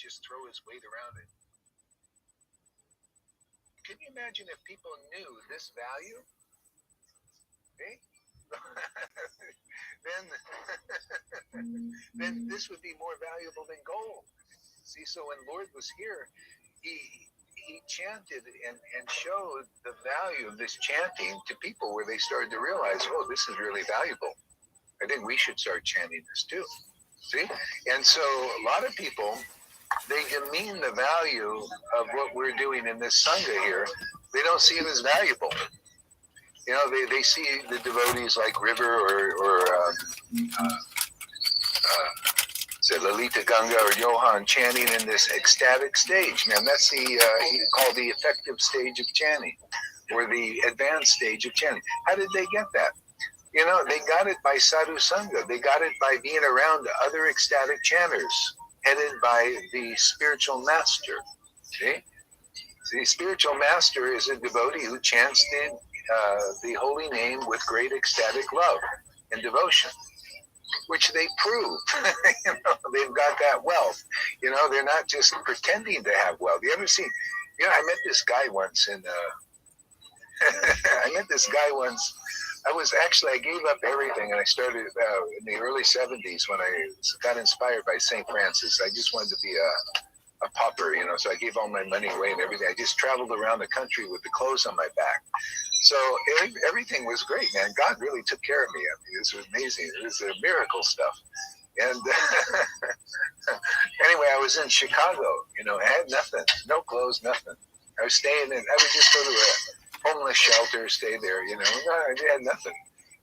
just throw his weight around it. Can you imagine if people knew this value? Okay? then, then this would be more valuable than gold. See, so when Lord was here, he chanted and showed the value of this chanting to people where they started to realize, oh, this is really valuable. I think we should start chanting this too. See? And so a lot of people, they demean the value of what we're doing in this Sangha here. They don't see it as valuable. You know, they see the devotees like River or say Lalita Ganga or Johan chanting in this ecstatic stage. Man, that's called the effective stage of chanting, or the advanced stage of chanting. How did they get that? You know, they got it by sadhu sangha. They got it by being around other ecstatic chanters, headed by the spiritual master. See? The spiritual master is a devotee who chants the holy name with great ecstatic love and devotion, which they prove. You know, they've got that wealth. You know, they're not just pretending to have wealth. You ever seen? You know, I met this guy once I gave up everything, and I started in the early 70s when I got inspired by St. Francis. I just wanted to be a pauper, you know, so I gave all my money away and everything. I just traveled around the country with the clothes on my back. So everything was great, man. God really took care of me. I mean, this was amazing. It was a miracle stuff. And anyway, I was in Chicago, you know, I had nothing, no clothes, nothing. I was staying in, I would just go to a homeless shelter, stay there, you know, I had nothing.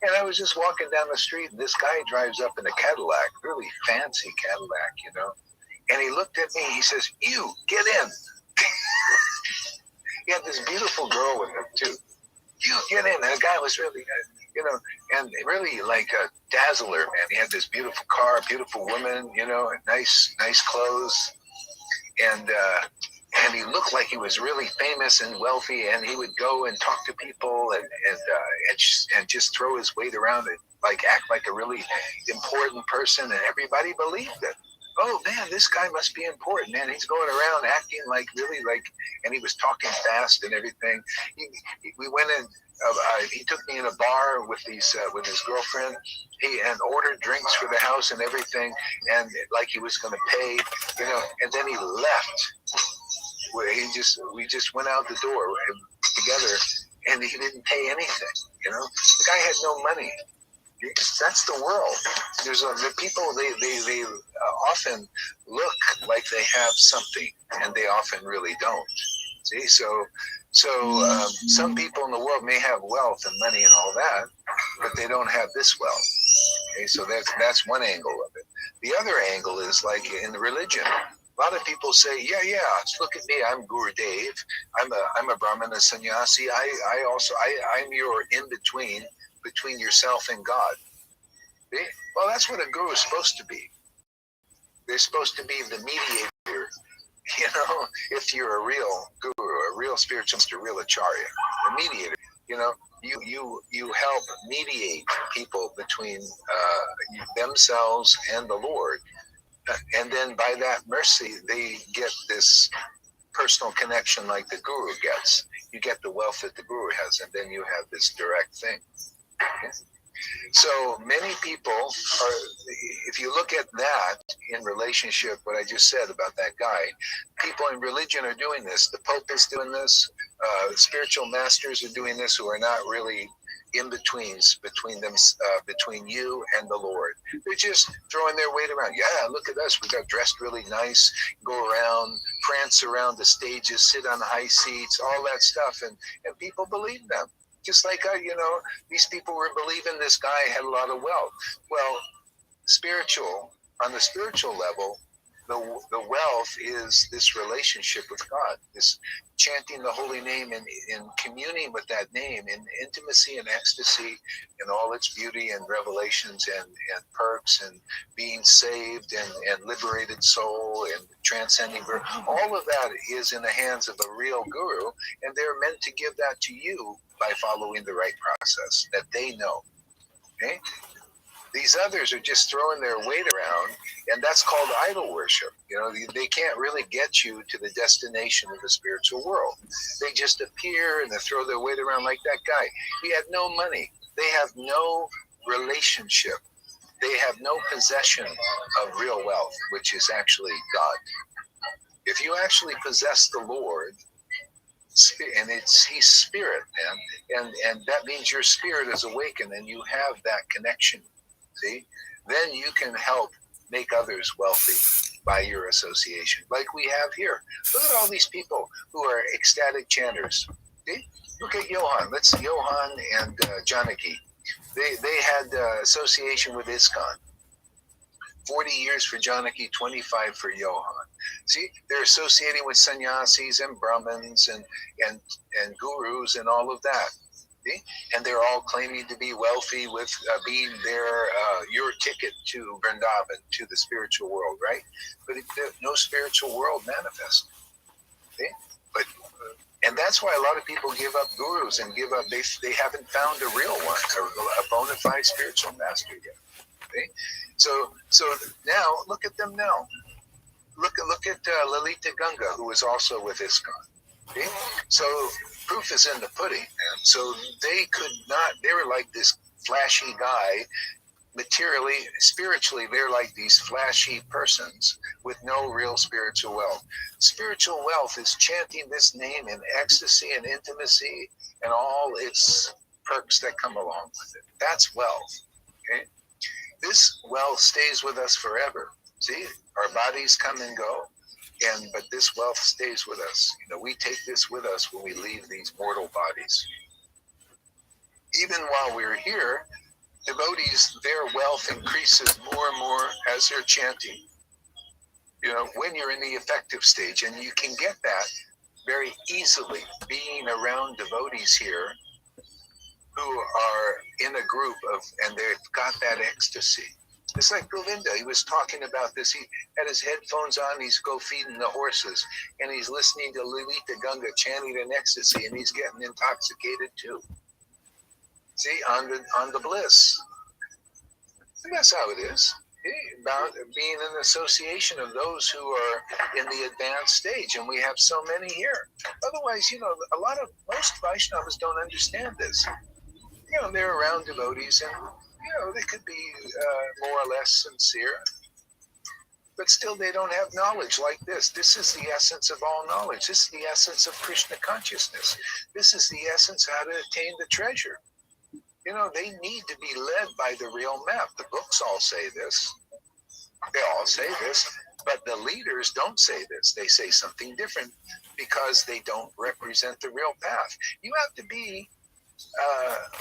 And I was just walking down the street, and this guy drives up in a Cadillac, really fancy Cadillac, you know. And he looked at me, he says, "You, get in." He had this beautiful girl with him, too. "You, get in." And the guy was really, you know, and really like a dazzler, man. He had this beautiful car, beautiful woman, you know, and nice clothes. And he looked like he was really famous and wealthy, and he would go and talk to people and just throw his weight around it, like act like a really important person, and everybody believed it. Oh man, this guy must be important, man. He's going around acting like really like, and he was talking fast and everything. We went in. He took me in a bar with his girlfriend. And ordered drinks for the house and everything, and like he was going to pay, you know. And then he left. We just went out the door together, and he didn't pay anything. You know, the guy had no money. That's the world. There's the people. They often look like they have something, and they often really don't. See, so some people in the world may have wealth and money and all that, but they don't have this wealth. Okay, so that's one angle of it. The other angle is like in religion. A lot of people say, yeah, look at me, I'm Gurudev, I'm a Brahmana sannyasi. I'm your in between yourself and God. See? Well, that's what a guru is supposed to be. They're supposed to be the mediator. You know, if you're a real guru, a real spiritual master, a real acharya, a mediator, you know, you help mediate people between themselves and the Lord. And then by that mercy, they get this personal connection like the guru gets. You get the wealth that the guru has, and then you have this direct thing. Okay? So many people are, if you look at that in relationship, what I just said about that guy, people in religion are doing this. The Pope is doing this. Spiritual masters are doing this, who are not really in-betweens between you and the Lord. They're just throwing their weight around. Yeah, look at us. We got dressed really nice, go around, prance around the stages, sit on high seats, all that stuff. And people believe them. Just like, you know, these people were believing this guy had a lot of wealth. Well, on the spiritual level, the wealth is this relationship with God, this chanting the holy name and communing with that name in intimacy and ecstasy and all its beauty and revelations and perks and being saved and liberated soul and transcending birth. All of that is in the hands of a real guru, and they're meant to give that to you by following the right process that they know. Okay? These others are just throwing their weight around, and that's called idol worship. They can't really get you to the destination of the spiritual world. They just appear and they throw their weight around like that guy. He had no money. They have no relationship. They have no possession of real wealth, which is actually God. If you actually possess the Lord, and He's spirit, and that means your spirit is awakened, and you have that connection. See, then you can help make others wealthy by your association, like we have here. Look at all these people who are ecstatic chanters. See, look at Johan. Johan and Janaki. They had association with ISKCON. 40 years for Janaki, 25 for Johan. See, they're associating with sannyasis and Brahmins and gurus and all of that. See? And they're all claiming to be wealthy with being your ticket to Vrindavan, to the spiritual world, right? But no spiritual world manifest. See? And that's why a lot of people give up gurus and give up. They haven't found a real one, a bona fide spiritual master yet. See? So now look at them now. Look at Lalita Ganga, who was also with ISKCON. Okay? So proof is in the pudding. Man. So they could not. They were like this flashy guy. Materially, spiritually, they're like these flashy persons with no real spiritual wealth. Spiritual wealth is chanting this name in ecstasy and intimacy and all its perks that come along with it. That's wealth. Okay? This wealth stays with us forever. See, our bodies come and go, but this wealth stays with us. We take this with us when we leave these mortal bodies. Even while we're here, devotees, their wealth increases more and more as they're chanting. When you're in the effective stage, and you can get that very easily being around devotees here who are in a group and they've got that ecstasy. It's like Govinda, he was talking about this. He had his headphones on, he's feeding the horses, and he's listening to Lalita Ganga chanting in ecstasy, and he's getting intoxicated too. See, on the bliss. And that's how it is. About being an association of those who are in the advanced stage, and we have so many here. Otherwise, most Vaishnavas don't understand this. They're around devotees, and they could be more or less sincere, but still they don't have knowledge like this. This is the essence of all knowledge. This is the essence of Krishna consciousness. This is the essence of how to attain the treasure. They need to be led by the real map. The books all say this. They all say this, but the leaders don't say this. They say something different because they don't represent the real path. You have to be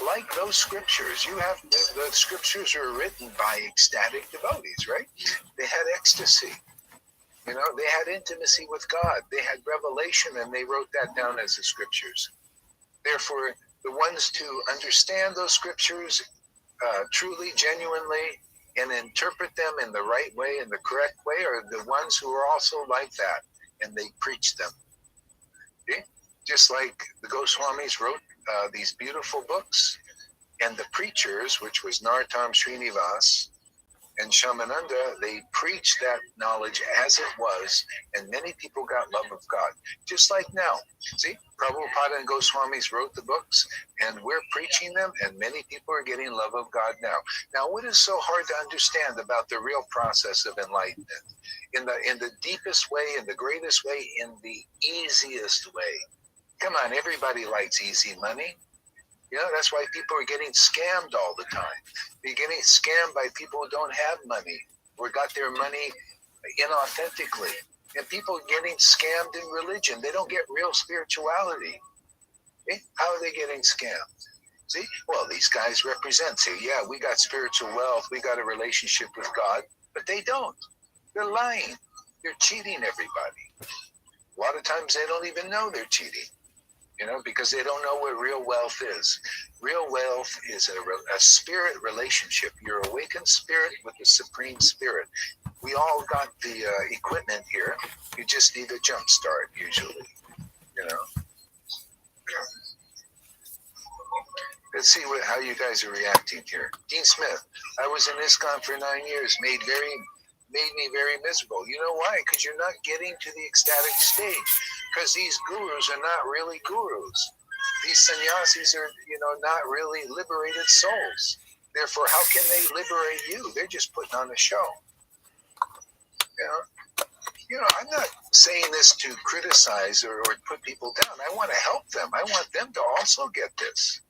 like those scriptures. The scriptures are written by ecstatic devotees, right? They had ecstasy. They had intimacy with God. They had revelation, and they wrote that down as the scriptures. Therefore, the ones to understand those scriptures truly, genuinely, and interpret them in the right way, in the correct way, are the ones who are also like that, and they preach them. Okay? Just like the Goswamis wrote these beautiful books, and the preachers, which was Narottam Srinivas and Shamananda, they preached that knowledge as it was, and many people got love of God. Just like now. See, Prabhupada and Goswamis wrote the books, and we're preaching them, and many people are getting love of God now. Now, what is so hard to understand about the real process of enlightenment? In the deepest way, in the greatest way, in the easiest way. Come on, everybody likes easy money. That's why people are getting scammed all the time. They're getting scammed by people who don't have money or got their money inauthentically. And people getting scammed in religion. They don't get real spirituality. How are they getting scammed? See? Well, these guys say, yeah, we got spiritual wealth. We got a relationship with God. But they don't. They're lying. They're cheating everybody. A lot of times they don't even know they're cheating. Because they don't know what real wealth is. Real wealth is a spirit relationship. Your awakened spirit with the Supreme Spirit. We all got the equipment here. You just need a jump start, usually. Let's see how you guys are reacting here. Dean Smith, I was in ISKCON for 9 years, made me very miserable. You know why? Because you're not getting to the ecstatic stage. Because these gurus are not really gurus. These sannyasis are, not really liberated souls. Therefore, how can they liberate you? They're just putting on a show. I'm not saying this to criticize or put people down. I want to help them. I want them to also get this.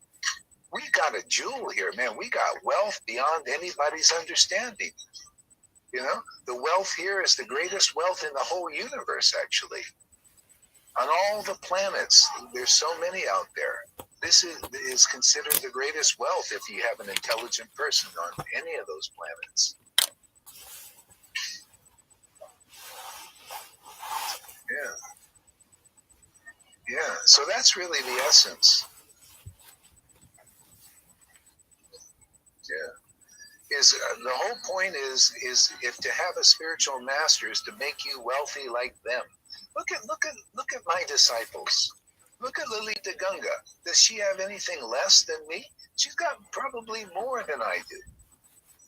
We got a jewel here, man. We got wealth beyond anybody's understanding. The wealth here is the greatest wealth in the whole universe, actually. On all the planets, there's so many out there. This is considered the greatest wealth if you have an intelligent person on any of those planets. Yeah. So that's really the essence. Yeah. The whole point is if to have a spiritual master is to make you wealthy like them. Look at my disciples. Look at Lalita Ganga. Does she have anything less than me? She's got probably more than I do.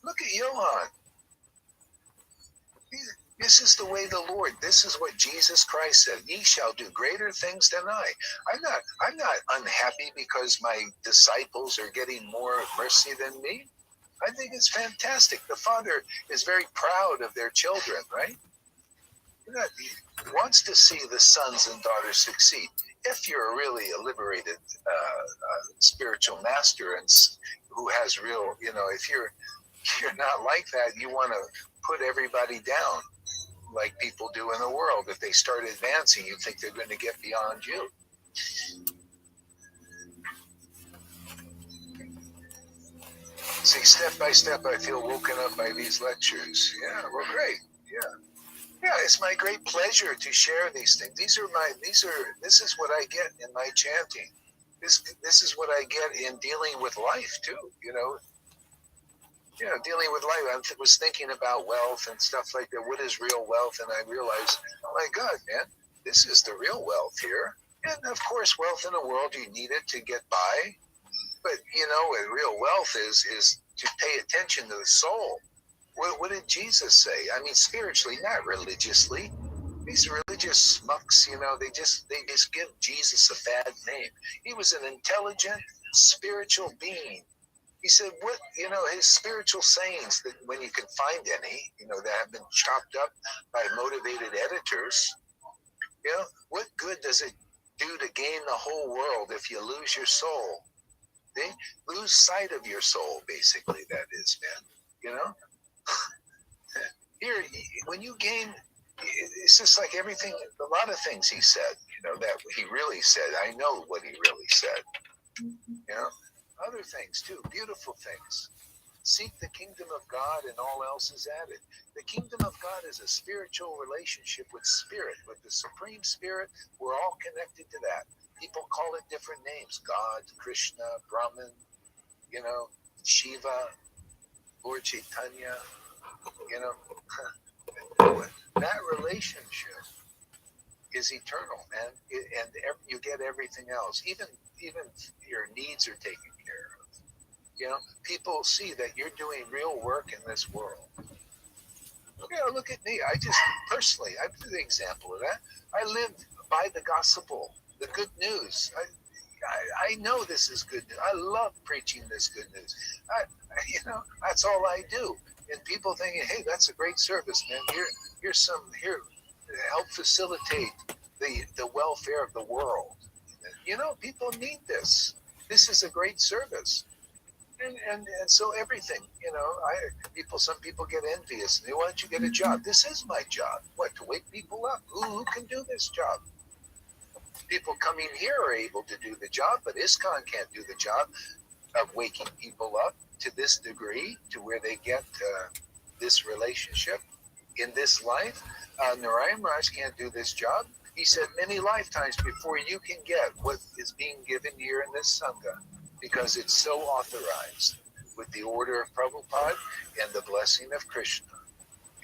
Look at Johan. This is the way the Lord. This is what Jesus Christ said. Ye shall do greater things than I. I'm not unhappy because my disciples are getting more mercy than me. I think it's fantastic. The Father is very proud of their children, right? He wants to see the sons and daughters succeed. If you're really a liberated spiritual master and who has real, if you're not like that, you want to put everybody down like people do in the world. If they start advancing, you think they're going to get beyond you. See, step by step, I feel woken up by these lectures. Yeah, well, great. Yeah, it's my great pleasure to share these things. This is what I get in my chanting. This is what I get in dealing with life too. Dealing with life. I was thinking about wealth and stuff like that. What is real wealth? And I realized, oh my God, man, this is the real wealth here. And of course, wealth in the world, you need it to get by. But real wealth is to pay attention to the soul. What did Jesus say? I mean, spiritually, not religiously. These religious smucks, they just give Jesus a bad name. He was an intelligent, spiritual being. He said, his spiritual sayings, that when you can find any, that have been chopped up by motivated editors, what good does it do to gain the whole world if you lose your soul? Lose sight of your soul, basically, that is, man. Here, when you gain, it's just like everything, a lot of things he said, that he really said. I know what he really said. Other things too, beautiful things. Seek the kingdom of God and all else is added. The kingdom of God is a spiritual relationship with spirit, with the Supreme Spirit. We're all connected to that. People call it different names. God, Krishna, Brahman, Shiva, Lord Caitanya, that relationship is eternal, man. And you get everything else. Even your needs are taken care of. People see that you're doing real work in this world. Look at me. I'm the example of that. I lived by the gospel, the good news. I know this is good news. I love preaching this good news. That's all I do. And people thinking, hey, that's a great service, man. Here's here to help facilitate the welfare of the world. People need this. This is a great service. And so everything, some people get envious and they why don't you get a job? This is my job. What, to wake people up? Who can do this job? People coming here are able to do the job, but ISKCON can't do the job of waking people up to this degree, to where they get this relationship in this life. Narayan Raj can't do this job. He said many lifetimes before you can get what is being given here in this Sangha, because it's so authorized with the order of Prabhupada and the blessing of Krishna.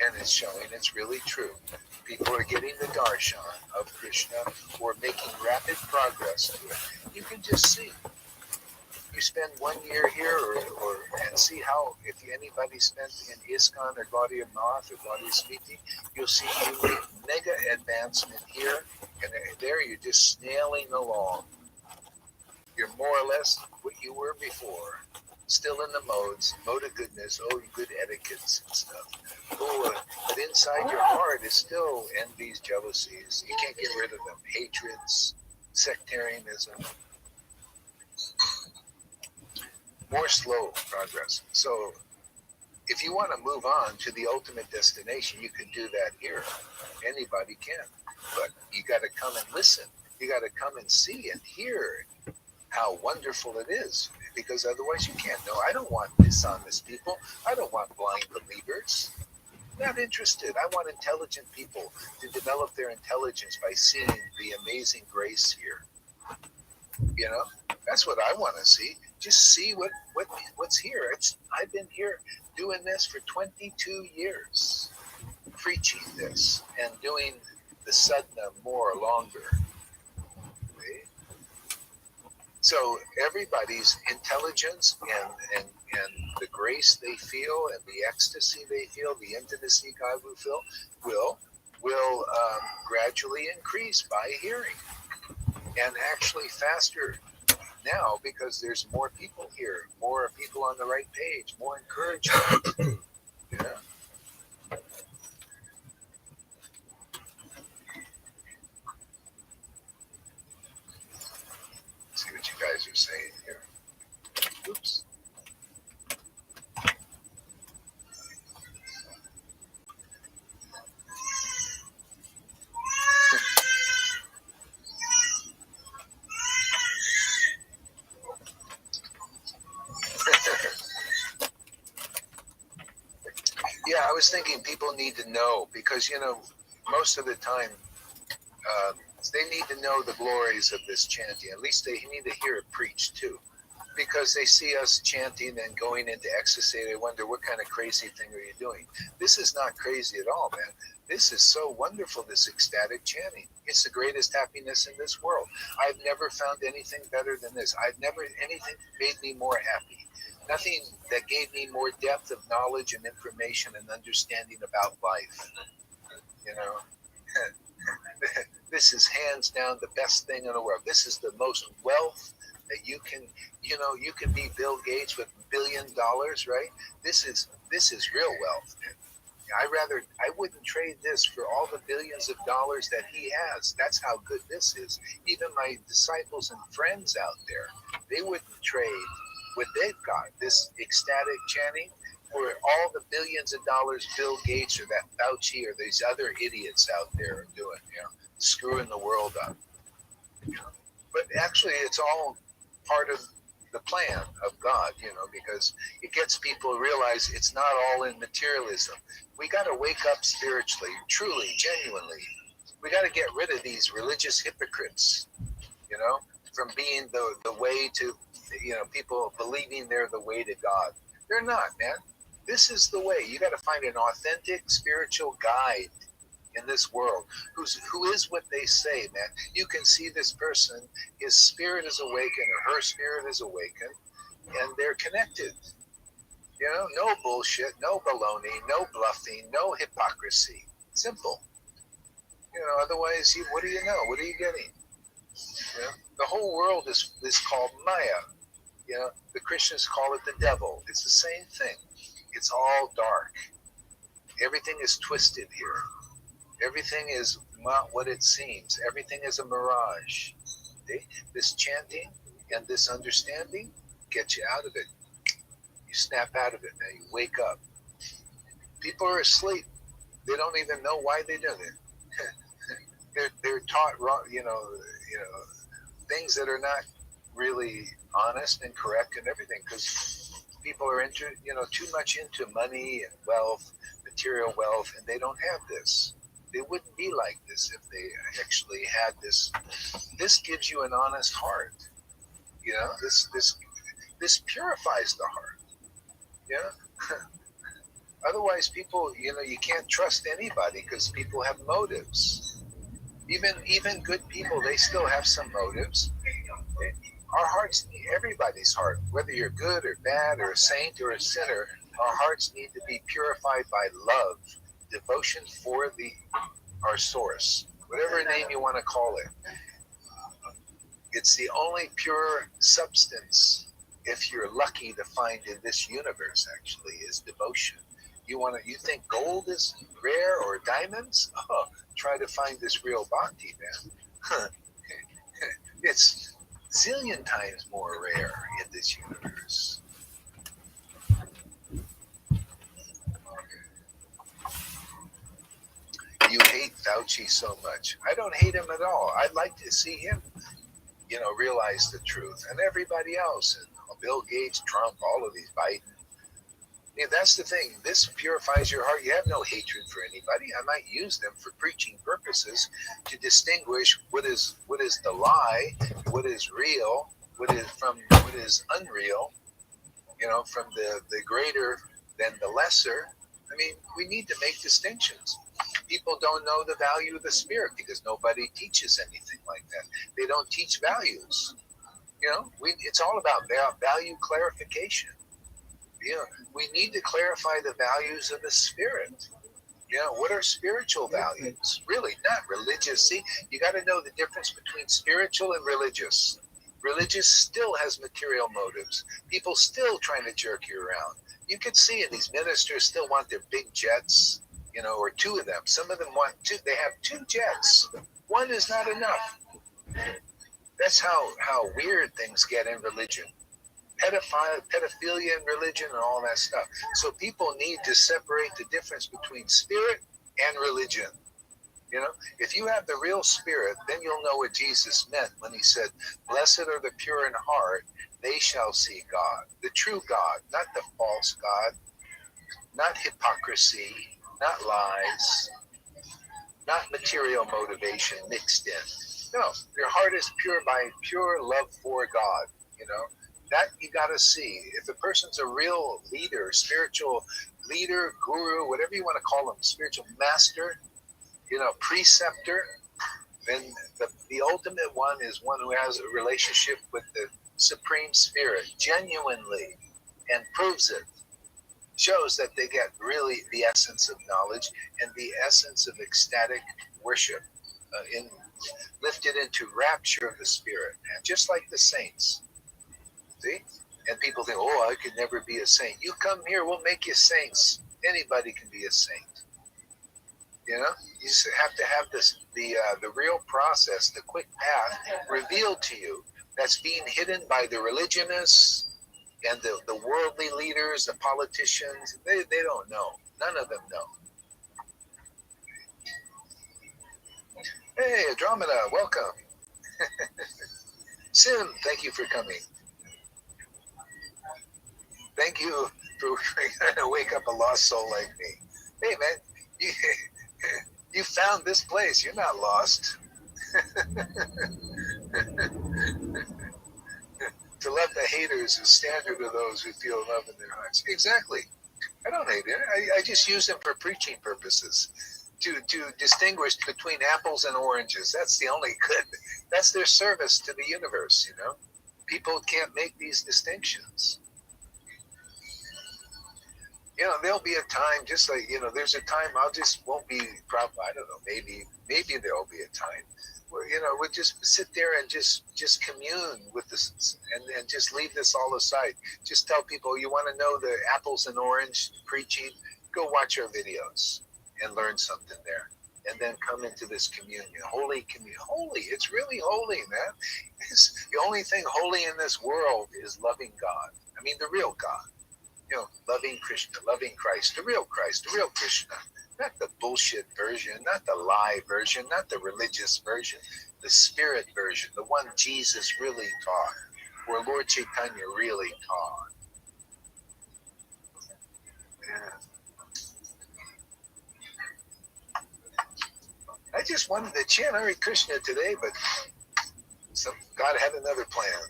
And it's showing it's really true. People are getting the darshan of Krishna or making rapid progress to it. You can just see. You spend 1 year here, or and see how, if anybody spent in ISKCON or Gaudiya Math or Gaudiya Smriti, you'll see you make mega advancement here, and there you're just snailing along. You're more or less what you were before, still in the mode of goodness, good etiquettes and stuff. But inside your heart is still envies, jealousies. You can't get rid of them. Hatreds, sectarianism. More slow progress. So if you want to move on to the ultimate destination, you can do that here. Anybody can. But you got to come and listen. You got to come and see and hear how wonderful it is, because otherwise you can't know. I don't want dishonest people. I don't want blind believers. Not interested. I want intelligent people to develop their intelligence by seeing the amazing grace here. You know, that's what I want to see. Just see what's here. I've been here doing this for 22 years, preaching this and doing the sadhana more longer. Okay? So everybody's intelligence and the grace they feel and the ecstasy they feel, the intimacy God will feel, will gradually increase by hearing, and actually faster now because there's more people here, more people on the right page, more encouragement. Yeah. See what you guys are saying here. Oops. Yeah, I was thinking people need to know, because, you know, most of the time they need to know the glories of this chanting. At least they need to hear it preached too, because they see us chanting and going into ecstasy. They wonder, what kind of crazy thing are you doing? This is not crazy at all, man. This is so wonderful, this ecstatic chanting. It's the greatest happiness in this world. I've never found anything better than this. Anything made me more happy. Nothing that gave me more depth of knowledge and information and understanding about life. You know, this is hands down the best thing in the world. This is the most wealth that you can, you can be Bill Gates with $1 billion, right? This is real wealth. I wouldn't trade this for all the billions of dollars that he has. That's how good this is. Even my disciples and friends out there, they wouldn't trade what they've got, this ecstatic chanting, for all the billions of dollars Bill Gates or that Fauci or these other idiots out there are doing, screwing the world up. But actually, it's all part of the plan of God, because it gets people to realize it's not all in materialism. We got to wake up spiritually, truly, genuinely. We got to get rid of these religious hypocrites, from being the way to, people believing they're the way to God. They're not, man. This is the way. You got to find an authentic spiritual guide in this world who is what they say, man. You can see this person, his spirit is awakened or her spirit is awakened, and they're connected. No bullshit, no baloney, no bluffing, no hypocrisy. Simple. Otherwise, what do you know? What are you getting? The whole world is called Maya. The Christians call it the devil. It's the same thing. It's all dark. Everything is twisted here. Everything is not what it seems. Everything is a mirage. Okay? This chanting and this understanding gets you out of it. You snap out of it. Now you wake up. People are asleep. They don't even know why they do it. They're taught wrong. Things that are not really honest and correct and everything, because people are too much into money and wealth, material wealth, and they don't have this. They wouldn't be like this if they actually had this. This gives you an honest heart. This purifies the heart. Otherwise, people, you can't trust anybody because people have motives. Even good people, they still have some motives. Our hearts need, everybody's heart, whether you're good or bad or a saint or a sinner, our hearts need to be purified by love, devotion for our source, whatever name you want to call it. It's the only pure substance, if you're lucky to find in this universe, actually, is devotion. You think gold is rare or diamonds? Oh, try to find this real bhakti, man. It's zillion times more rare in this universe. You hate Fauci so much. I don't hate him at all. I'd like to see him, realize the truth, and everybody else, and Bill Gates, Trump, all of these, Biden. Yeah, that's the thing. This purifies your heart. You have no hatred for anybody. I might use them for preaching purposes to distinguish what is the lie, what is real, what is unreal. From the greater than the lesser. I mean, we need to make distinctions. People don't know the value of the spirit because nobody teaches anything like that. They don't teach values. It's all about value clarification. We need to clarify the values of the spirit. What are spiritual values? Really, not religious. See, you got to know the difference between spiritual and religious. Religious still has material motives. People still trying to jerk you around. You can see it. These ministers still want their big jets, or two of them. Some of them want two. They have two jets. One is not enough. That's how weird things get in religion. Pedophilia in religion and all that stuff. So people need to separate the difference between spirit and religion. If you have the real spirit, then you'll know what Jesus meant when he said, "Blessed are the pure in heart, they shall see God." The true God, not the false God, not hypocrisy, not lies, not material motivation mixed in. No, your heart is pure by pure love for God, That you got to see. If a person's a real leader, spiritual leader, guru, whatever you want to call them, spiritual master, preceptor, then the ultimate one is one who has a relationship with the Supreme Spirit genuinely and proves it. Shows that they get really the essence of knowledge and the essence of ecstatic worship, lifted into rapture of the Spirit, and just like the saints. See? And people think, "Oh, I could never be a saint." You come here, we'll make you saints. Anybody can be a saint. You just have to have the real process, the quick path revealed to you. That's being hidden by the religionists and the worldly leaders, the politicians. They don't know. None of them know. Hey, Andromeda, welcome. Sim, thank you for coming. Thank you for trying to wake up a lost soul like me. Hey, man, you found this place. You're not lost. To love the haters is standard of those who feel love in their hearts. Exactly. I don't hate it. I just use them for preaching purposes to distinguish between apples and oranges. That's the only good. That's their service to the universe, People can't make these distinctions. There'll be a time, just like, there's a time won't be, probably, I don't know, maybe there'll be a time where, we'll just sit there and just commune with this and just leave this all aside. Just tell people, you want to know the apples and orange preaching, go watch our videos and learn something there. And then come into this communion, holy communion. Holy, it's really holy, man. It's the only thing holy in this world is loving God. I mean, the real God. Loving Krishna, loving Christ, the real Krishna, not the bullshit version, not the lie version, not the religious version, the spirit version, the one Jesus really taught, where Lord Caitanya really taught. Yeah. I just wanted to chant Hare Krishna today, but God had another plan.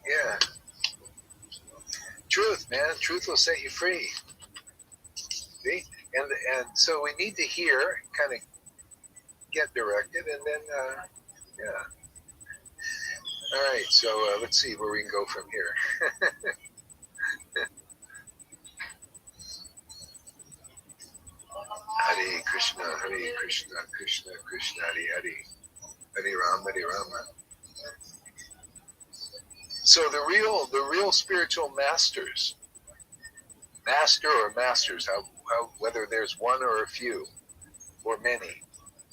Yeah. Truth, man. Truth will set you free. See? And so we need to hear, kind of get directed, and then yeah. All right, so let's see where we can go from here. Hare Krishna, Krishna Krishna, Hare Hare Rama. So the real spiritual masters, master or masters, how whether there's one or a few or many,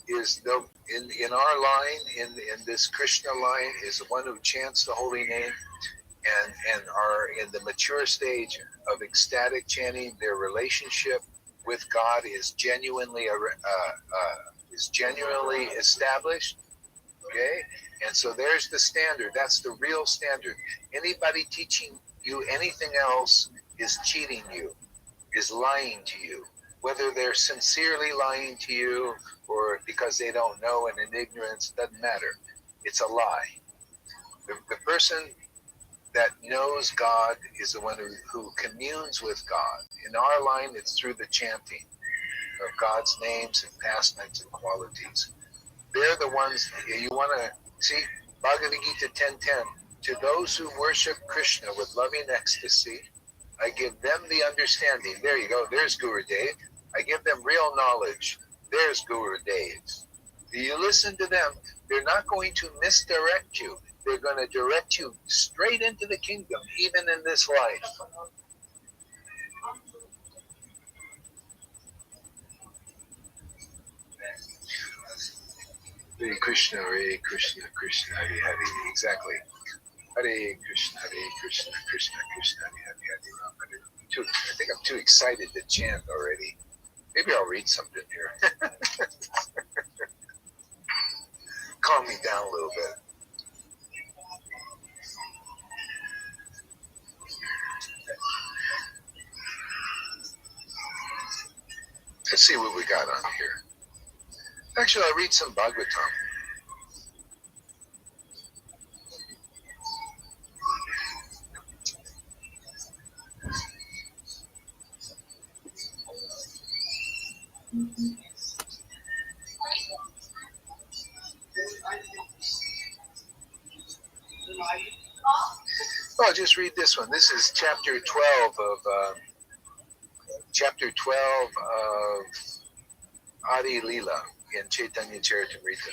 is the in our line, in this Krishna line, is the one who chants the holy name and are in the mature stage of ecstatic chanting. Their relationship with God is genuinely established. Okay, and so there's the standard. That's the real standard. Anybody teaching you anything else is cheating you, is lying to you. Whether they're sincerely lying to you or because they don't know and in ignorance, doesn't matter. It's a lie. The person that knows God is the one who communes with God. In our line, it's through the chanting of God's names and pastimes and qualities. They're the ones you want to see. Bhagavad Gita 10:10. To those who worship Krishna with loving ecstasy, I give them the understanding. There you go. There's Guru Dev. I give them real knowledge. There's Guru Dev. You listen to them. They're not going to misdirect you. They're going to direct you straight into the kingdom, even in this life. Hare Krishna, Krishna Hare Hare. Exactly. Hare Krishna, Krishna Krishna, Hare Hare Rama, Hare Rama. I think I'm too excited to chant already. Maybe I'll read something here. Calm me down a little bit. Let's see what we got on here. Actually, I'll read some Bhagavatam. I'll just read this one. This is chapter 12 of Adi Leela in Caitanya Charitamrita.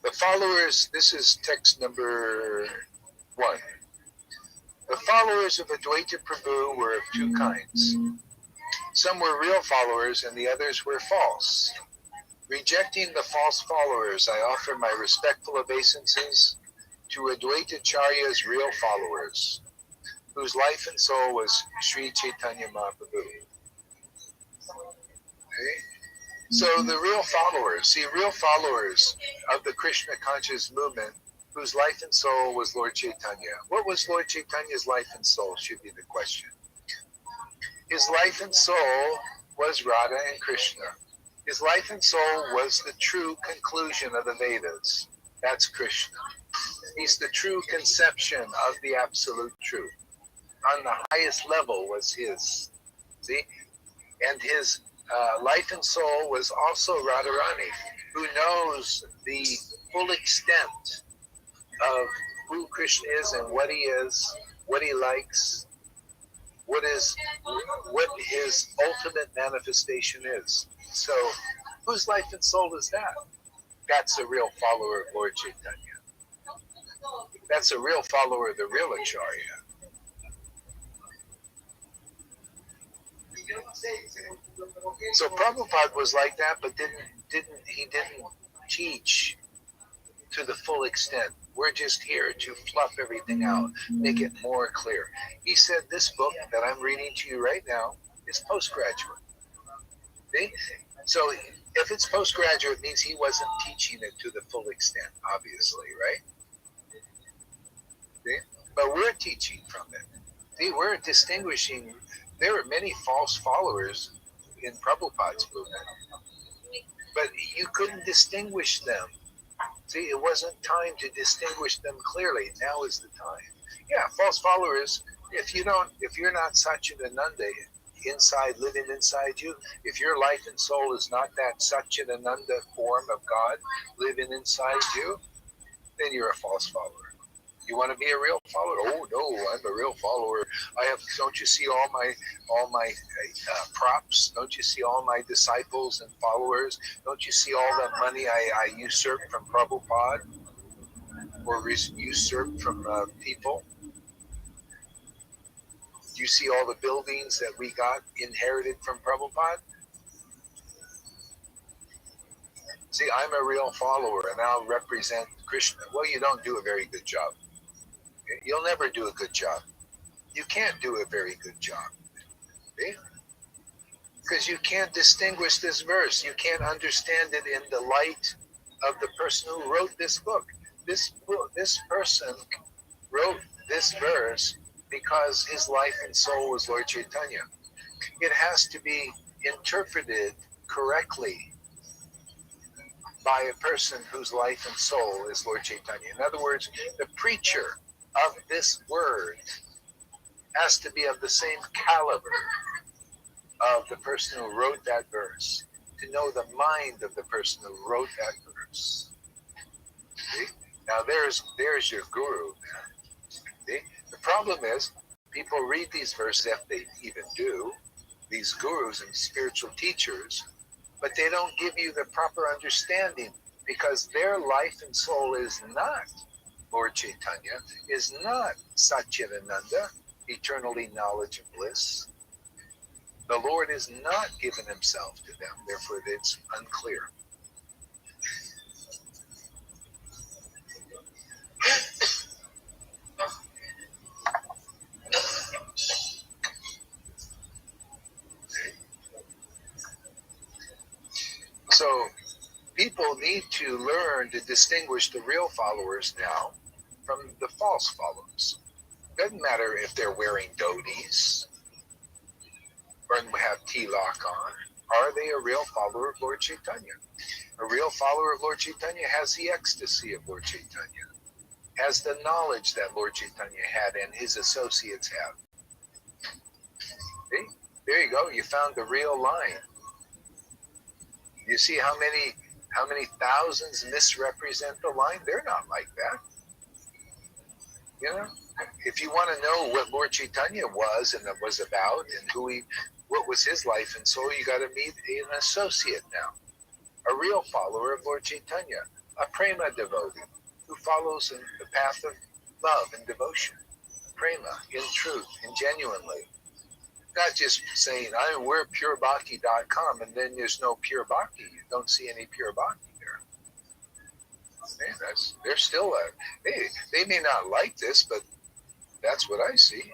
The followers, this is text number 1. The followers of Advaita Prabhu were of two kinds. Some were real followers and the others were false. Rejecting the false followers, I offer my respectful obeisances to Advaitacharya's real followers, whose life and soul was Sri Chaitanya Mahaprabhu. Okay? So the real followers of the Krishna conscious movement, whose life and soul was Lord Chaitanya. What was Lord Chaitanya's life and soul should be the question. His life and soul was Radha and Krishna. His life and soul was the true conclusion of the Vedas. That's Krishna. He's the true conception of the absolute truth. On the highest level was his. See? And his life and soul was also Radharani, who knows the full extent of who Krishna is and what he is, what he likes, what his ultimate manifestation is. So, whose life and soul is that? That's a real follower of Lord Chaitanya. That's a real follower of the real Acharya. So Prabhupada was like that, but didn't teach to the full extent. We're just here to fluff everything out, make it more clear. He said this book that I'm reading to you right now is postgraduate. See? So if it's postgraduate, it means he wasn't teaching it to the full extent, obviously, right? See? But we're teaching from it. See, we're distinguishing. There are many false followers in Prabhupada's movement, but you couldn't distinguish them. See, it wasn't time to distinguish them clearly. Now is the time. Yeah, false followers. If you're not Satchidananda, inside, living inside you, if your life and soul is not that Satchidananda form of God living inside you, then you're a false follower. You want to be a real follower? Oh no, I'm a real follower. I have. Don't you see all my props? Don't you see all my disciples and followers? Don't you see all the money I usurped from Prabhupada or usurped from people? Do you see all the buildings that we got inherited from Prabhupada? See, I'm a real follower and I'll represent Krishna. Well, you don't do a very good job. You'll never do a good job. You can't do a very good job. See? Because you can't distinguish this verse. You can't understand it in the light of the person who wrote this book. This person wrote this verse because his life and soul was Lord Chaitanya. It has to be interpreted correctly by a person whose life and soul is Lord Chaitanya. In other words, the preacher of this word has to be of the same caliber of the person who wrote that verse, to know the mind of the person who wrote that verse. See? Now there's your guru. See? The problem is people read these verses, if they even do, these gurus and spiritual teachers, but they don't give you the proper understanding because their life and soul is not Lord Chaitanya, is not Satchidananda, eternally knowledge and bliss. The Lord is not given himself to them, therefore it's unclear. So people need to learn to distinguish the real followers now from the false followers. Doesn't matter if they're wearing dhotis or have tilak on. Are they a real follower of Lord Chaitanya? A real follower of Lord Chaitanya has the ecstasy of Lord Chaitanya, has the knowledge that Lord Chaitanya had and his associates have. See? There you go. You found the real line. You see how many thousands misrepresent the line? They're not like that. You know, if you want to know what Lord Chaitanya was and was about and what was his life and soul, you got to meet an associate now, a real follower of Lord Chaitanya, a prema devotee who follows in the path of love and devotion, prema, in truth and genuinely. Not just saying, we're purebhakti.com and then there's no pure bhakti. You don't see any pure bhakti there. They're still they may not like this, but that's what I see.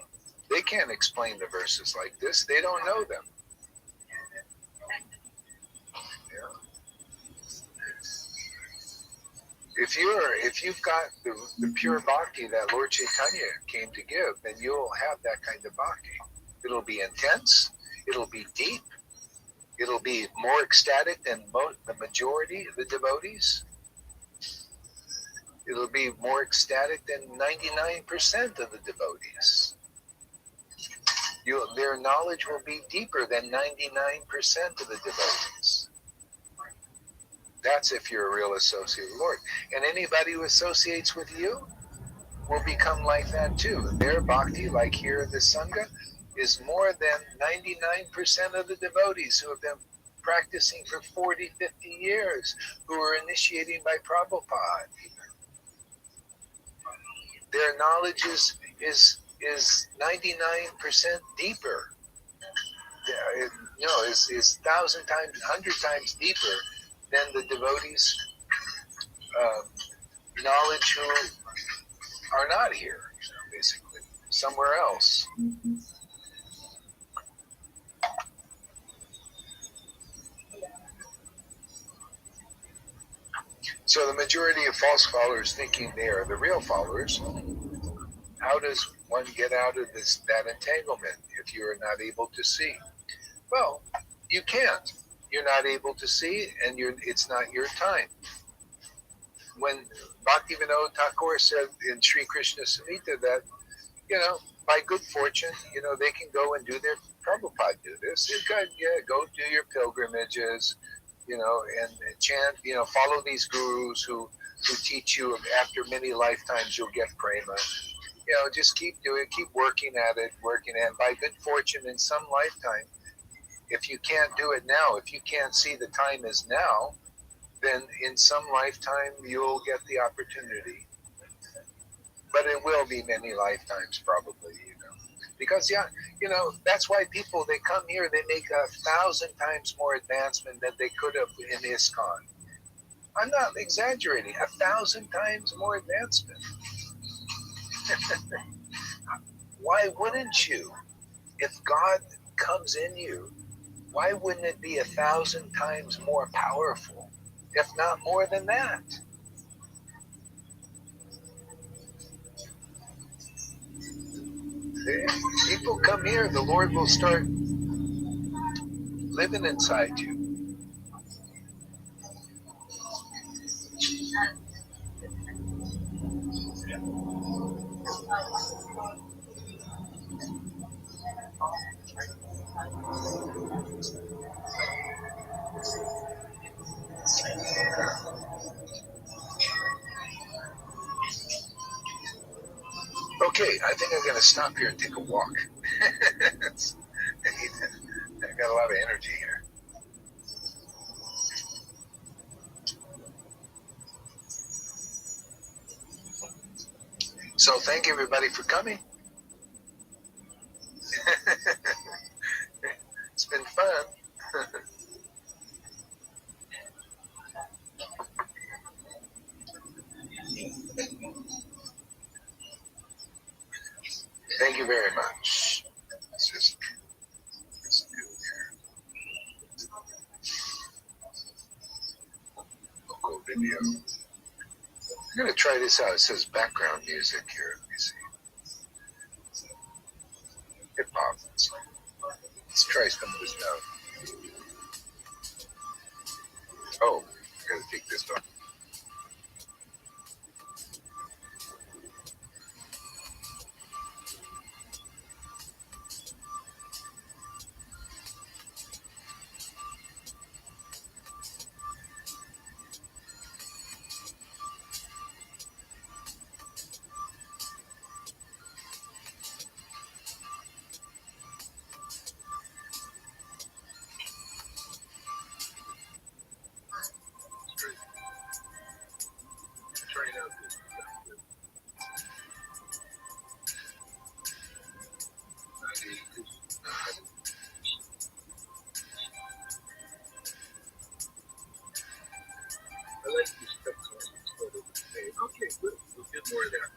They can't explain the verses like this. They don't know them. Yeah. If you've got the pure bhakti that Lord Chaitanya came to give, then you'll have that kind of bhakti. It'll be intense. It'll be deep. It'll be more ecstatic than the majority of the devotees. It'll be more ecstatic than 99% of the devotees. Their knowledge will be deeper than 99% of the devotees. That's if you're a real associate with the Lord. And anybody who associates with you will become like that too. Their bhakti, like here in the Sangha, is more than 99% of the devotees who have been practicing for 40, 50 years, who are initiating by Prabhupada. Their knowledge is 99% deeper. Is 1,000 times, 100 times deeper than the devotees' knowledge who are not here, basically, somewhere else. So the majority of false followers thinking they are the real followers. How does one get out of that entanglement if you are not able to see? Well, you can't. You're not able to see, and it's not your time. When Bhaktivinoda Thakur said in Sri Krishna Samhita that, by good fortune, they can go and do their Prabhupada do this. Go do your pilgrimages, and chant, follow these gurus who teach you after many lifetimes you'll get prema. Just keep doing it, keep working at it, and by good fortune in some lifetime, if you can't do it now, if you can't see the time is now, then in some lifetime you'll get the opportunity. But it will be many lifetimes probably, because that's why people, they come here, they make 1,000 times more advancement than they could have in ISKCON. I'm not exaggerating, 1,000 times more advancement. Why wouldn't you? If God comes in you, why wouldn't it be 1,000 times more powerful, if not more than that? People come here, the Lord will start living inside you. Okay, I think I'm going to stop here and take a walk. I got a lot of energy here. So thank everybody for coming. It's been fun. Thank you very much. Let's do local video. I'm going to try this out. It says background music here. Let me see. Hip hop. Let's try some of this now. Oh, I got to take this off. I like these steps. Okay, good. We'll get more of that.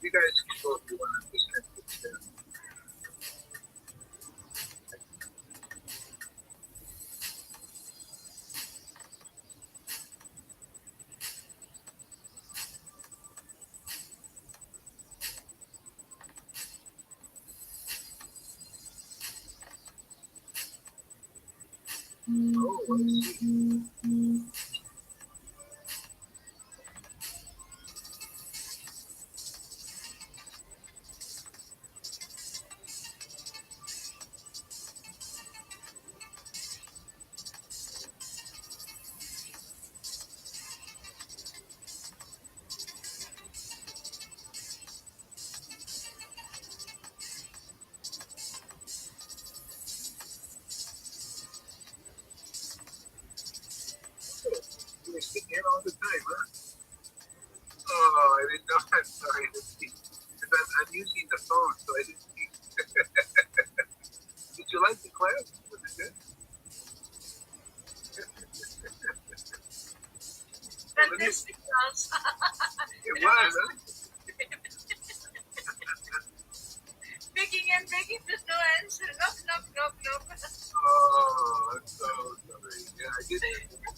You guys can go if you want to just kind of put it down. Oh, I see. No, I'm sorry. I'm using the phone, so I didn't see. Did you like the class? Was it good? Fantastic class. It was, huh? Begging and begging, there's no answer. Knock, knock, knock, knock. Oh, I'm so sorry. Yeah, I did.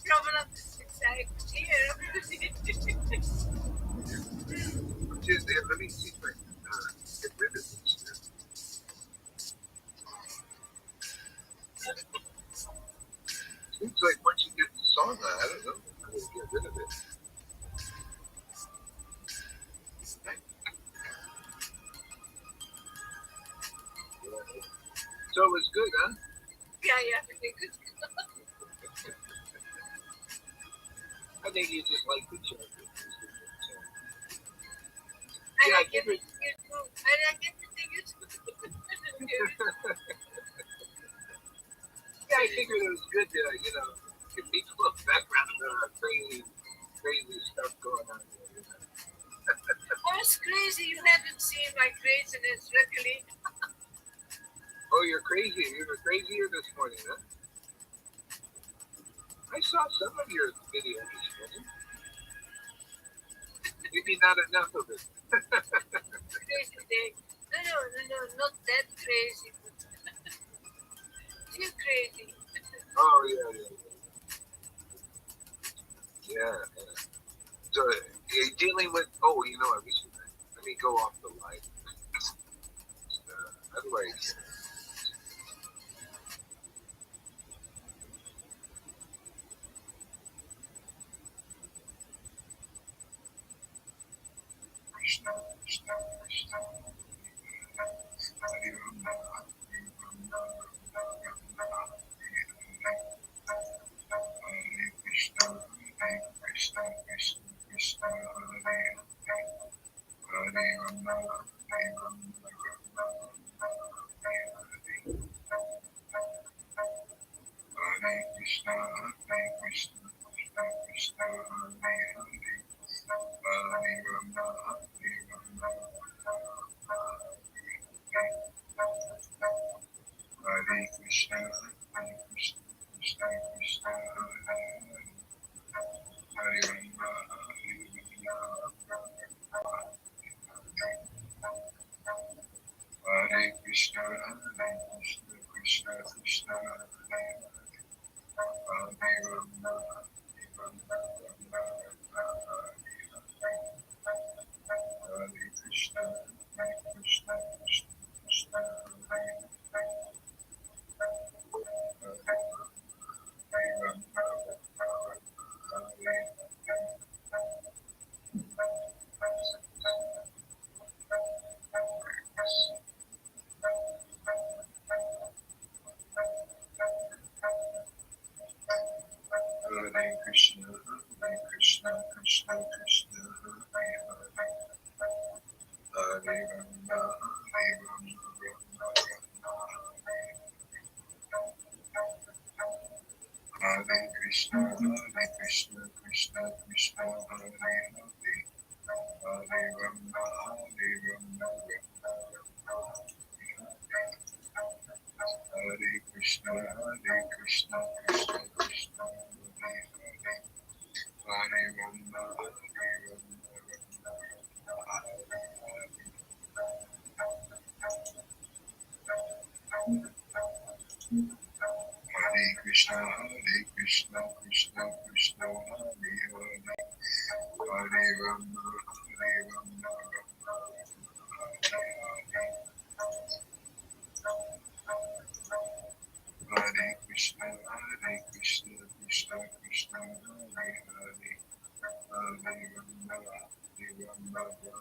Problem. It's like clear. Let me see if I can get rid of this. Seems like once you get the song on, I don't know how to get rid of it. So it was good, huh? Yeah, really good. I think you just like the chant. I Yeah, like everything you do. I like everything you do. Yeah, I figured it was good to, give people a background of crazy stuff going on there. Oh, it's crazy. You haven't seen my craziness, luckily. Oh, you're crazy. You were crazier this morning, huh? I saw some of your videos this morning. Maybe not enough of it. Crazy day. No, not that crazy. Still crazy. Oh, yeah. So, dealing with, let me go off the line. Otherwise, Krishna, Krishna, Krishna, Hare Rama, Hare Rama, Hare Krishna, Hare Krishna, Krishna Krishna, Hare Rama, Hare Rama, Hare Hare Krishna, Hare Krishna, Krishna Krishna, Hare Hare. Hare Rama, Hare Rama, Hare Krishna, Hare Krishna, Krishna Krishna, Hare Hare Rama, Hare Rama, Hare Krishna, Hare Krishna, Krishna Krishna, Hare Hare Rama, Hare Rama, Hare Krishna, Hare Krishna, Krishna Krishna, Hare Hare Krishna, Hare Krishna, Krishna Krishna, Hare Hare, Hare Rama, Hare Rama, Hare Krishna, Hare Krishna, Krishna Krishna, Hare Hare, Hare Rama, Hare Rama, Hare Krishna, Hare Krishna, Krishna Krishna, Hare Hare, Hare Rama, Hare Hare Krishna, Hare Krishna, Krishna Krishna, Hare Hare, Hare Rama, Hare Rama, Hare Krishna, Hare Krishna, Krishna Krishna, Hare Hare, Hare Rama, Hare Rama, Hare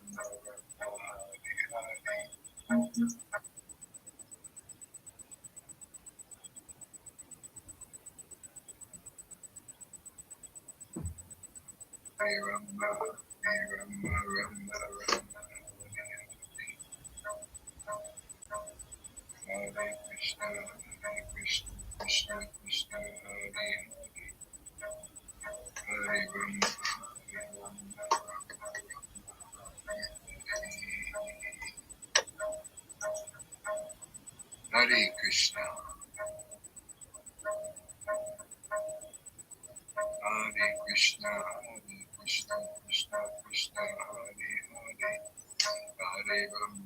Hare. Hare Rama, Hare Rama, Rama Rama, Hare Krishna, Hare Krishna, Krishna Krishna, Hare Hare, Hare Rama, Hare Rama, Rama Rama, Hare Rama,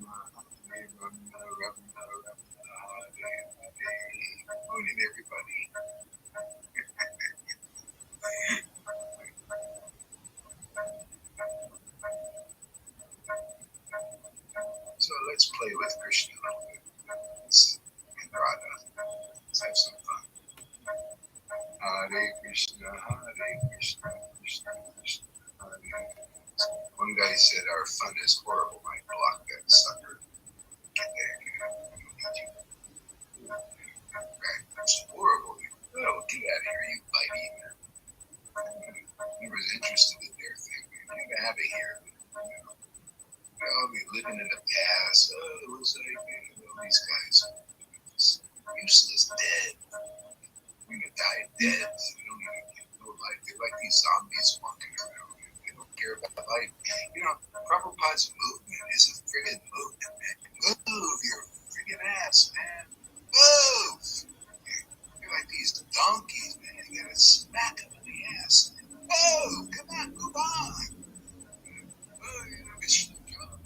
Hare Rama, Rama Rama, Hare Hare. Morning, everybody. So let's play with Krishna and Radha. Let's have some fun. Hare Krishna, Hare Krishna, Krishna Krishna, Hare Hare. One guy said our fun is horrible. I blocked that sucker. Get there, get out. I don't need you. It's horrible. Oh, get out of here, you bitey. I was interested in their thing. Get out of here. I'll be living in the past. Oh, it looks like all these guys useless, dead. We're gonna die dead. They don't even get no life. They're like these zombies walking around. They don't care about life. You know, Prabhupada's movement is a friggin' movement, man. Move your friggin' ass, man. Move! You're like these donkeys, man. You gotta smack them in the ass. Oh, come on, move on. Oh, you know, it's your job,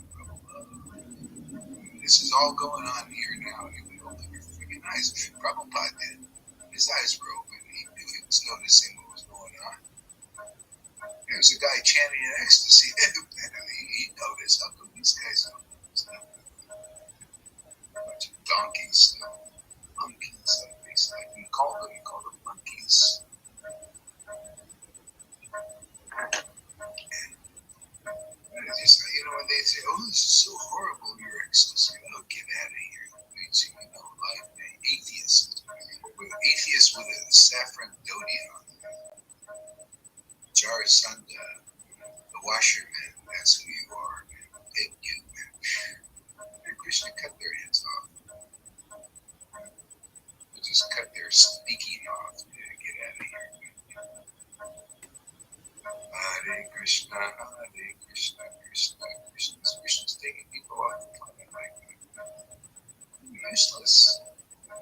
This is all going on here now. You would open your freaking eyes. Prabhupada did. His eyes were open. He knew he was noticing what was going on. There was a guy chanting in ecstasy. he noticed. How come these guys don't notice? A bunch of donkeys, monkeys, like they said. He called them monkeys. Just, when they say, "Oh, this is so horrible," your ecstasy. Oh, get out of here! You know, life, atheist with a saffron dhoti on, jar sunda, the washerman. That's who you are. Thank you, man. Krishna cut their heads off. They just cut their speaking off. Get out of here. Hare Krishna, Hare Krishna, Krishna Krishna. Krishna's taking people off the planet like that. Useless.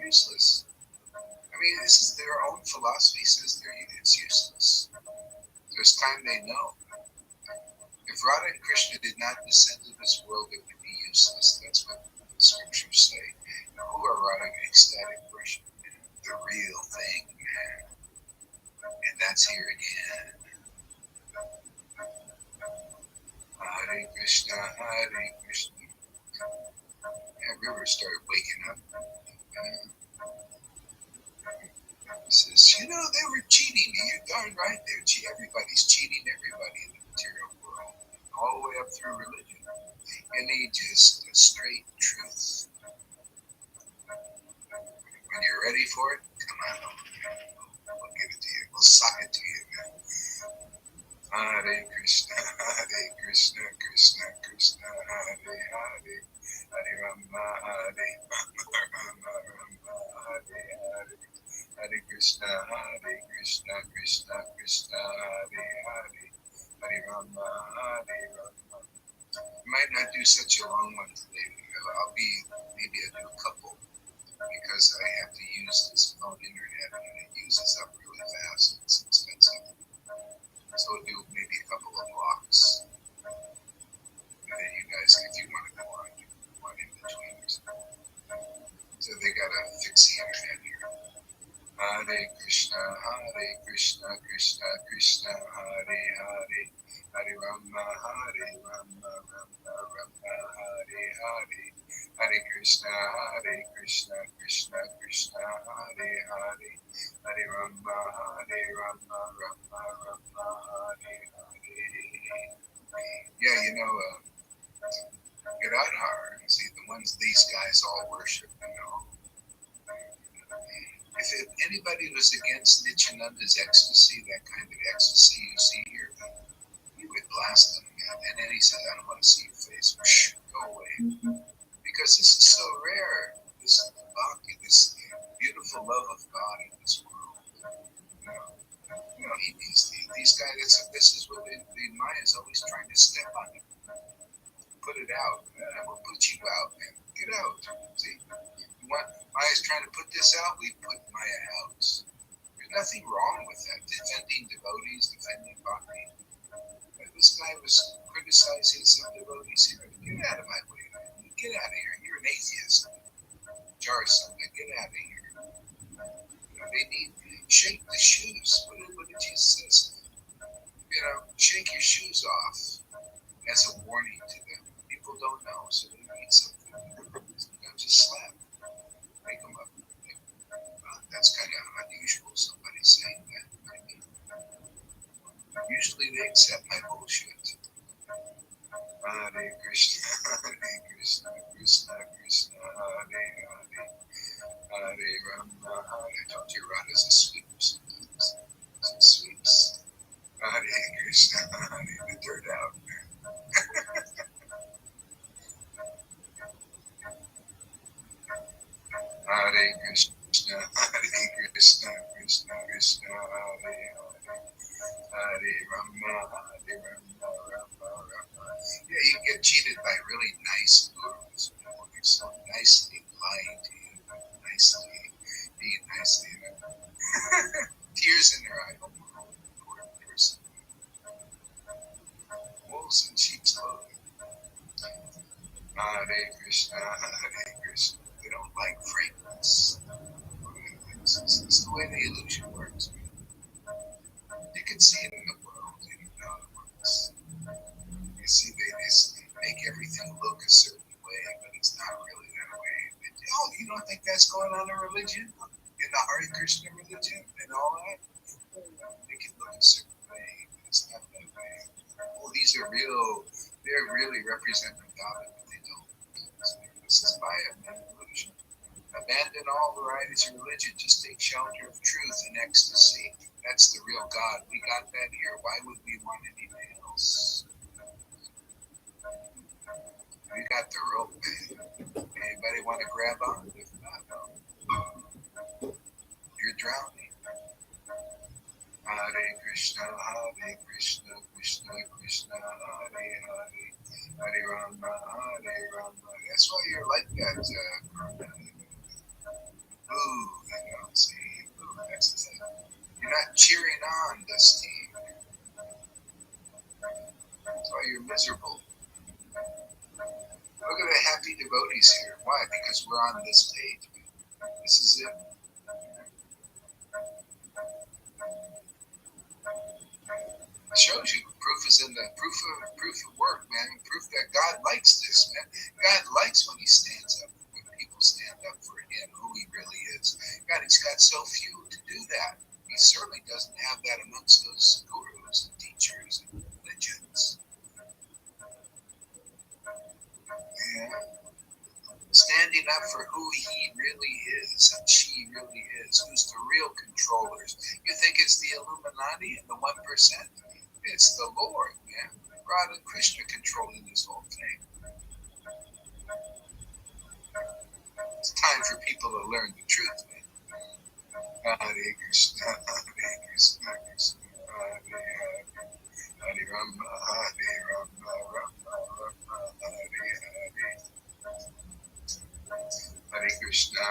Useless. I mean, this is their own philosophy says it's useless. There's time they know. If Radha and Krishna did not descend to this world, it would be useless. That's what the scriptures say. Now, who are Radha and ecstatic worship? The real thing, man. And that's here again. Hare Krishna, Hare Krishna. Yeah, River started waking up. He says, they were cheating. You're darn right. Everybody's cheating everybody in the material world, all the way up through religion. And they just straight truth. When you're ready for it, come on over. We'll give it to you. We'll sock it to you, man. Hare Krishna, Hare Krishna, Krishna Krishna, Hare Hare, Hare Rama, Hare Rama, Rama Hare Hare, Hare Krishna, Krishna Krishna, Hare Hare, Hare Rama, Hare Rama. I might not do such a long one today. Maybe I'll do a couple because I have to use this phone internet and it uses up really fast. It's expensive. So we'll do maybe a couple of blocks. And then you guys, if you want to go on, you can go on in between or something. So they got to fix the internet here. Hare Krishna, Krishna Krishna, Hare Hare, Hare Rama, Rama Rama, Hare Hare, Hare Krishna, Krishna Krishna, Hare Hare, Hare Rama, Rama Rama, Hare Hare. Yeah, Gadadhar, see the ones these guys all worship, If anybody was against Nityananda's ecstasy, that kind of ecstasy you see here, you would blast them, man. And then he said, I don't want to see your face. Go away. Because this is so rare. This bhakti, this beautiful love of God in this world. These guys, this is what the Maya is always trying to step on. Put it out. I will put you out, man. Get out. See? Maya's trying to put this out, we put Maya out. There's nothing wrong with that. Defending devotees, defending bhakti. This guy was criticizing some devotees here. Get out of my way. Get out of here. You're an atheist. Jar something. Get out of here. They need shake the shoes. What did Jesus say? Shake your shoes off as a warning to them. People don't know, so they need something. Just slap. Wake them up. That's kind of unusual. Somebody saying that. I mean, usually they accept my bullshit. Hare Krishna, Hare Krishna, Krishna Krishna, Hare Hare, Hare Rama, Hare. I told you Radha's a sweeper sometimes. Some sweeps. Hare Krishna, Hare the dirt out. Hare Krishna, Hare Krishna, Krishna Krishna, Hare Hare, Hare Rama, Hare Rama, Rama Rama. Yeah, you get cheated by really nice gurus. They're so nicely lying to you, nicely being nicely. Tears in their eye. Poor person. Wolves in sheep's clothing. Hare Krishna, Hare Krishna. They don't like fragrance. It's the way the illusion works. You can see it in the world, and you know it works. You see, they just make everything look a certain way, but it's not really that way. Oh, you don't think that's going on in religion? In the Hare Krishna religion and all that? They can look a certain way, but it's not that way. Oh, these are real, they're really representing God, but they don't. So this is by a manipulation. Abandon all varieties of religion. Just take shelter of truth and ecstasy. That's the real God. We got that here. Why would we want anything else? We got the rope. Anybody want to grab on? If not, no. You're drowning. Hare Krishna, Hare Krishna, Krishna Krishna, Hare Hare, Hare Rama, Hare Rama. That's why you're like that, Ooh, I know. See, ooh, that's the thing. You're not cheering on this team. That's why you're miserable. Look at the happy devotees here. Why? Because we're on this page. This is it. It shows you. Proof is in the proof of work, man. Proof that God likes this, man. God likes when he stands up, when people stand up for him, who he really is. God, he's got so few to do that. He certainly doesn't have that amongst those gurus and teachers and religions. Yeah. Standing up for who he really is and she really is, who's the real controllers. You think it's the Illuminati and the 1%? It's the Lord, man. Radha Krishna controlling this whole thing. It's time for people to learn the truth, man. Hare Krishna, Hare Krishna, Krishna, Hare Hare, Hare Rama, Hare Rama, Rama Rama, Hare Hare. Hare Krishna,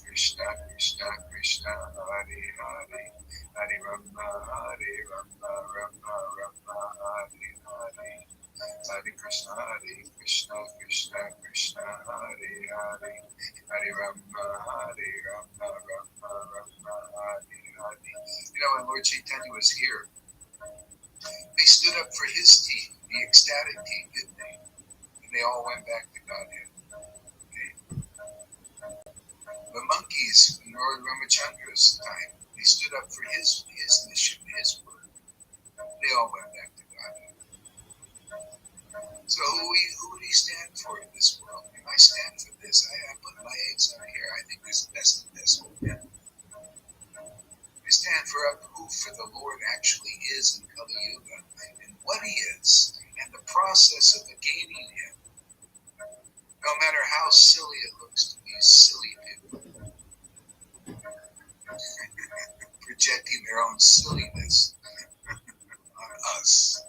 Krishna Krishna, Hare Hare, Hare Rama, Hare Rama, Rama Rama, Hare Hare. Hare Krishna, Krishna Krishna, Hare Hare, Hare Rama, Hare Rama, Rama Rama, Hare Hare. When Lord Chaitanya was here, they stood up for his team, the ecstatic team, didn't they? And they all went back to Godhead. The monkeys in Lord Ramachandra's time, they stood up for his mission, his word. They all went back to God. So who do you stand for in this world? I stand for this. I put my eggs on here. I think this is the best investment. Yeah. I stand for who for the Lord actually is in Kali Yuga and what he is and the process of gaining him. No matter how silly it looks to these silly people. Projecting their own silliness on us.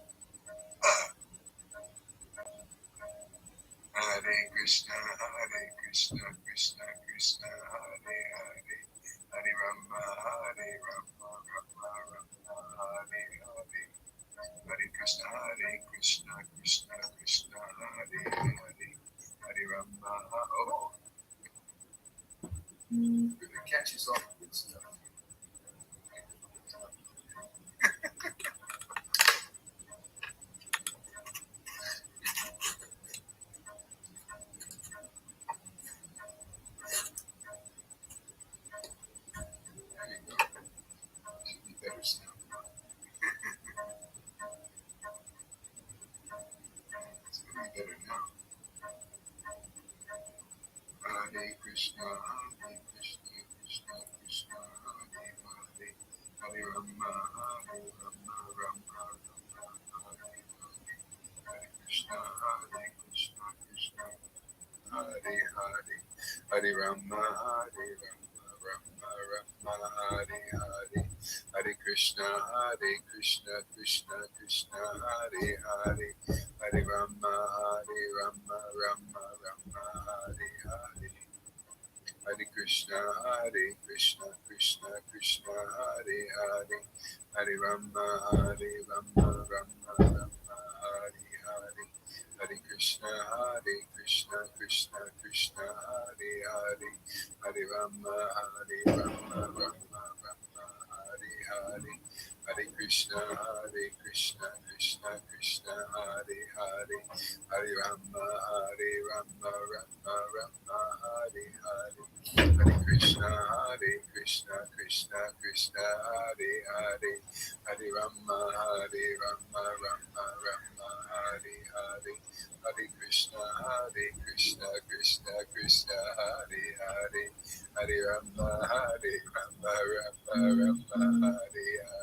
Hare Krishna, Krishna Krishna, Hare Hare, Hare Rama, Rama Rama, Hare Hare. Hare Krishna, Krishna Krishna, Hare Hare, Hare Rama. Oh, it catches all the good stuff. There you go. Should be better sound. It's gonna be better now. Hare Krishna, Krishna Krishna, Hare Hare, Hare Rama, Rama, Hare Hare, Hare Krishna, Krishna Krishna, Hare Hare, Hare Rama, Rama, Hare Hare, Hare Krishna, Krishna Krishna, Hare Hare, Hare Rama, Rama, Hare Hare. Hare Krishna, Krishna Krishna, Hare Hare, Hare Rama, Rama, Hare Hare, Hare Krishna, Krishna Krishna, Hare Hare, Hare Rama, Rama, Hare Hare, Hare Krishna, Krishna Krishna, Hare Hare, Hare Rama, Rama, Hare Hare. Hare Krishna, Krishna Krishna, Hare Hare, Hare Rama, Rama, Hare Hare,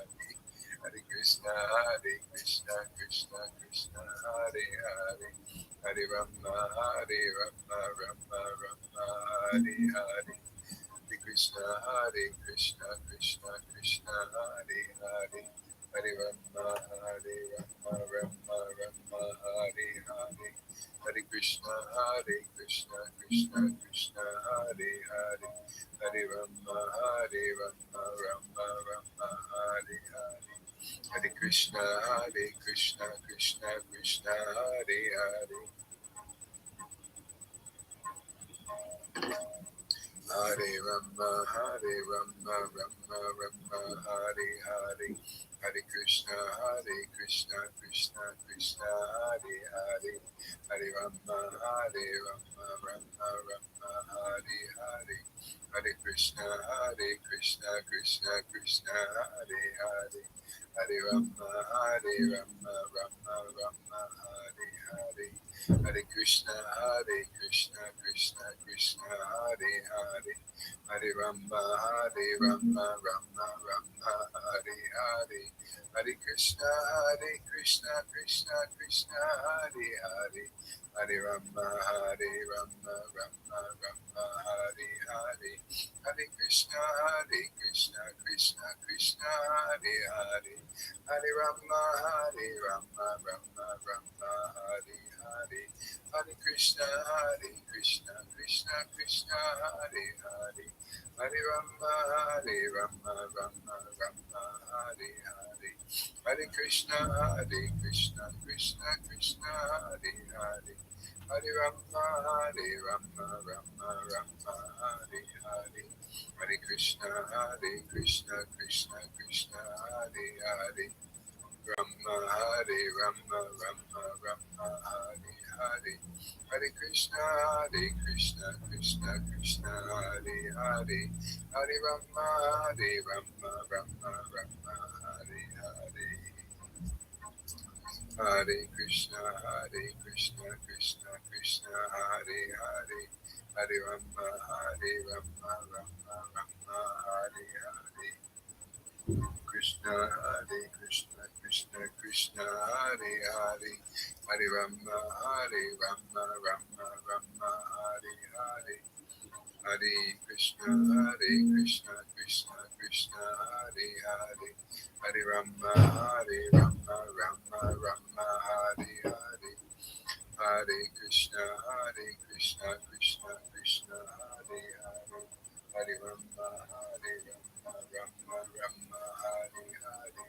Hare Krishna, Krishna Krishna, Hare Hare, Hare Rama, Rama, Hare Hare, Hare Krishna, Krishna Krishna, Hare Hare, Hare Rama, Rama, Hare Hare, Hare Krishna, Krishna Krishna, Hare Hare, Hare Rama, Rama, Hare Hare, Hare Krishna, Krishna Krishna, Hare Hare, Hare Rama, Rama, Hare Hare, Hare Krishna, Krishna, Hare Hare. Hare Rama, Rama, Hare Hare, Hare Krishna, Krishna Krishna, Hare Hare, Hare Rama, Rama, Hare Hare, Hare Krishna, Krishna, Hare Hare, Hare Rama, Rama, Hare Hare, Hare Krishna, Krishna, Hare Hare, Hare Rama, Rama, Hare Hare, Hare Krishna, Krishna, Hare Hare, Hare Rama, Rama, Hare Hare, Hare Krishna, Krishna, Hare Hare, Hare Rama, Rama, Hare Hare, Hare Krishna, Krishna, Hare Hare, Hare Rama, Rama, Hare Hare, Hare Krishna, Krishna, Hare Hare, Hare Rama, Rama, Hare Hare, Hare Krishna, Krishna, Hare Hare, Rama, Rama, Hare Hare, Hare Krishna, Krishna, Hare Hare, Hare Rama, Rama, Hare Hare, Hare Krishna, Krishna, Hare Hare, Hare Rama, Rama, Hare Hare, Krishna, Krishna, Hare Hare, Hare Rama, Rama, Hare Hare, Hare Krishna, Krishna, Hare Hare, Hare Rama, Rama, Hare Hare, Hare Krishna, Krishna, Hare Hare, Hare Rama, Rama, Hare Hare,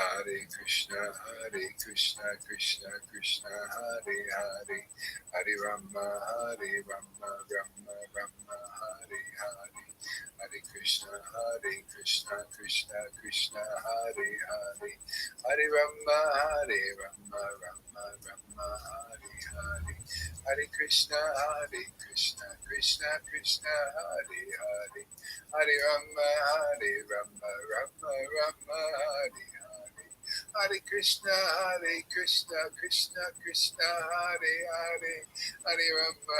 Hare Krishna, Krishna Krishna, Hare Hare, Hare Rama, Rama Rama, Hare Hare, Hare Krishna, Krishna Krishna, Hare Hare, Hare Rama, Rama Rama, Hare Hare, Hare Krishna, Krishna Krishna, Hare Hare, Hare Rama, Rama Rama, Hare Hare, Hare Krishna, Krishna Krishna, Hare Hare, Hare Rama,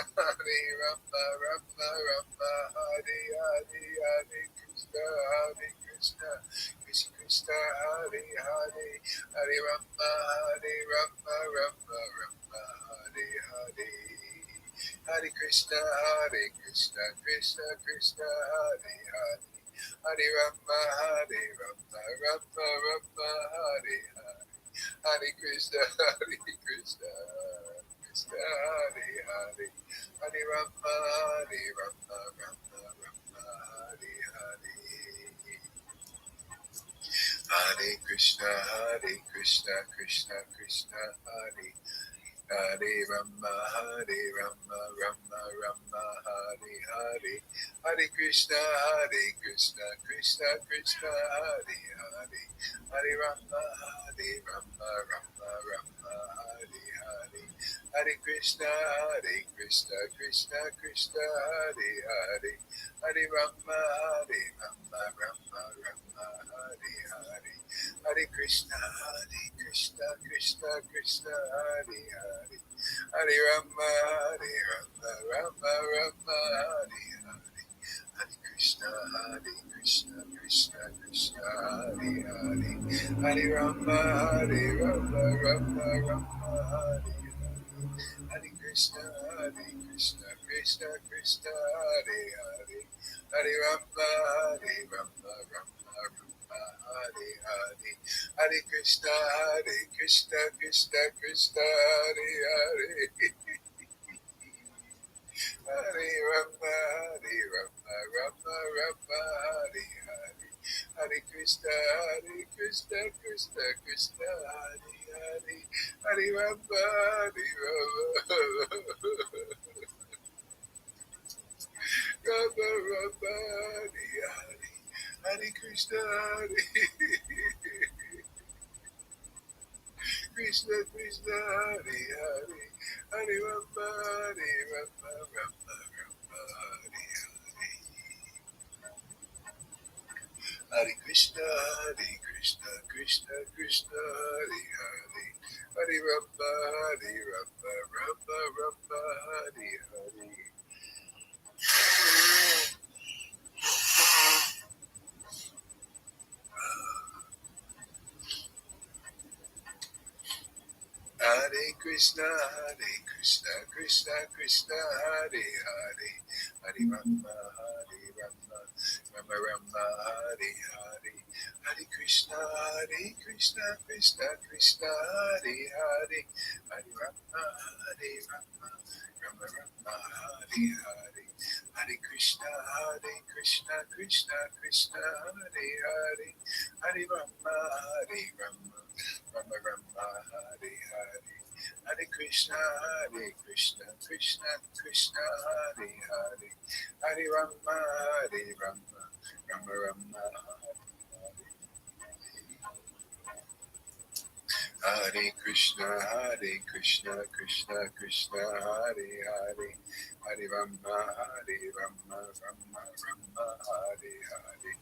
Rama Rama, Hare Hare, Hare Krishna, Krishna Krishna, Hare Hare, Hare Rama, Rama Rama, Hare Hare, Hare Krishna, Krishna Krishna, Hare Hare, Hare Rama, Rama Rama, Hare Hare, Hare Krishna, Krishna Krishna, Hare Hare, Hare Rama, Rama, Hare Hare, Hare Krishna, Krishna Krishna, Hare Rama, Rama Rama, Hare Hare, Hare Krishna, Krishna Krishna, Hare Hare, Hare Rama, Rama, Hare Hare, Hare Krishna, Krishna Krishna, Hare Hare, Hare Rama, Rama, Hare Hare, Hare Krishna, Krishna Krishna, Hare Hare, Hare Rama, Rama Rama, Hare Hare, Hare Krishna, Krishna Krishna, Hare Hare, Hare Rama, Rama Rama, Hare Hare, Hare Krishna, Krishna, Hare Hare, Hare Rama, Rama Rama, Hare Hare, Hare Krishna, Krishna, Hare Hare, Hare Rama, Rama Hare Hare, Hare Krishna, Krishna, Hare Hare, Hare Rama, Rama, Hare Hare, Hare Krishna, Krishna, Hare Hare, Hare Rama, Rama, Hare Hare, Hare Krishna, Krishna Hare Hare, Hare Rama, Rama, Hare Hare. Hare Krishna, Krishna Hare Hare, Hare Rama, Rama Hare Hare, Hare Krishna, Krishna Hare Hare, Hare Rama, Rama Hare Hare, Hare Krishna, Krishna Hare Hare, Hare Rama, Rama Hare Hare, Hare Krishna, Krishna Hare Hare, Hare Rama, Rama Hare Hare, Hare Krishna, Krishna Hare Hare, Hare Rama, Rama Hare Hare,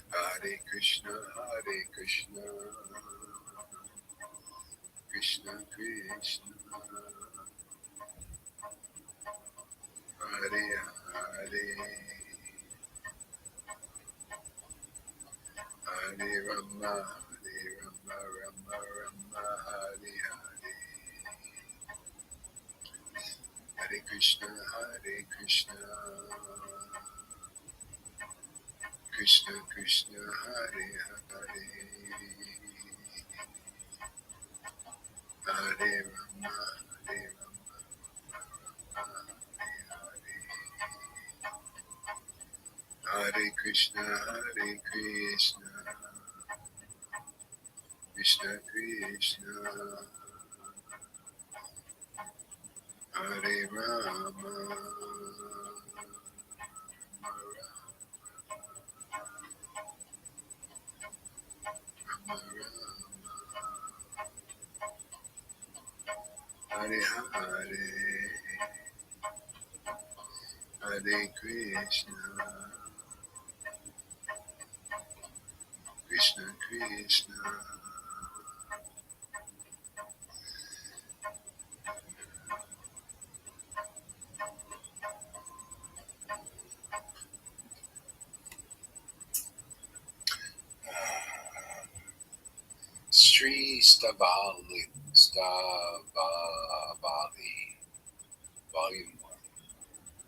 Hare Krishna, Krishna Krishna, Hare Hare, Hare Rama, Rama Hare Hare, Hare Krishna, Krishna Hare Hare, Hare Rama, Hare Hare Krishna, Krishna Krishna Krishna, Hare Rama, Rama Hare Hare, Hare Krishna, Krishna Krishna, Sri Stavali, Volume 1,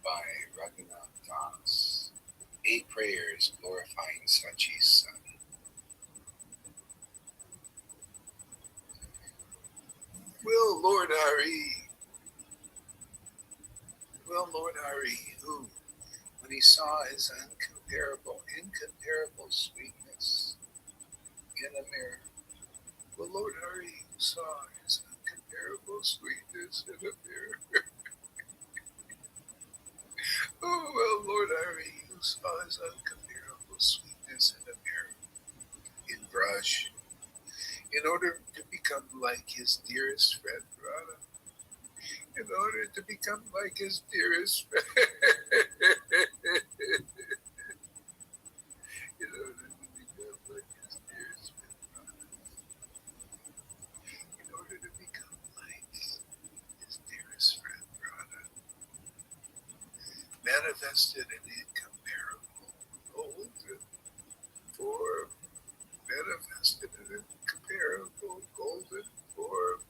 by Raghunath Das. 8 prayers glorifying Sachi's son. Will Lord Hari, who, when he saw his incomparable sweetness in a mirror, will Lord Hari, who saw his incomparable sweetness in a mirror, oh, well, Lord Hari, who saw his incomparable sweetness in a mirror, in brush, in order to become like his dearest friend Radha, in order to become like his dearest friend, in order to become like his dearest friend Radha, in order to become like his dearest friend Radha, manifested an incomparable golden form, manifested an incomparable golden form,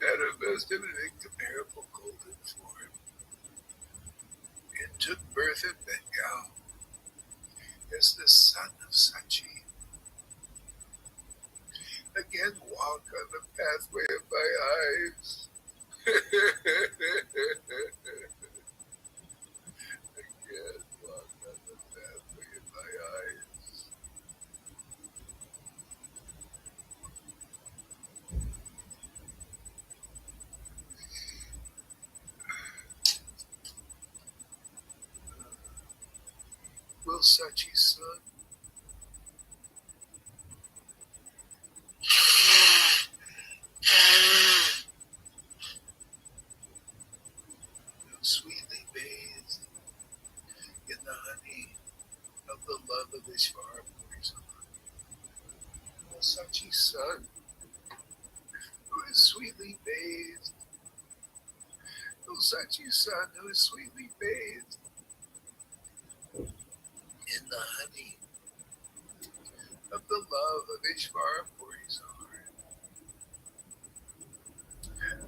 manifested an incomparable golden form, and took birth in Bengal as the son of Sachi. Again, walk on the pathway of my eyes. Again, walk on the pathway of my eyes. Will Sachi's son sweetly bathed in the honey of the love of Ishvara poison? Will Sachi's son, who is sweetly bathed, will Sachi's son, who is sweetly bathed in the honey of the love of Ishvara poison,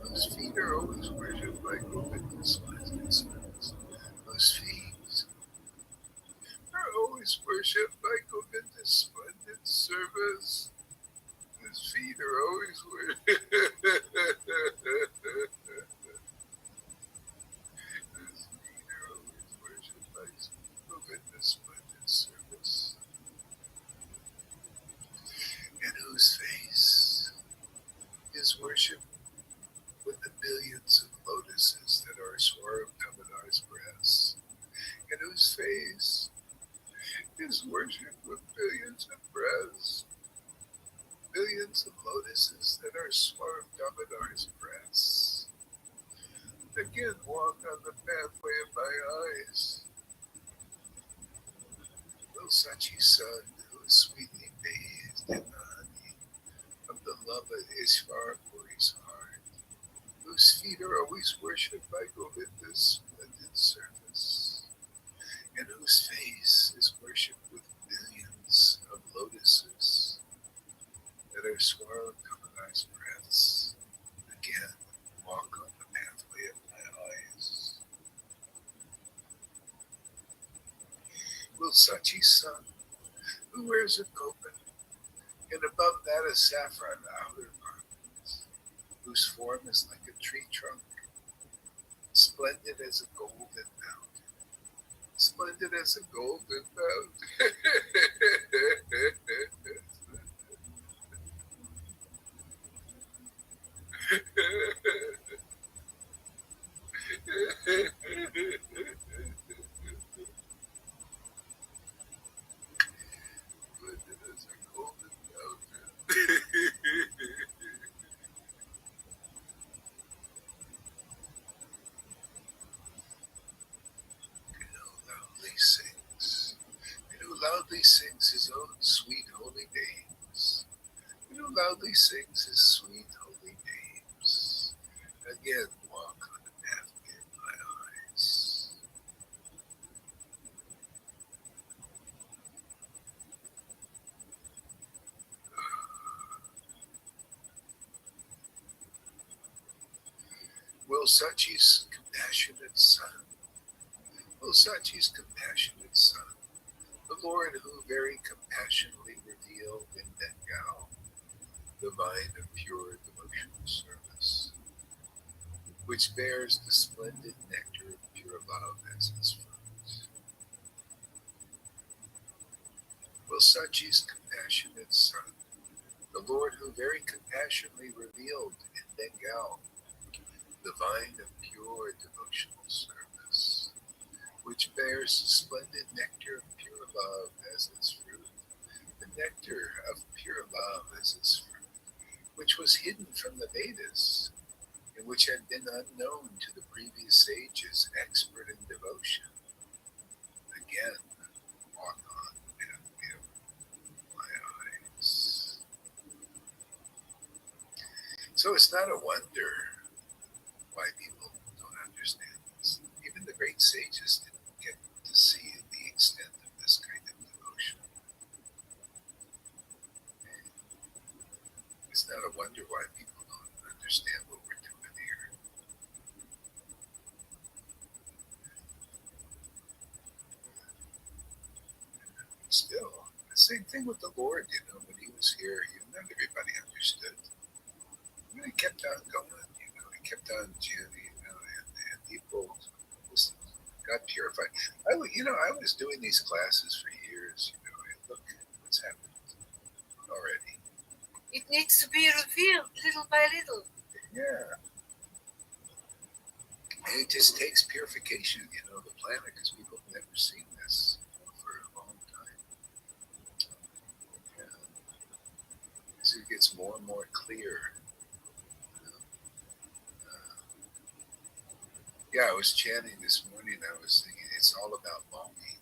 whose feet are always worshipped by Govinda's splendid sons, whose feet are always worshipped by Govinda's splendid service, whose feet are always worshipped. Whose feet are always worshipped by Govinda's splendid service, and whose face is worshipped with the billions of lotuses that are Swarup Damodar's breasts, and whose face is worshipped with billions of breasts, billions of lotuses that are Swarup Damodar's breasts. Again, walk on the pathway of my eyes. Will Sachi's son, who is sweetly bathed in the honey of the love of Ishvara Puri's heart, whose feet are always worshipped by Govinda's splendid service, and whose face is worshipped with billions of lotuses that are swirled Damodar's breaths. Again, walk on the pathway of my eyes. Will Sachi's son, who wears a kopan, and above that a saffron outer garment, whose form is like a tree trunk, splendid as a golden mountain, splendid as a golden mountain, loudly sings his sweet holy names. Again, walk on the path in my eyes. Will Sachi's compassionate son, will Sachi's compassionate son, the Lord who very compassionately revealed in Bengal the vine of pure devotional service, which bears the splendid nectar of pure love as its fruit. Will Sachi's compassionate son, the Lord who very compassionately revealed in Bengal the vine of pure devotional service, which bears the splendid nectar of pure love as its fruit, the nectar of pure love as its fruit, which was hidden from the Vedas, and which had been unknown to the previous sages expert in devotion. Again, walk on and in my eyes. So it's not a wonder why people don't understand this. Even the great sages didn't get to see the extent of this kind of devotion. It's not a wonder why people don't understand what we're doing here. Still, the same thing with the Lord, when he was here, not everybody understood. But he kept on going, he kept on chanting, and people just got purified. I was doing these classes for years, and look what's happened already. It needs to be revealed little by little. Yeah. And it just takes purification, of the planet, because people have never seen this for a long time. Yeah. As it gets more and more clear. Yeah, I was chanting this morning. I was thinking it's all about longing,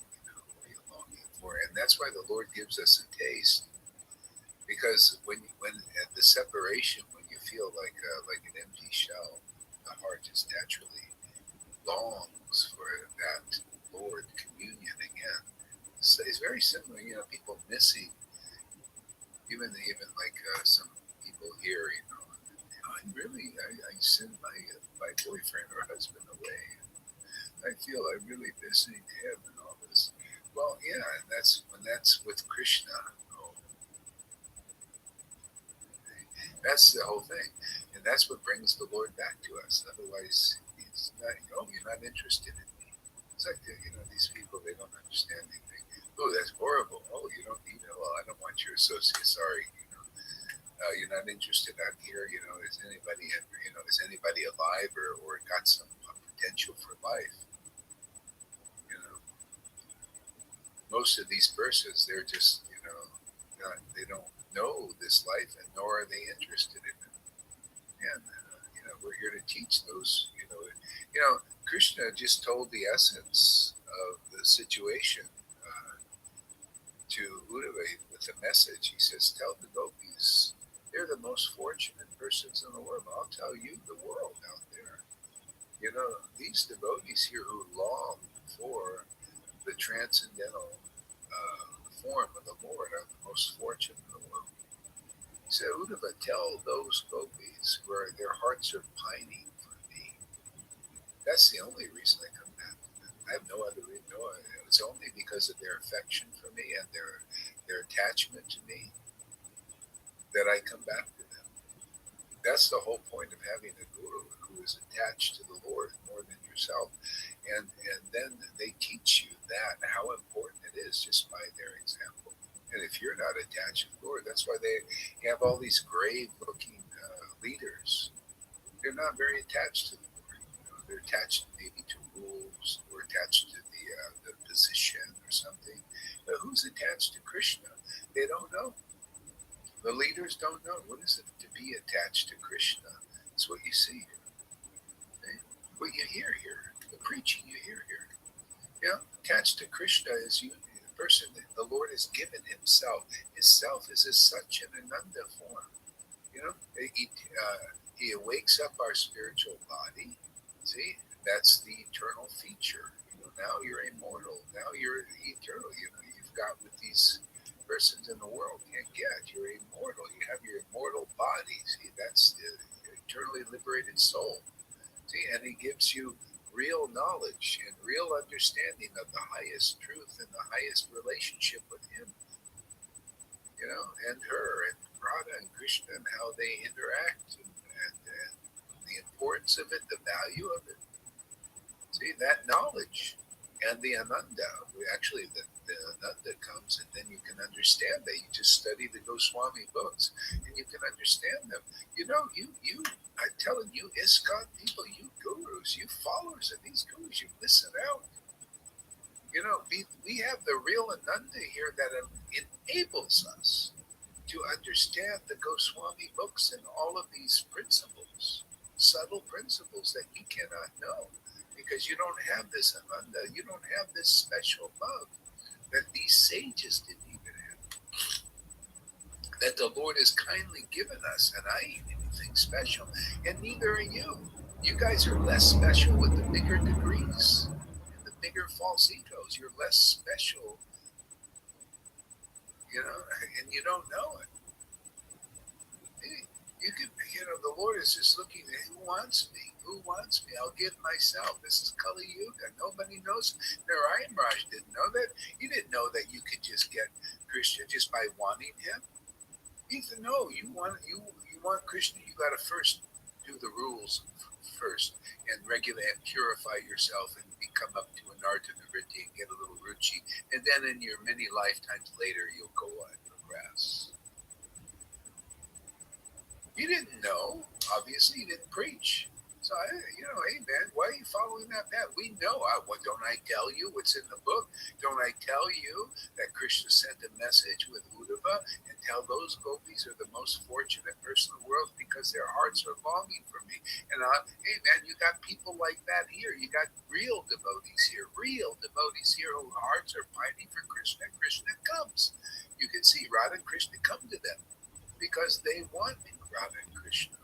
what are you longing for? And that's why the Lord gives us a taste. Because when at the separation, when you feel like an empty shell, the heart just naturally longs for that Lord communion again. So it's very similar, people missing, even like some people here, I send my boyfriend or husband away. I feel I'm really missing him and all this. Well, yeah, and that's with Krishna. Oh, that's the whole thing, and that's what brings the Lord back to us. Otherwise, he's not. Oh, you're not interested in me. It's like these people. They don't understand anything. Oh, that's horrible. Oh, you don't. Well, I don't want your associate. Sorry. You're not interested out here. Is anybody is anybody alive or got some potential for life? Most of these persons, they're just they don't know this life, and nor are they interested in it. And we're here to teach those. Krishna just told the essence of the situation to Uddhava with a message. He says, "Tell the gopis they're the most fortunate persons in the world. I'll tell you, the world out there. These devotees here who long for the transcendental form of the Lord are the most fortunate in the world." He said, Uddhava, tell those gopis where their hearts are pining for me. That's the only reason I come back to them. I have no other reason. No, it's only because of their affection for me and their attachment to me that I come back to them. That's the whole point of having a guru who is attached to the Lord more than yourself. And then they teach you that, how important it is just by their example. And if you're not attached to the Lord, that's why they have all these grave-looking leaders. They're not very attached to the Lord. They're attached maybe to rules or attached to the position or something. But who's attached to Krishna? They don't know. The leaders don't know. What is it to be attached to Krishna? It's what you see here. Okay? What you hear here. The preaching you hear here. Attached to Krishna is the person that the Lord has given himself. His self is as such an Ananda form. He wakes up our spiritual body. See, that's the eternal feature. Now you're immortal. Now you're eternal. You've got what these persons in the world can't get. You're immortal. You have your immortal body. See, that's the eternally liberated soul. See, and he gives you real knowledge and real understanding of the highest truth and the highest relationship with him, and her and Radha and Krishna and how they interact and the importance of it, the value of it. See, that knowledge and the Ananda, actually the Ananda comes and then you can understand that. You just study the Goswami books and you can understand them. I'm telling you, ISKCON people, you gurus, you followers of these gurus, you listen out. We have the real Ananda here that enables us to understand the Goswami books and all of these principles, subtle principles that you cannot know because you don't have this Ananda, you don't have this special love that these sages didn't even have, that the Lord has kindly given us, and I ain't anything special, and neither are you. You guys are less special with the bigger degrees and the bigger false egos. You're less special, and you don't know it. You could, the Lord is just looking at who wants me. Who wants me? I'll give myself. This is Kali Yuga. Nobody knows. Narayan Raj didn't know that. He didn't know that you could just get Krishna just by wanting him. He said, no, you want Krishna, you got to first do the rules first and regulate and purify yourself and become up to an art of Nritti and get a little ruchi. And then in your many lifetimes later, you'll go on progress. You didn't know. Obviously, you didn't preach. So, hey, man, why are you following that path? We know. Don't I tell you what's in the book? Don't I tell you that Krishna sent a message with Uddhava and tell those gopis are the most fortunate person in the world because their hearts are longing for me? And hey, man, you got people like that here. You got real devotees here whose hearts are pining for Krishna. Krishna comes. You can see Radha and Krishna come to them because they want Radha and Krishna.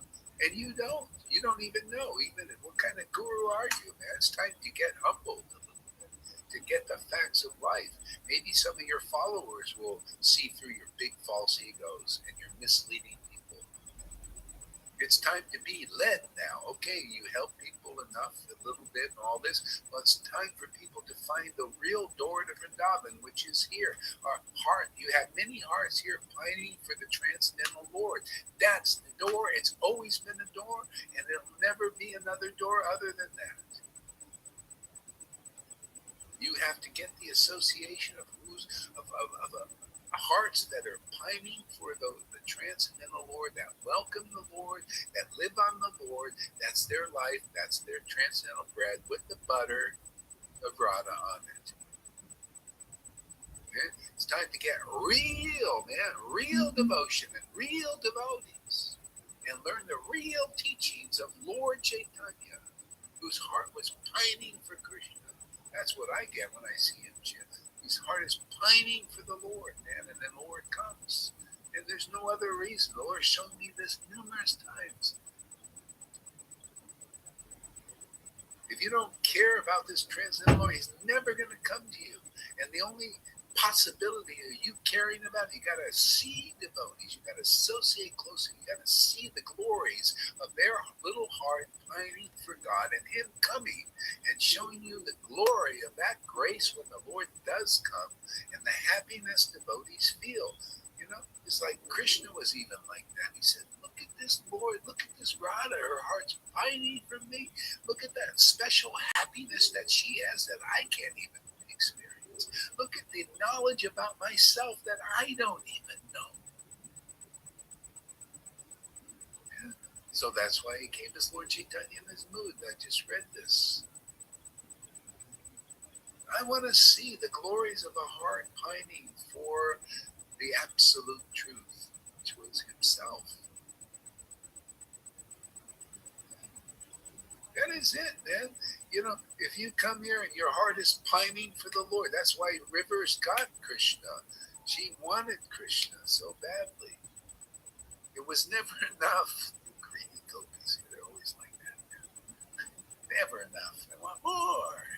And you don't. You don't even know. What kind of guru are you, man? It's time to get humbled a little bit, to get the facts of life. Maybe some of your followers will see through your big false egos and your misleading people. It's time to be led now. Okay, you help people enough, a little bit and all this. Well, it's time for people to find the real door to Vrindavan, which is here. Our heart, you have many hearts here pining for the transcendental Lord. That's the door. It's always been a door, and it'll never be another door other than that. You have to get the association of hearts that are pining for the transcendental Lord, that welcome the Lord, that live on the Lord. That's their life. That's their transcendental bread with the butter of Radha on it. Okay? It's time to get real, man, real devotion and real devotees, and learn the real teachings of Lord Caitanya, whose heart was pining for Krishna. That's what I get when I see him, Jim. His heart is pining for the Lord, man, and then the Lord comes. And there's no other reason. The Lord showed me this numerous times. If you don't care about this transcendental Lord, he's never going to come to you. And the only possibility of you caring about it, you got to see devotees, you got to associate closely, you got to see the glories of their little heart pining for God and him coming and showing you the glory of that grace when the Lord does come and the happiness devotees feel. It's like Krishna was even like that. He said, look at this Lord, look at this Radha, her heart's pining for me. Look at that special happiness that she has that I can't even experience. Look at the knowledge about myself that I don't even know. Yeah. So that's why he came as Lord Chaitanya in his mood. I just read this. I want to see the glories of a heart pining for the absolute truth, which was himself. That is it, man. If you come here and your heart is pining for the Lord, that's why Rivers got Krishna. She wanted Krishna so badly. was never enough. Greedy gopis, they're always like that. Never enough. I want more.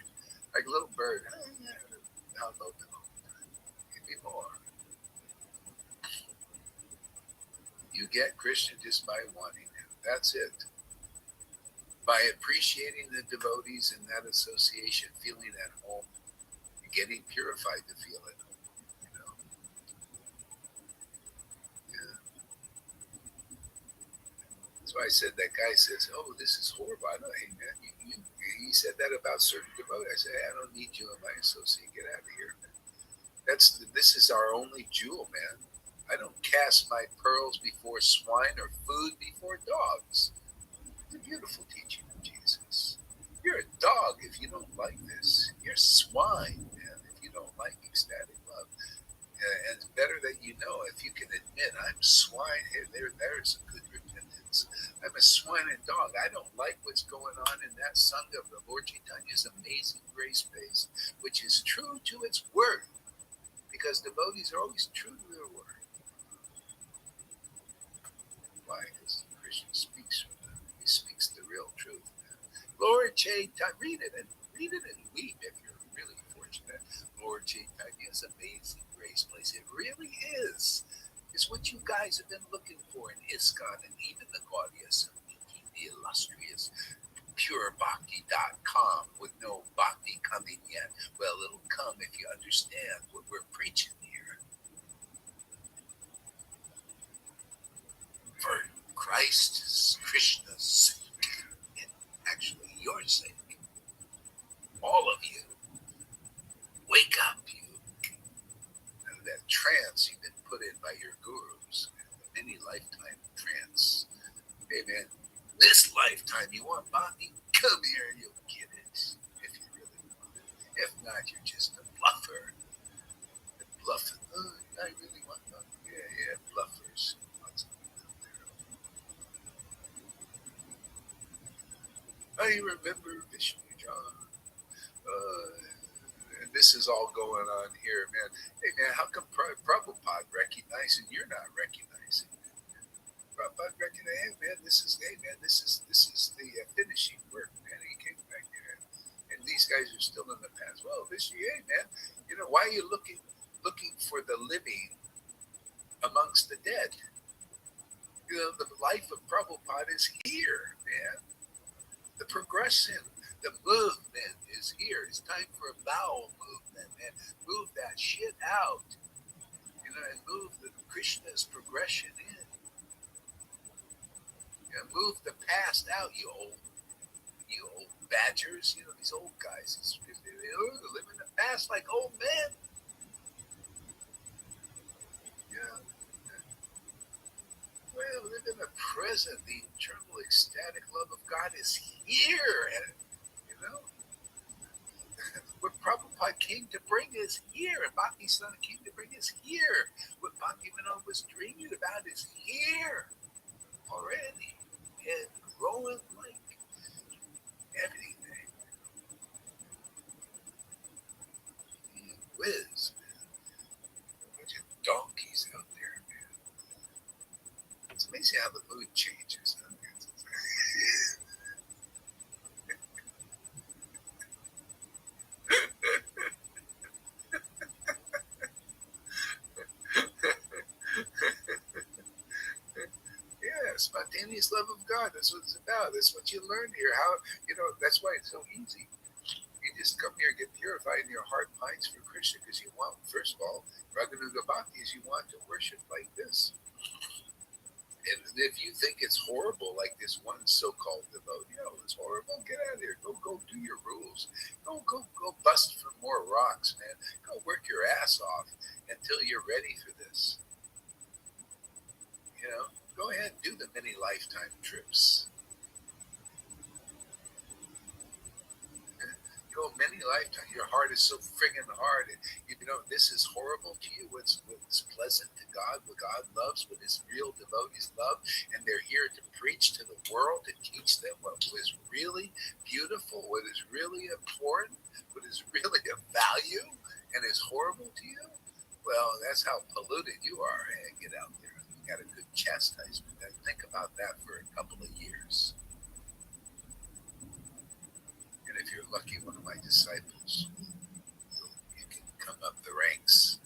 Like a little bird. Now no, give me more. You get Krishna just by wanting him. That's it. By appreciating the devotees in that association, feeling at home, and getting purified to feel at home. You know? Yeah. That's why I said that guy says, "Oh, this is horrible." I don't. Hey man, he said that about certain devotees. I said, "I don't need you in my associate. Get out of here." This is our only jewel, man. I don't cast my pearls before swine or food before dogs. It's a beautiful teaching of Jesus. You're a dog if you don't like this. You're swine, man, if you don't like ecstatic love. And it's better that you know if you can admit I'm swine. Here, there's a good repentance. I'm a swine and dog. I don't like what's going on in that sangha of the Lord Chaitanya's amazing grace base, which is true to its word, because devotees are always true to their word. Why? Because Krishna speaks from them. He speaks the real truth. Lord Chaitanya, read it and weep if you're really fortunate. Lord Chaitanya's amazing grace place. It really is. It's what you guys have been looking for in ISKCON and even the Gaudiya Samiti, the illustrious purebhakti.com with no bhakti coming yet. Well, it'll come if you understand what we're preaching here. For Christ's, Krishna's sake, and actually your sake. All of you. Wake up, you. Out of that trance you've been put in by your gurus. Many lifetime trance. Amen. This lifetime you want bhakti? Come here and you'll get it. If you really want it. If not, you're just a bluffer. And bluffing. Oh, I really want bhakti. Yeah, bluffers. Lots of them out there. I remember Vishnu John. And this is all going on here, man. Hey, man, how come Prabhupada recognizing you're not recognizing? Prabhupada recognizing, hey, man, this is the finishing work, man. He came back here, and these guys are still in the past. Well, Vishnu, hey, man, why are you looking for the living amongst the dead? The life of Prabhupada is here, man. The progression, the movement is here. It's time for a bowel movement, man. Move that shit out, and move the Krishna's progression in. Move the past out, you old badgers. These old guys. They're living the past like old men. Yeah. Well, live in the present. The eternal ecstatic love of God is here, and what Prabhupada came to bring is here, and Bhakti-Siddhanta came to bring is here. What Bhaktivinoda was dreaming about is here already, and growing like everything. Whiz, man. A bunch of donkeys out there, man. It's amazing how the mood changes. Huh? Yeah, spontaneous love of God. That's what it's about. That's what you learn here. How, that's why it's so easy. You just come here and get purified in your heart pines for Krishna, because you want, first of all, Raganuga Bhakti is you want to worship like this. And if you think it's horrible, like this one so-called devotee, it's horrible, get out of here. Go do your rules. Go bust for more rocks, man. Go work your ass off until you're ready for this. Go ahead and do the many lifetime trips. Go many lifetimes. Your heart is so friggin' hard, and this is horrible to you. What's pleasant to God, what God loves, what His real devotees love, and they're here to preach to the world, to teach them what was really beautiful, what is really important, what is really of value, and is horrible to you. Well, that's how polluted you are. Hey, get out there. You got a good chastisement. about that for a couple of years. And if you're lucky, one of my disciples, you can come up the ranks,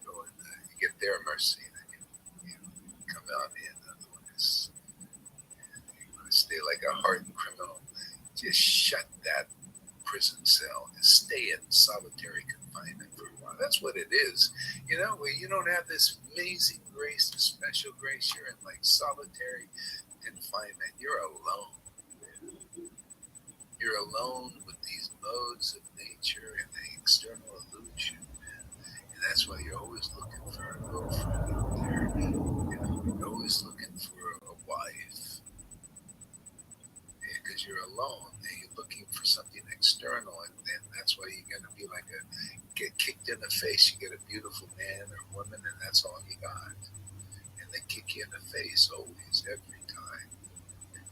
go and you get their mercy, then you come out in. Otherwise, you want to stay like a hardened criminal. Just shut that prison cell and stay in solitary confinement for a while. That's what it is. Where you don't have this amazing grace, this special grace, you're in like solitary confinement. You're alone. You're alone with these modes of nature and the external illusion. And that's why you're always looking for a girlfriend out there. You're always looking for a wife. Because you're alone and you're looking for something external, and that's why you're going to be like get kicked in the face. You get a beautiful man or woman, and that's all you got, and they kick you in the face always, every time,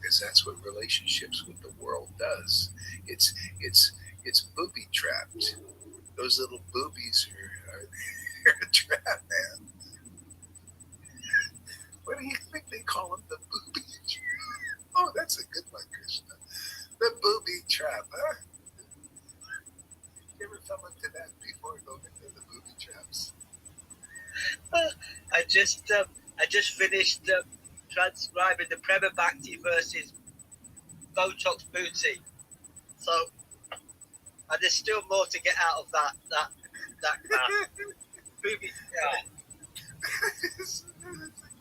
because that's what relationships with the world does. It's booby trapped. Those little boobies are a trap, man. What do you think they call them? The booby trap? Oh, that's a good one, Krishna. The booby trap, huh? You ever fell into that before going into the booby traps? I just finished transcribing the Prema Bhakti versus Botox Booty. So there's still more to get out of that class. Booby, yeah. That's a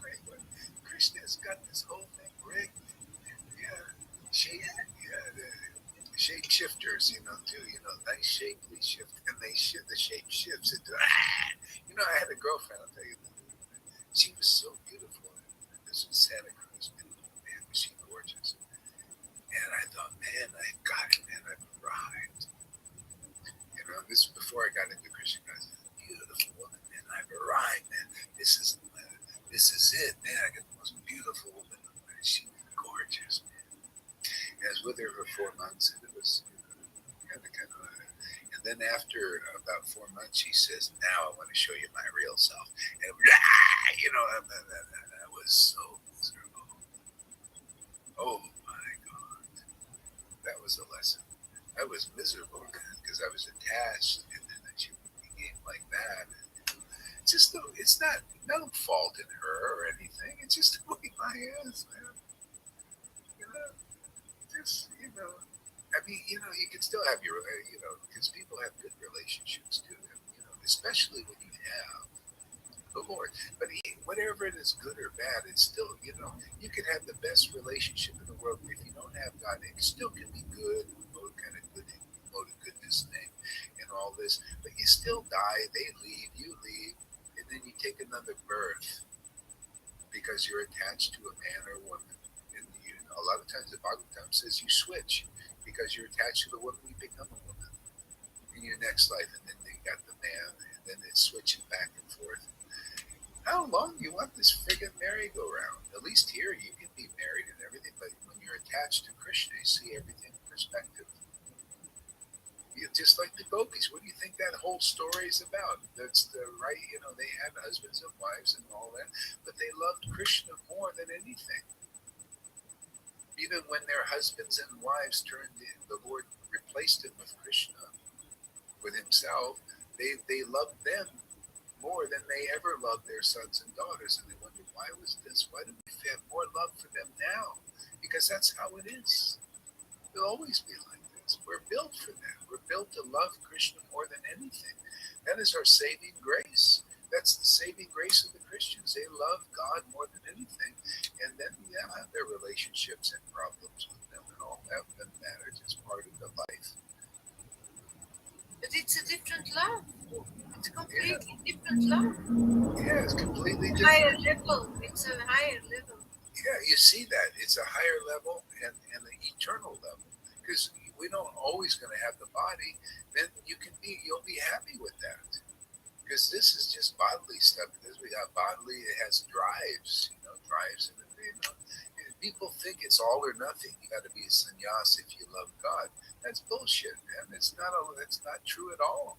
great one. Krishna's got this whole thing rigged. The shape shifters, too. Nice shapely shift, and the shape shifts into. I had a girlfriend. I'll tell you, she was so beautiful. This was Santa Cruz, man, was she gorgeous? And I thought, man, I've arrived. This was before I got into Christian consciousness. Beautiful woman, man, I've arrived, man. This is it, man. I got the most beautiful woman. She was gorgeous, man. And I was with her for 4 months, and it was kind of. And then after about 4 months, she says, "Now I want to show you my real self." And I was so miserable. Oh my God, that was a lesson. I was miserable because I was attached, and then she became like that. It's just it's not no fault in her or anything. It's just the way my is, man. You can still have your, because people have good relationships too, especially when you have the Lord. But whatever it is, good or bad, it's still, you can have the best relationship in the world. If you don't have God, it still can be good, kind of good, mode of goodness thing, and all this. But you still die. They leave, you leave, and then you take another birth because you're attached to a man or woman. And a lot of times the Bhagavatam says you switch because you're attached to the woman, you become a woman in your next life, and then they got the man, and then it's switching back and forth. How long do you want this friggin' merry-go-round? At least here you can be married and everything, but when you're attached to Krishna, you see everything in perspective. You're just like the gopis. What do you think that whole story is about? That's the right, they had husbands and wives and all that, but they loved Krishna more than anything. Even when their husbands and wives turned in, the Lord replaced them with Krishna, with himself, they loved them more than they ever loved their sons and daughters. And they wondered, why was this? Why do we have more love for them now? Because that's how it is. It'll always be like this. We're built for that. We're built to love Krishna more than anything. That is our saving grace. That's the saving grace of the Christians. They love God more than anything. And then they'll have their relationships and problems with them and all that. Doesn't matter. It's just part of the life. But it's a different love. It's completely different love. Yeah, it's completely different. Higher level. It's a higher level. Yeah, you see that. It's a higher level and an eternal level. Because we don't always going to have the body. Then you'll be happy with that. Because this is just bodily stuff. Because we got bodily, it has drives, drives in it. And people think it's all or nothing. You got to be a sannyas if you love God. That's bullshit, man. It's not true at all.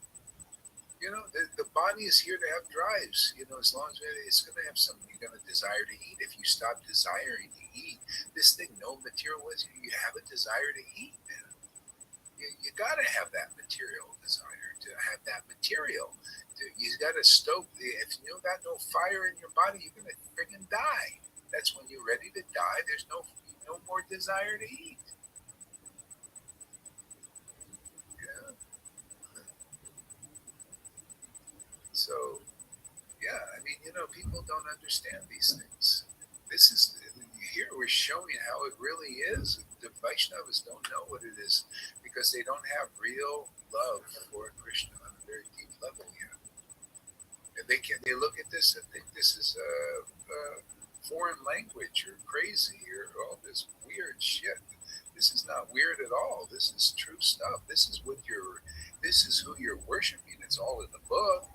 The body is here to have drives. As long as it's going to have something you're going to desire to eat. If you stop desiring to eat, this thing, no material was, you have a desire to eat, man. You got to have that material desire to have that material. You got to stoke. If you got no fire in your body, you're going to friggin' die. That's when you're ready to die. There's no more desire to eat. Yeah. So, yeah, I mean, people don't understand these things. This is here we're showing how it really is. The Vaishnavas don't know what it is because they don't have real love for Krishna on a very deep level yet. And they look at this and think this is a foreign language or crazy or all this weird shit. This is not weird at all. This is true stuff. This is who you're worshiping. It's all in the book.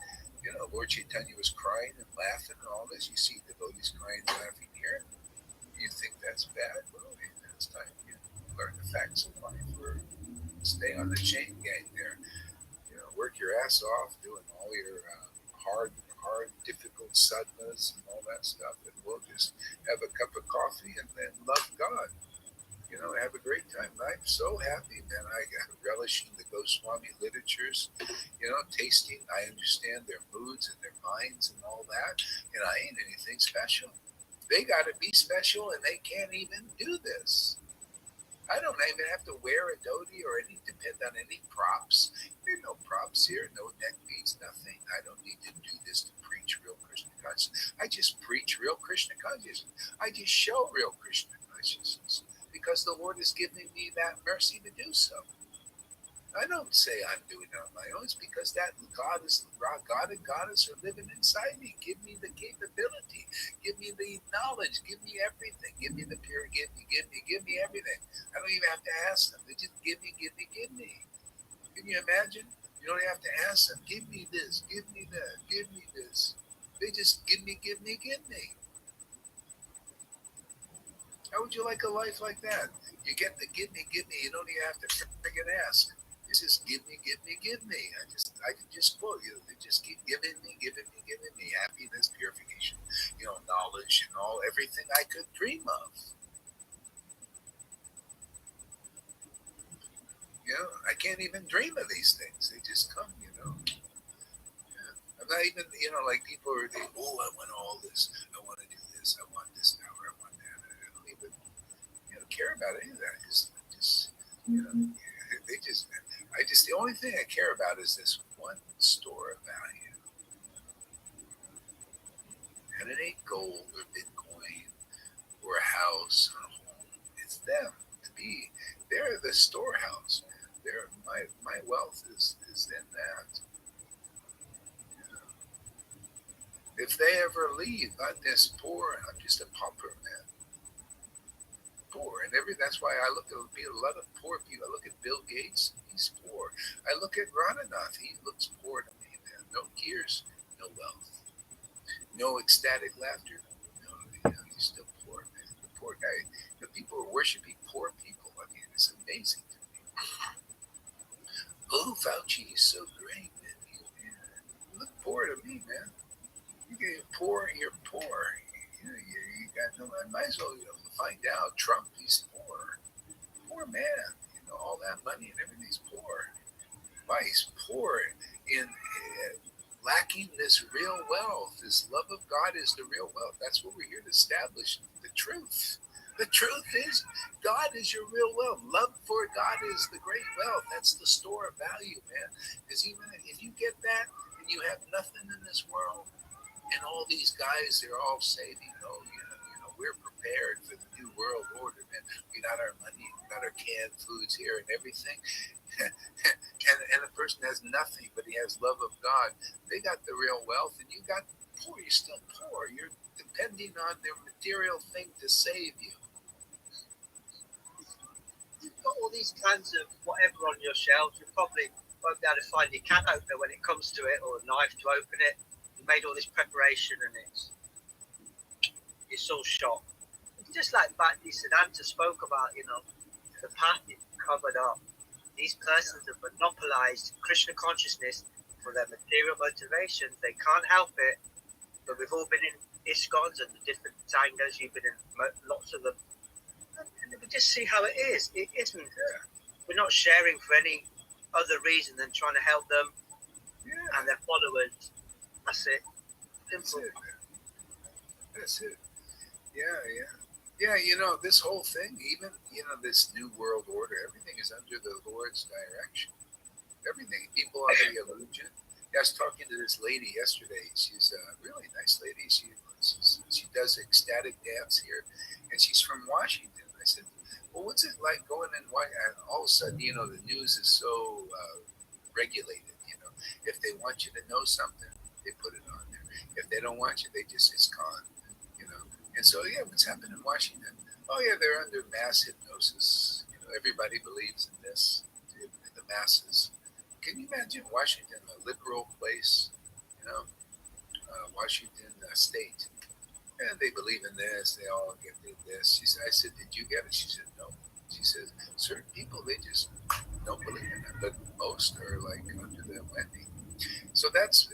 Lord Chaitanya was crying and laughing and all this. You see devotees crying and laughing here. You think that's bad? Well, it's time you learn the facts of life or stay on the chain gang there. Work your ass off doing all your hard, difficult sadhanas and all that stuff. And we'll just have a cup of coffee and then love God. Have a great time. I'm so happy, man. I got relishing the Goswami literatures, tasting. I understand their moods and their minds and all that. And I ain't anything special. They got to be special and they can't even do this. I don't even have to wear a dhoti or depend on any props. There are no props here, no neck beads, nothing. I don't need to do this to preach real Krishna consciousness. I just preach real Krishna consciousness. I just show real Krishna consciousness because the Lord has given me that mercy to do so. I don't say I'm doing it on my own. It's because that God and Goddess are living inside me. Give me the capability. Give me the knowledge. Give me everything. Give me the pure. Give me everything. I don't even have to ask them. They just give me. Can you imagine? You don't have to ask them. Give me this. Give me that. Give me this. They just give me. How would you like a life like that? You get the give me. You don't even have to friggin' ask. It's just give me. I can just quote you. They just keep giving me happiness, purification, knowledge and everything I could dream of. I can't even dream of these things. They just come, Yeah. I'm not even, like people are, I want all this. I want to do this. I want this power. I want that. I don't even, care about any of that. The only thing I care about is this one store of value. And it ain't gold or Bitcoin or a house or a home. It's them to be. They're the storehouse, man. My wealth is in that. If they ever leave, I'm this poor. I'm just a pauper, man. Poor, and that's why I look at a lot of poor people. I look at Bill Gates, he's poor. I look at Rananath, he looks poor to me, man. No tears, no wealth, no ecstatic laughter. No, he's still poor, man. The poor guy. The people are worshiping poor people. I mean, it's amazing to me. Oh, Fauci is so great, man. You look poor to me, man. You get poor, you're poor. You got no. I might as well find out. Trump, he's poor. Poor man. All that money and everything's poor. Why he's poor in lacking this real wealth. This love of God is the real wealth. That's what we're here to establish. The truth. The truth is, God is your real wealth. Love for God is the great wealth. That's the store of value, man. Because even if you get that and you have nothing in this world, and all these guys, they're all saying, we're prepared for the new world order, man. We got our money, we got our canned foods here and everything. and a person has nothing, but he has love of God. They got the real wealth, and you got poor. You're still poor. You're depending on their material thing to save you. You've got all these cans of whatever on your shelves. You probably won't be able to find your can opener when it comes to it, or a knife to open it. You made all this preparation, and you're so shocked. It's just like Bhakti Siddhanta spoke about, the path is covered up. These persons have monopolized Krishna consciousness for their material motivations. They can't help it. But we've all been in ISKCONs and the different tangas. You've been in lots of them, and we just see how it is. It isn't. We're not sharing for any other reason than trying to help them and their followers. That's it. Simple. That's it. Yeah, this whole thing, even, this new world order, everything is under the Lord's direction. Everything. People are the illusion. I was talking to this lady yesterday. She's a really nice lady. She does ecstatic dance here, and she's from Washington. I said, well, what's it like going in Washington? All of a sudden, the news is so regulated. If they want you to know something, they put it on there. If they don't want you, it's gone. And so, what's happened in Washington? Oh, yeah, they're under mass hypnosis. Everybody believes in this, in the masses. Can you imagine Washington, a liberal place, Washington State? And they believe in this. They all get this. I said, did you get it? She said, no. She says, certain people, they just don't believe in it. But most are like under the Wendy. So that's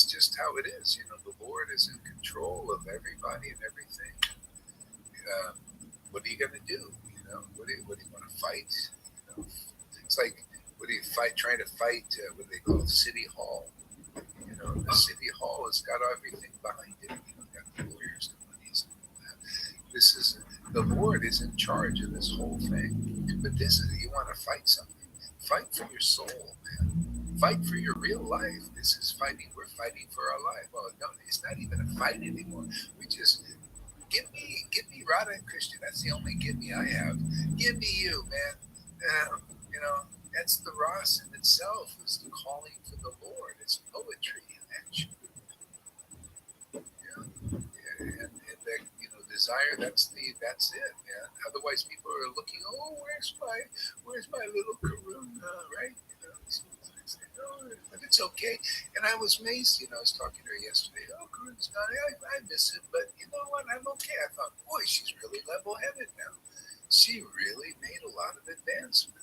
just how it is. The Lord is in control of everybody and everything. What are you going to do? What do you want to fight? It's like, what do you fight? Trying to fight what they call City Hall. The City Hall has got everything behind it. Got the lawyers, the monies, and all that. This is the Lord is in charge of this whole thing. But you want to fight something? Fight for your soul, man. Fight for your real life. This is fighting. We're fighting for our life. Well, no, it's not even a fight anymore. We just give me Radha and Krishna. That's the only give me I have. Give me you, man. That's the Ras in itself. It's the calling for the Lord. It's poetry in action. And that desire. That's it, man. Otherwise, people are looking. Oh, where's my little Karuna, right? But it's okay. And I was amazed. I was talking to her yesterday. Oh, Karuna's gone. I miss him, but you know what? I'm okay. I thought, boy, she's really level-headed now. She really made a lot of advancement.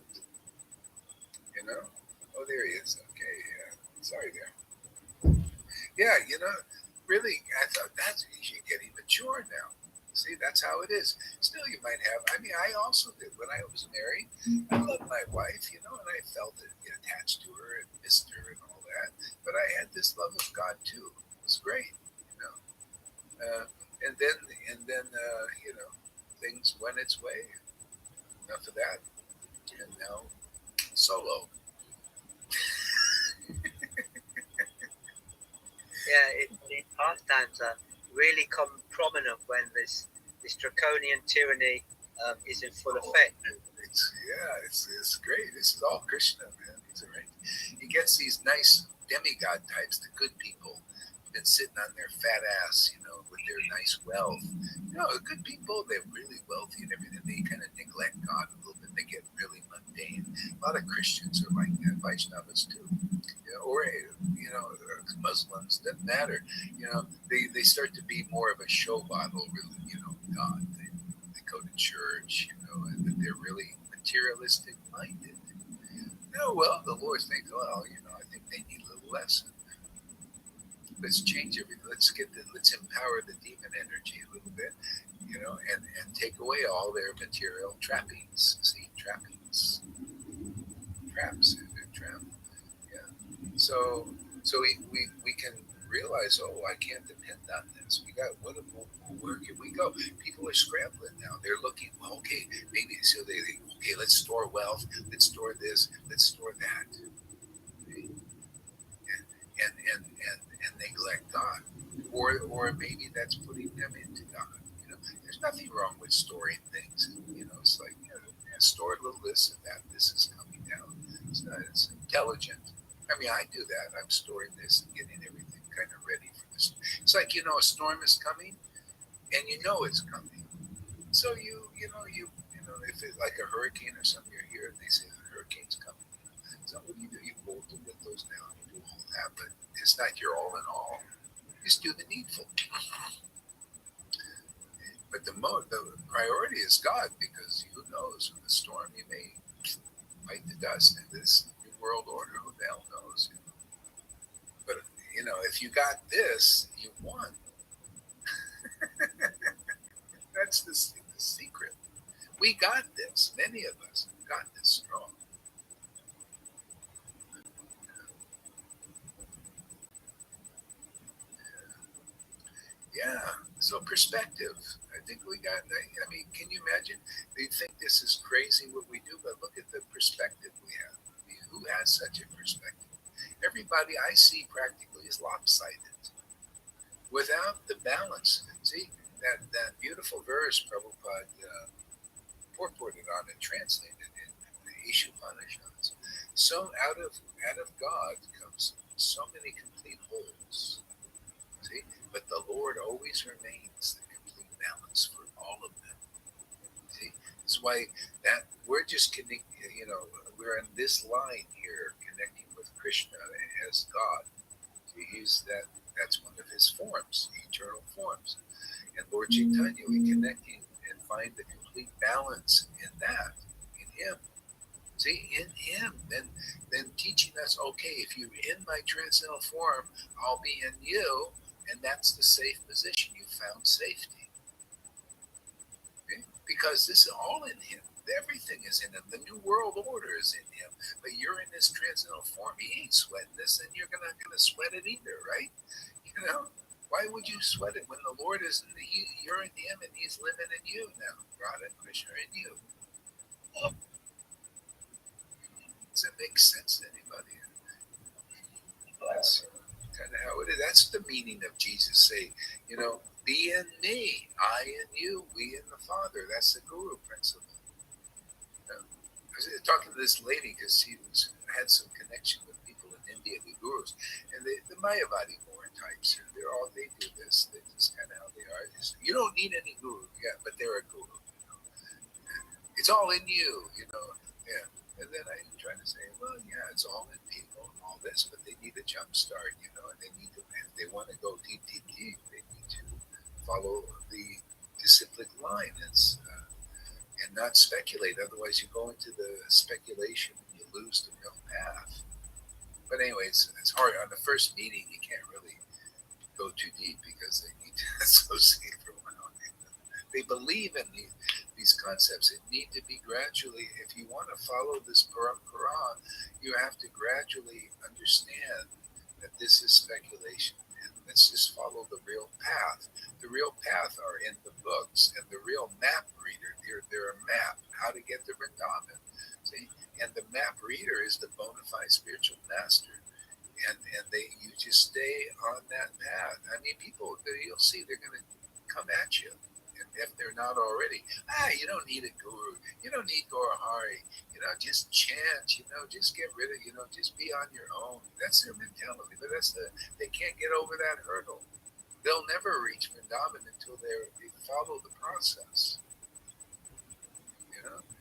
Oh, there he is. Okay, yeah. Sorry there. Yeah, really, I thought you're getting mature now. See, that's how it is. Still, you might have. I also did when I was married. I loved my wife, and I felt attached to her and missed her and all that. But I had this love of God too. It was great, and then things went its way. Enough of that, and now solo. These pastimes really come prominent when this draconian tyranny is in full effect. It's great. This is all Krishna, man. He's right. He gets these nice demigod types, the good people, been sitting on their fat ass, with their nice wealth. Good people, they're really wealthy and everything. They kind of neglect God a little bit. They get really mundane. A lot of Christians are like that. Vaishnavas too. Or Muslims, doesn't matter. They start to be more of a show bottle, really. God. They go to church, and they're really materialistic minded. Well, the Lord thinks, well, I think they need a little lesson. Let's change everything. Let's empower the demon energy a little bit, and take away all their material trappings. See, trappings, traps, trap. Yeah. So we can realize, I can't depend on this. Where can we go? People are scrambling now. They're looking, okay, maybe so they okay, let's store wealth, let's store this, let's store that. And neglect God. Or maybe that's putting them into God. There's nothing wrong with storing things. It's like store a little this and that. This is coming down. It's intelligent. I do that. I'm storing this and getting everything kind of ready for this. It's like, a storm is coming and it's coming. So if it's like a hurricane or something, you're here and they say the hurricane's coming. So what do? You bolt the windows down, you do all that, but it's not your all in all. You just do the needful. But the priority is God, because who knows, with the storm you may bite the dust in this new world order. Who the hell knows? if you got this, you won. That's the secret. We got this. Many of us got this strong. Yeah. So perspective. I think we got. I mean, can you imagine? They think this is crazy what we do, but look at the perspective we have. I mean, who has such a perspective? Everybody I see practically is lopsided, without the balance. See that beautiful verse Prabhupada purported on and translated in the Isha Upanishads. So out of God comes so many complete wholes. See, but the Lord always remains the complete balance for all of them. See, that's why that we're just connecting. We're in this line here, connecting with Krishna as God. He's that. That's one of his forms, eternal forms. And Lord Chaitanya, we connecting and find the complete balance in that, in him. See, in him, then teaching us, okay, if you're in my transcendental form, I'll be in you, and that's the safe position. You found safety. Okay? Because this is all in him. Everything is in him. The new world order is in him. But you're in this transcendental form. He ain't sweating this, and you're not gonna sweat it either, right? Why would you sweat it when the Lord is you're in him and he's living in you now? Radha and Krishna are in you. Does that make sense to anybody? That's kind of how it is. That's the meaning of Jesus saying, be in me, I in you, we in the Father. That's the Guru principle. I was talking to this lady because she had some connection with people in India, the gurus, and the Mayavadi Moran types. They do this. They just kind of how they are. You don't need any guru, yeah, but they're a guru. It's all in you, yeah. And then I try to say, well, yeah, it's all in people and all this, but they need a jump start, and they need to, if they want to go deep, they need to follow the disciplic line. And not speculate. Otherwise, you go into the speculation and you lose the real path. But anyways, it's hard. On the first meeting, you can't really go too deep because they need to associate for a while. They believe in these concepts. It need to be gradually. If you want to follow this parampara, you have to gradually understand that this is speculation. And let's just follow the real path. The real path are in the books, and the real map reader, they're a map, how to get to Vrindavan. See? And the map reader is the bona fide spiritual master. And you just stay on that path. I mean, people, you'll see they're going to come at you. And if they're not already, you don't need a guru. You don't need Gaurahari. Just chant, just get rid of, just be on your own. That's their mentality. But they can't get over that hurdle. They'll never reach Vrindavan until they follow the process.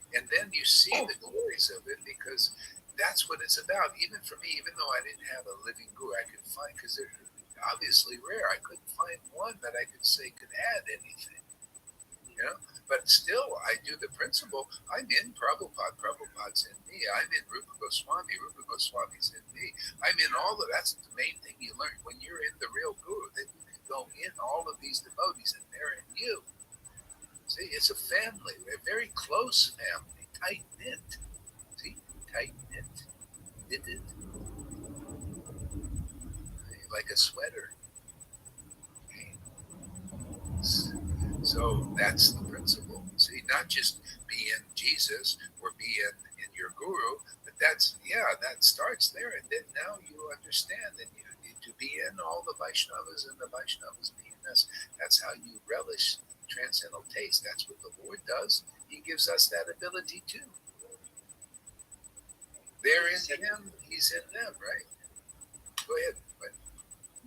And then you see the glories of it because that's what it's about. Even for me, even though I didn't have a living guru, I could find, because they're obviously rare, I couldn't find one that I could say could add anything. But still, I do the principle. I'm in Prabhupada. Prabhupada's in me. I'm in Rupa Goswami. Rupa Goswami's in me. I'm in all of that's the main thing you learn when you're in the real guru. Then you can go in all of these devotees, and they're in you. See, it's a family, a very close family, tight knit. See, tight knit, knitted, like a sweater. Okay. So that's the principle. See, not just be in Jesus or be in your guru, but that starts there, and then now you understand, and you need to be in all the Vaishnavas, and the Vaishnavas be in us. That's how you relish transcendental taste. That's what the Lord does. He gives us that ability too. They're in him, he's in them, right? Go ahead.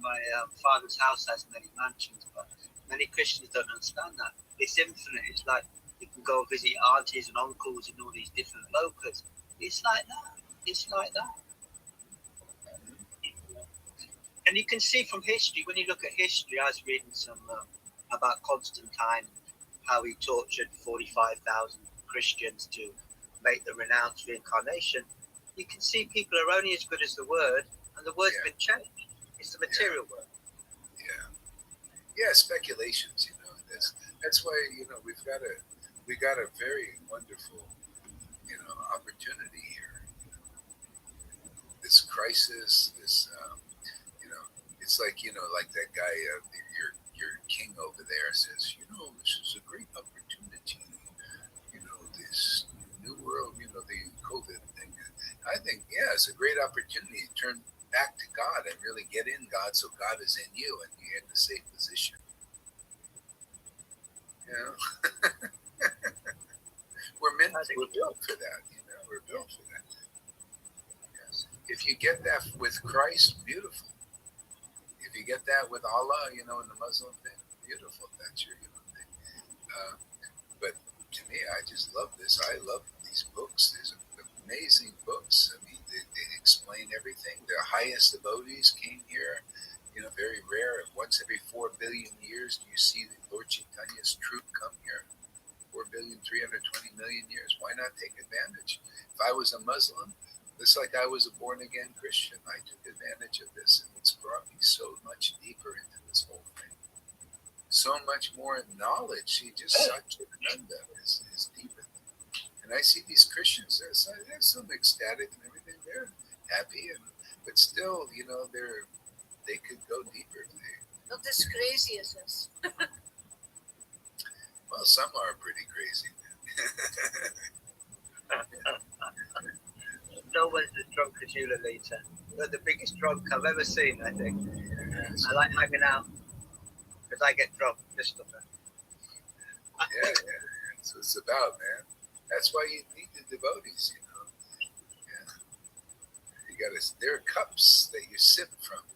My father's house has many mansions, but many Christians don't understand that. It's infinite. It's like you can go visit aunties and uncles in all these different lokas. It's like that. It's like that. And you can see from history, when you look at history, I was reading some about Constantine, how he tortured 45,000 Christians to make the renounced reincarnation. You can see people are only as good as the word, and the word's been changed. It's the material world. Yeah, speculations. That's why we got a very wonderful opportunity here. This crisis, you know, it's like that guy, your king over there says, this is a great opportunity. This new world, the COVID thing. I think, yeah, it's a great opportunity to turn back to God and really get in God, so God is in you and you're in a safe position. We're built for that. We're built for that. Yes. If you get that with Christ, beautiful. If you get that with Allah, in the Muslim thing, beautiful. That's your thing. But to me, I just love this. I love these books. There's amazing books. I mean, they explain everything. The highest devotees came here. Very rare. Once every 4 billion years do you see the Lord Chaitanya's troop come here. 4,320,000,000 years. Why not take advantage? If I was a Muslim, it's like I was a born-again Christian. I took advantage of this, and it's brought me so much deeper into this whole thing. So much more knowledge. See, just such ananda is deepened. And I see these Christians, there's some ecstatic and everything. They're happy, but still, they could go deeper. Not as crazy as us. Well, some are pretty crazy. No one's as drunk as you, Lolita. You're the biggest drunk I've ever seen, I think. Yes. I like hanging out because I get drunk. Just stuff. Yeah. That's what it's about, man. That's why you need the devotees, Yeah. There are cups that you sip from.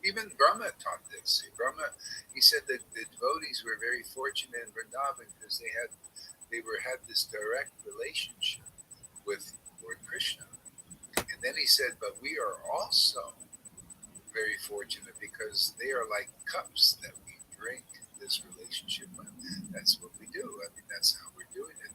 Even Brahma taught this. Brahma, he said that the devotees were very fortunate in Vrindavan because they had this direct relationship with Lord Krishna. And then he said, but we are also very fortunate because they are like cups that we drink this relationship with. That's what we do. I mean, that's how we're doing it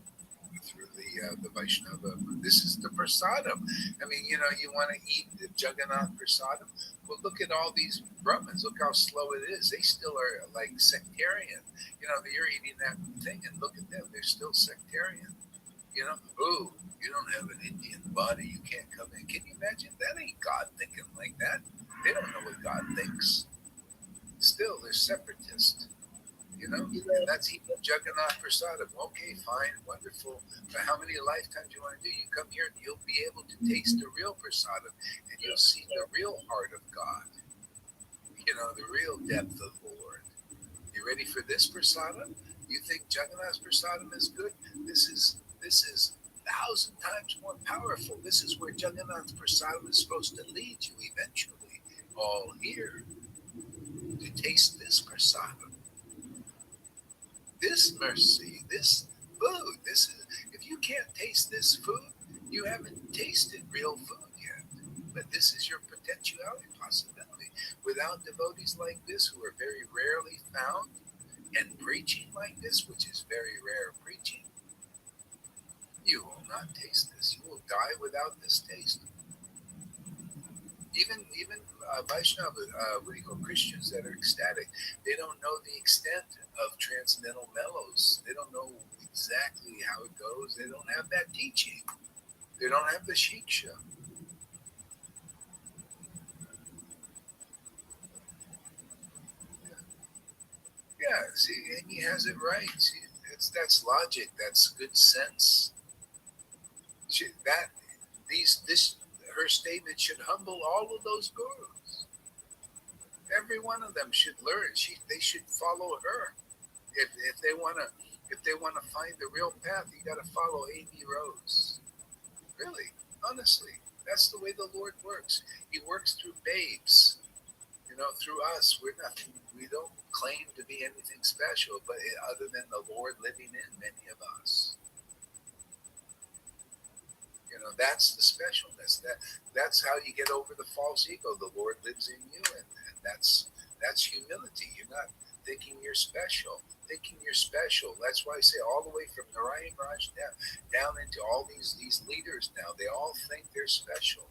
through the Vaishnava. This is the prasadam. I mean, you want to eat the Jagannath prasadam. Well, look at all these Brahmins. Look how slow it is. They still are like sectarian. You're eating that thing, and look at them. They're still sectarian. Oh, you don't have an Indian body. You can't come in. Can you imagine? That ain't God thinking like that. They don't know what God thinks. Still, they're separatists. And that's even Jagannath Prasadam. Okay, fine, wonderful. But how many lifetimes you want to do? You come here and you'll be able to taste the real Prasadam, and you'll see the real heart of God. The real depth of the Lord. You ready for this Prasadam? You think Jagannath Prasadam is good? This is 1,000 times more powerful. This is where Jagannath Prasadam is supposed to lead you eventually. All here to taste this Prasadam. This mercy, this food, if you can't taste this food, you haven't tasted real food yet. But this is your potentiality, possibility. Without devotees like this, who are very rarely found, and preaching like this, which is very rare preaching, you will not taste this. You will die without this taste. Even Vaishnava, Christians that are ecstatic, they don't know the extent of transcendental mellows. They don't know exactly how it goes. They don't have that teaching. They don't have the shiksha. Yeah, see, Amy has it right. See, that's logic. That's good sense. Her statement should humble all of those gurus. Every one of them should learn. They should follow her. If they wanna find the real path, you got to follow Amy Rose. Really, honestly, that's the way the Lord works. He works through babes. Through us, we're nothing. We don't claim to be anything special, but other than the Lord living in many of us. That's the specialness. That's how you get over the false ego. The Lord lives in you, and that's humility. You're not thinking you're special. Thinking you're special. That's why I say all the way from Narayan Raj down into all these leaders now. They all think they're special.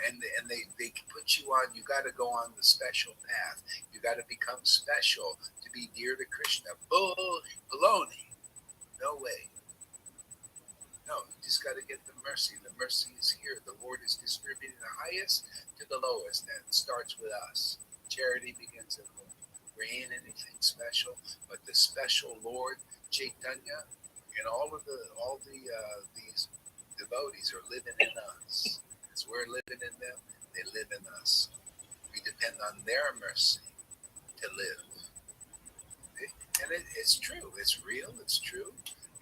and they put you on. You got to go on the special path. You got to become special to be dear to Krishna. Baloney. No way. No, you just got to get the mercy. The mercy is here. The Lord is distributing the highest to the lowest. That starts with us. Charity begins at home. We ain't anything special, but the special Lord Caitanya and all these devotees are living in us. As we're living in them, they live in us. We depend on their mercy to live. And it's true. It's real. It's true.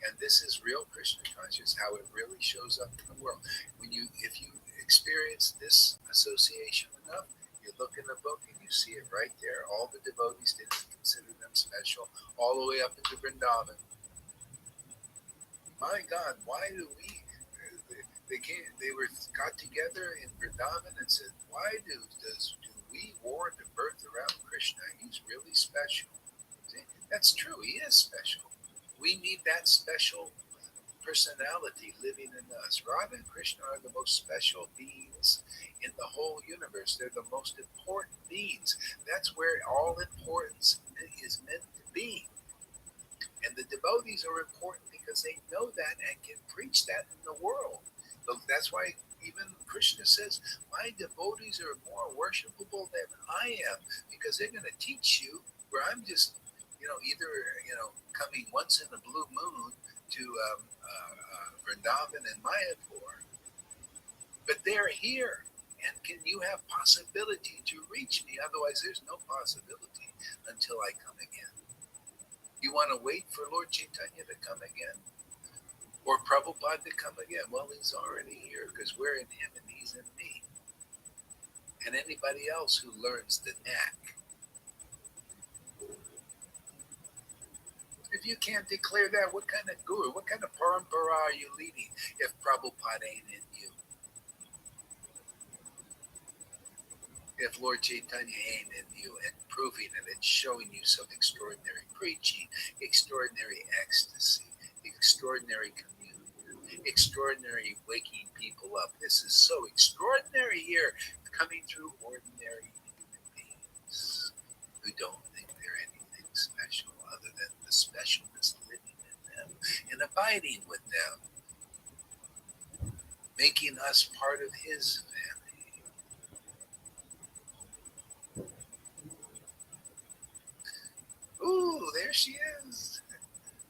And this is real Krishna conscious, how it really shows up in the world. If you experience this association enough, you look in the book and you see it right there. All the devotees didn't consider them special, all the way up into Vrindavan. My God, why do we? They got together in Vrindavan and said, why do we warn the birth around Krishna? He's really special. See, that's true. He is special. We need that special personality living in us. Radha and Krishna are the most special beings in the whole universe. They're the most important beings. That's where all importance is meant to be. And the devotees are important because they know that and can preach that in the world. So that's why even Krishna says, my devotees are more worshipable than I am, because they're going to teach you where I'm just, either, coming once in a blue moon to Vrindavan and Mayapur. But they're here. And can you have possibility to reach me? Otherwise, there's no possibility until I come again. You want to wait for Lord Caitanya to come again? Or Prabhupada to come again? Well, he's already here because we're in him and he's in me. And anybody else who learns the knack. If you can't declare that, what kind of guru, what kind of parampara are you leading if Prabhupada ain't in you? If Lord Caitanya ain't in you and proving it and showing you some extraordinary preaching, extraordinary ecstasy, extraordinary communion, extraordinary waking people up. This is so extraordinary here, coming through ordinary human beings who don't think they're anything special other than the specialness living in them and abiding with them, making us part of his family. Ooh, there she is.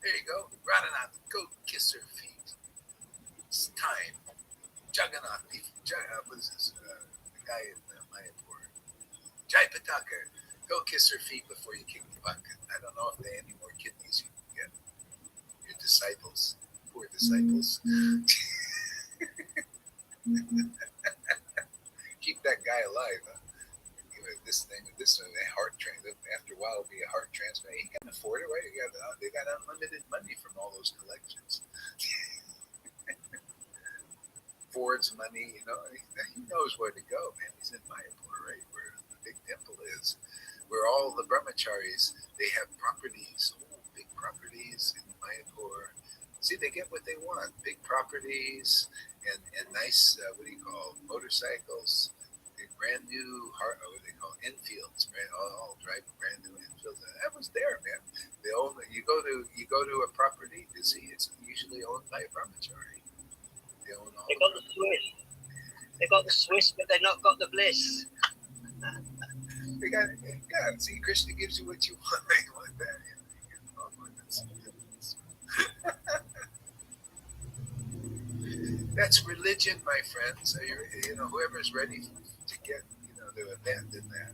There you go. Radhanath, go kiss her feet. It's time. Jagannath, what is this? The guy in Mayapur. Jai Pataka, go kiss her feet before you kick the bucket. I don't know if they have any more kidneys you can get. Your disciples, poor disciples. Keep that guy alive. Huh? This a heart transplant. After a while, it'll be a heart transplant. He can afford it, right? They got unlimited money from all those collections. Ford's money, he knows where to go, man. He's in Mayapur, right, where the big temple is, where all the brahmacharis, they have properties, big properties in Mayapur. See, they get what they want, big properties and nice, motorcycles, brand new, what they call infields, all drive brand new infields. That was there, man. You go to a property to see, it's usually owned by a brahmachari. They got the Swiss. They got the Swiss, but they've not got the bliss. They got, see, Krishna gives you what you want. They want that. That's religion, my friends. Whoever's ready to get, to abandon that,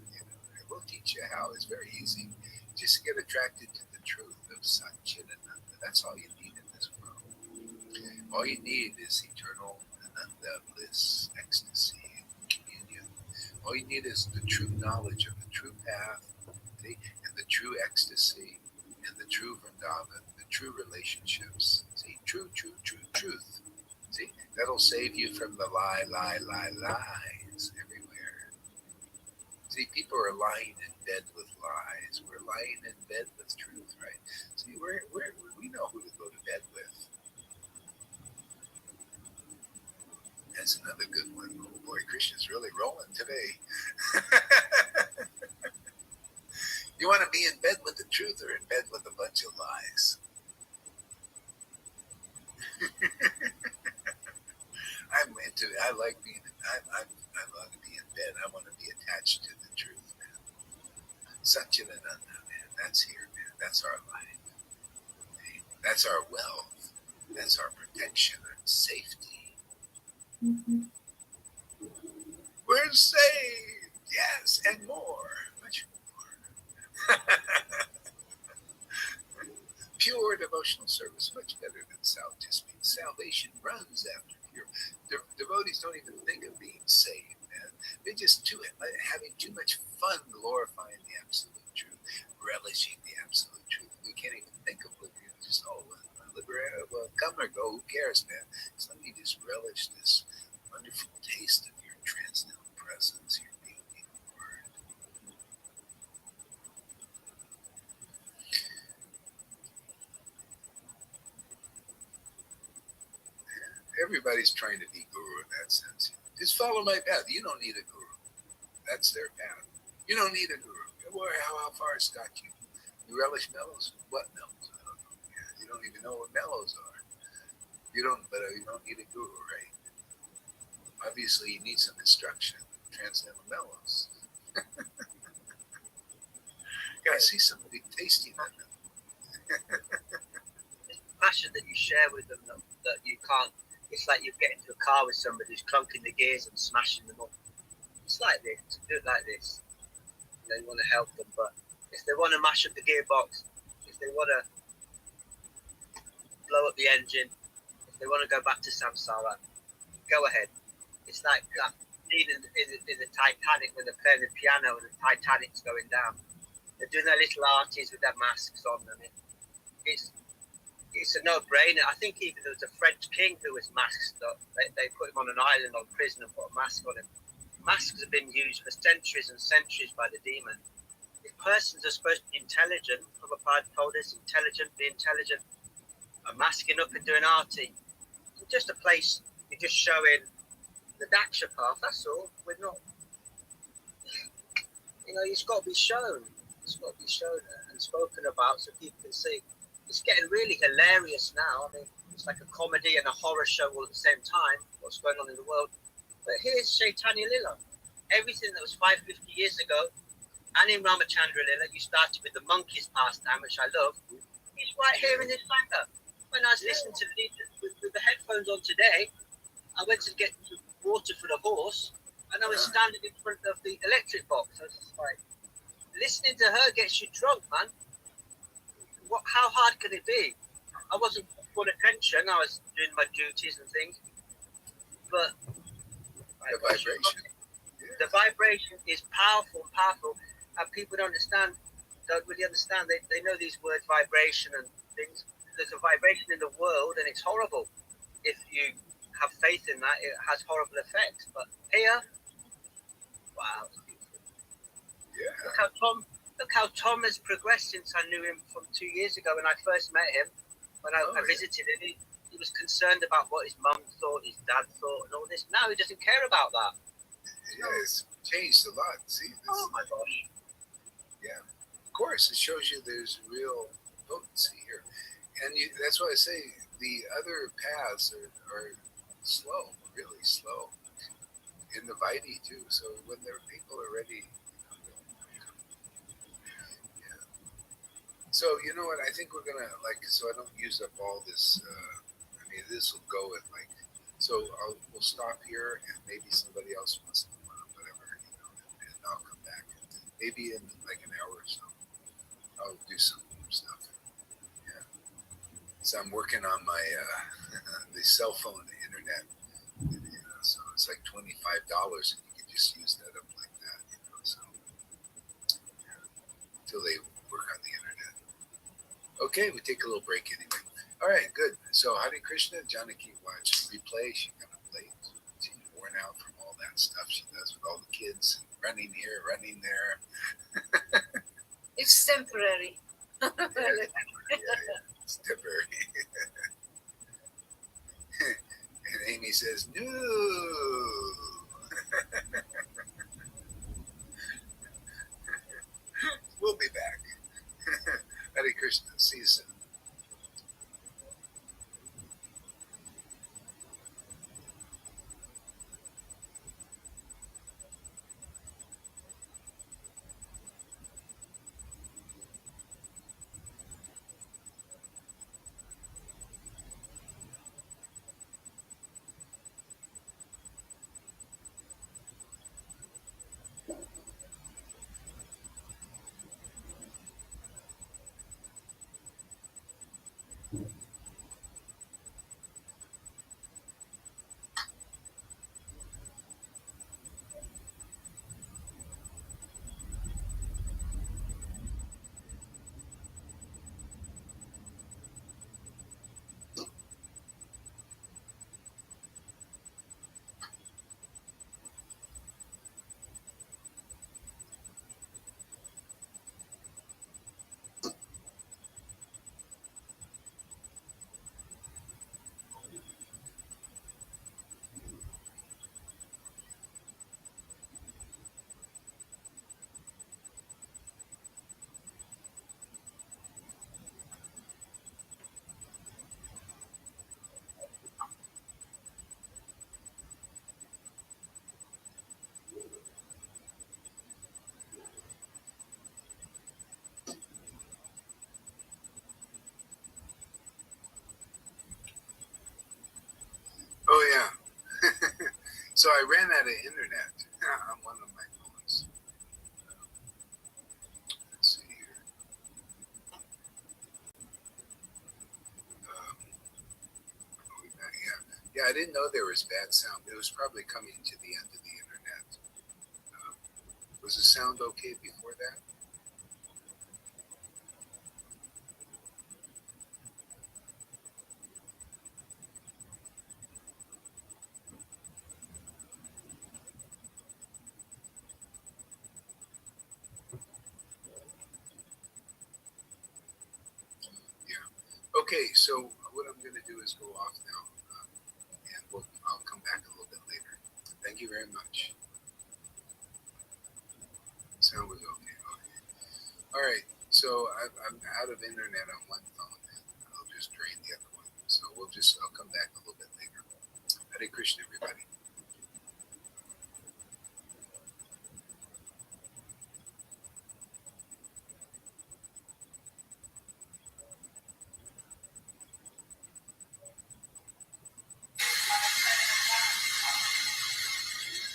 we'll teach you how. It's very easy. Just get attracted to the truth of Satchidananda. That's all you need in this world. All you need is eternal Ananda, bliss, ecstasy, and communion. All you need is the true knowledge of the true path, see, and the true ecstasy, and the true Vrindavan, the true relationships. See, truth. See, that'll save you from the lies everywhere. See, people are lying in bed with lies. We're lying in bed with truth, right? See, we know who to go to bed with. That's another good one. Oh boy, Krishna's really rolling today. You want to be in bed with the truth or in bed with a bunch of lies? I like being, I love to be in bed. I want to be attached to the truth, man. Satchidananda, man. That's here, man. That's our life. Okay? That's our wealth. That's our protection and safety. Mm-hmm. We're saved. Yes, and more. Much more. Pure devotional service, much better than self-discipline. Salvation runs after pure. Devotees don't even think of being saved, man. They're just having too much fun glorifying the absolute truth, relishing the absolute truth. We can't even think of it. Just, well, come or go, who cares, man? So you just relish this wonderful taste of your transcendental presence, your beauty, Lord. Everybody's trying to be guru in that sense. Just follow my path. You don't need a guru. That's their path. You don't need a guru. How far it's got you. You relish mellows? What mellows? I don't know. Yeah, you don't even know what mellows are. You don't need a guru, right? Obviously, you need some instruction. Transcendental mellows. Gotta see somebody tasting that. Passion that you share with them that you can't. It's like you get into a car with somebody who's clunking the gears and smashing them up. It's like this. Do it like this. You want to help them, but if they want to mash up the gearbox, if they want to blow up the engine, if they want to go back to samsara, go ahead. It's like that scene in the Titanic when they're playing the piano and the Titanic's going down. They're doing their little arties with their masks on them. It's a no-brainer. I think even there was a French king who was masked up. They put him on an island on prison and put a mask on him. Masks have been used for centuries and centuries by the demon. If persons are supposed to be intelligent, Prabhupada told us, be intelligent, are masking up and doing arty. It's just a place you're just showing the Daksha path, that's all. We're not, it's got to be shown. It's got to be shown and spoken about so people can see. It's getting really hilarious now. I mean, it's like a comedy and a horror show all at the same time, what's going on in the world. But here's Caitanya Lila. Everything that was 550 years ago, and in Ramachandra Lila, you started with the monkey's pastime, which I love. It's right here in this Sangha. When I was listening to with the headphones on today, I went to get water for the horse, and I was standing in front of the electric box. I was just like, listening to her gets you drunk, man. How hard can it be? I wasn't full attention. I was doing my duties and things, but the vibration is powerful, and people don't really understand. They know these words, vibration and things. There's a vibration in the world, and it's horrible. If you have faith in that, it has horrible effects. But here, wow. Yeah. Look how Tom has progressed since I knew him from 2 years ago when I first met him. When I visited him, he was concerned about what his mum thought, his dad thought, and all this. Now he doesn't care about that. Yeah, it's changed a lot. See, oh my gosh. Yeah, of course, it shows you there's real potency here, and that's why I say the other paths are slow, really slow, in the Vaidhi too. So when people are ready. So you know what? I think we're gonna so I don't use up all this. This will go at So we'll stop here, and maybe somebody else wants to whatever, and I'll come back. Maybe in like an hour or so, I'll do some stuff. Yeah. So I'm working on my the cell phone internet. So it's like $25, and you can just use that up like that. So until they work on the internet. Okay, we take a little break anyway. All right, good. So Hare Krishna, Janaki watch replay. She's gonna play. She's worn out from all that stuff she does with all the kids running here, running there. It's temporary. Yeah, it's temporary. And Amy he says, no. We'll be back. Hare Krishna. See you soon. Oh, yeah. So I ran out of internet on one of my phones. Let's see here. Yeah, I didn't know there was bad sound. It was probably coming to the end of the internet. Um, was the sound okay before that? Yeah. Okay, so what I'm going to do is go off now, and I'll come back a little bit later. Thank you very much. Sound was okay. Okay. All right. So I'm out of internet on one phone, and I'll just drain the other one. So I'll come back a little bit later. Hare Krishna, everybody.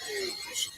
Hare Krishna.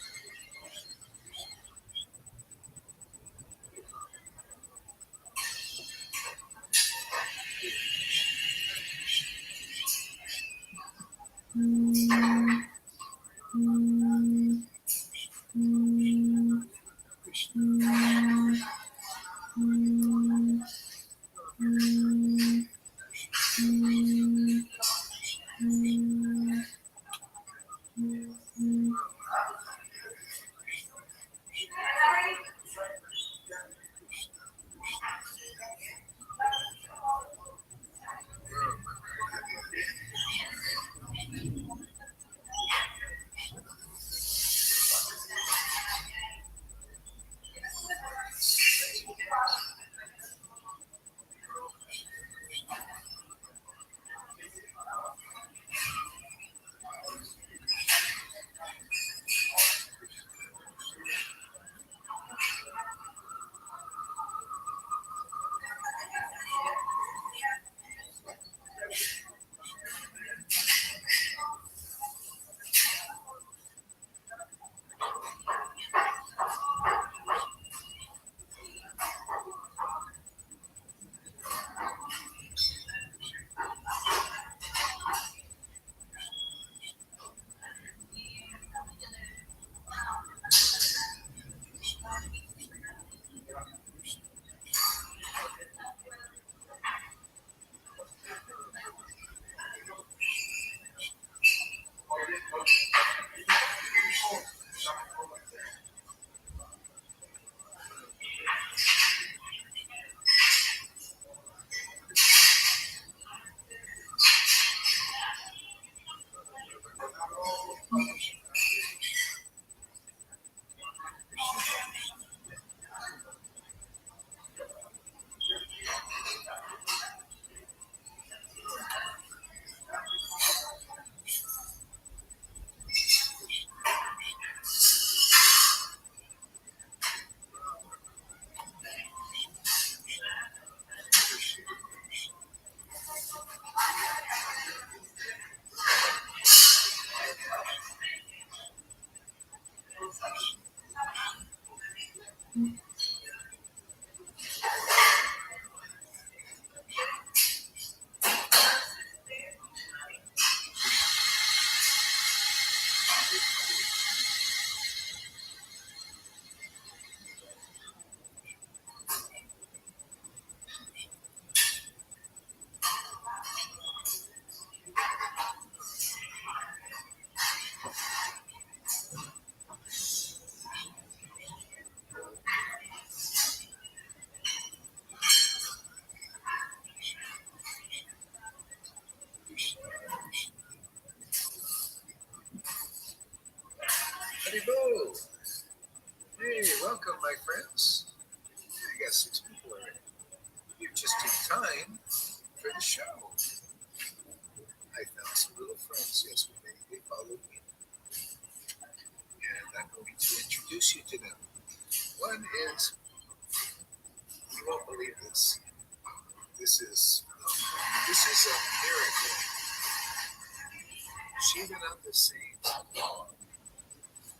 Hey, welcome, my friends. I got 6 people already. You're just in time for the show. I found some little friends yesterday. They followed me, and I'm going to introduce you to them. One is, you won't believe this. This is a miracle. Shiva on the Saints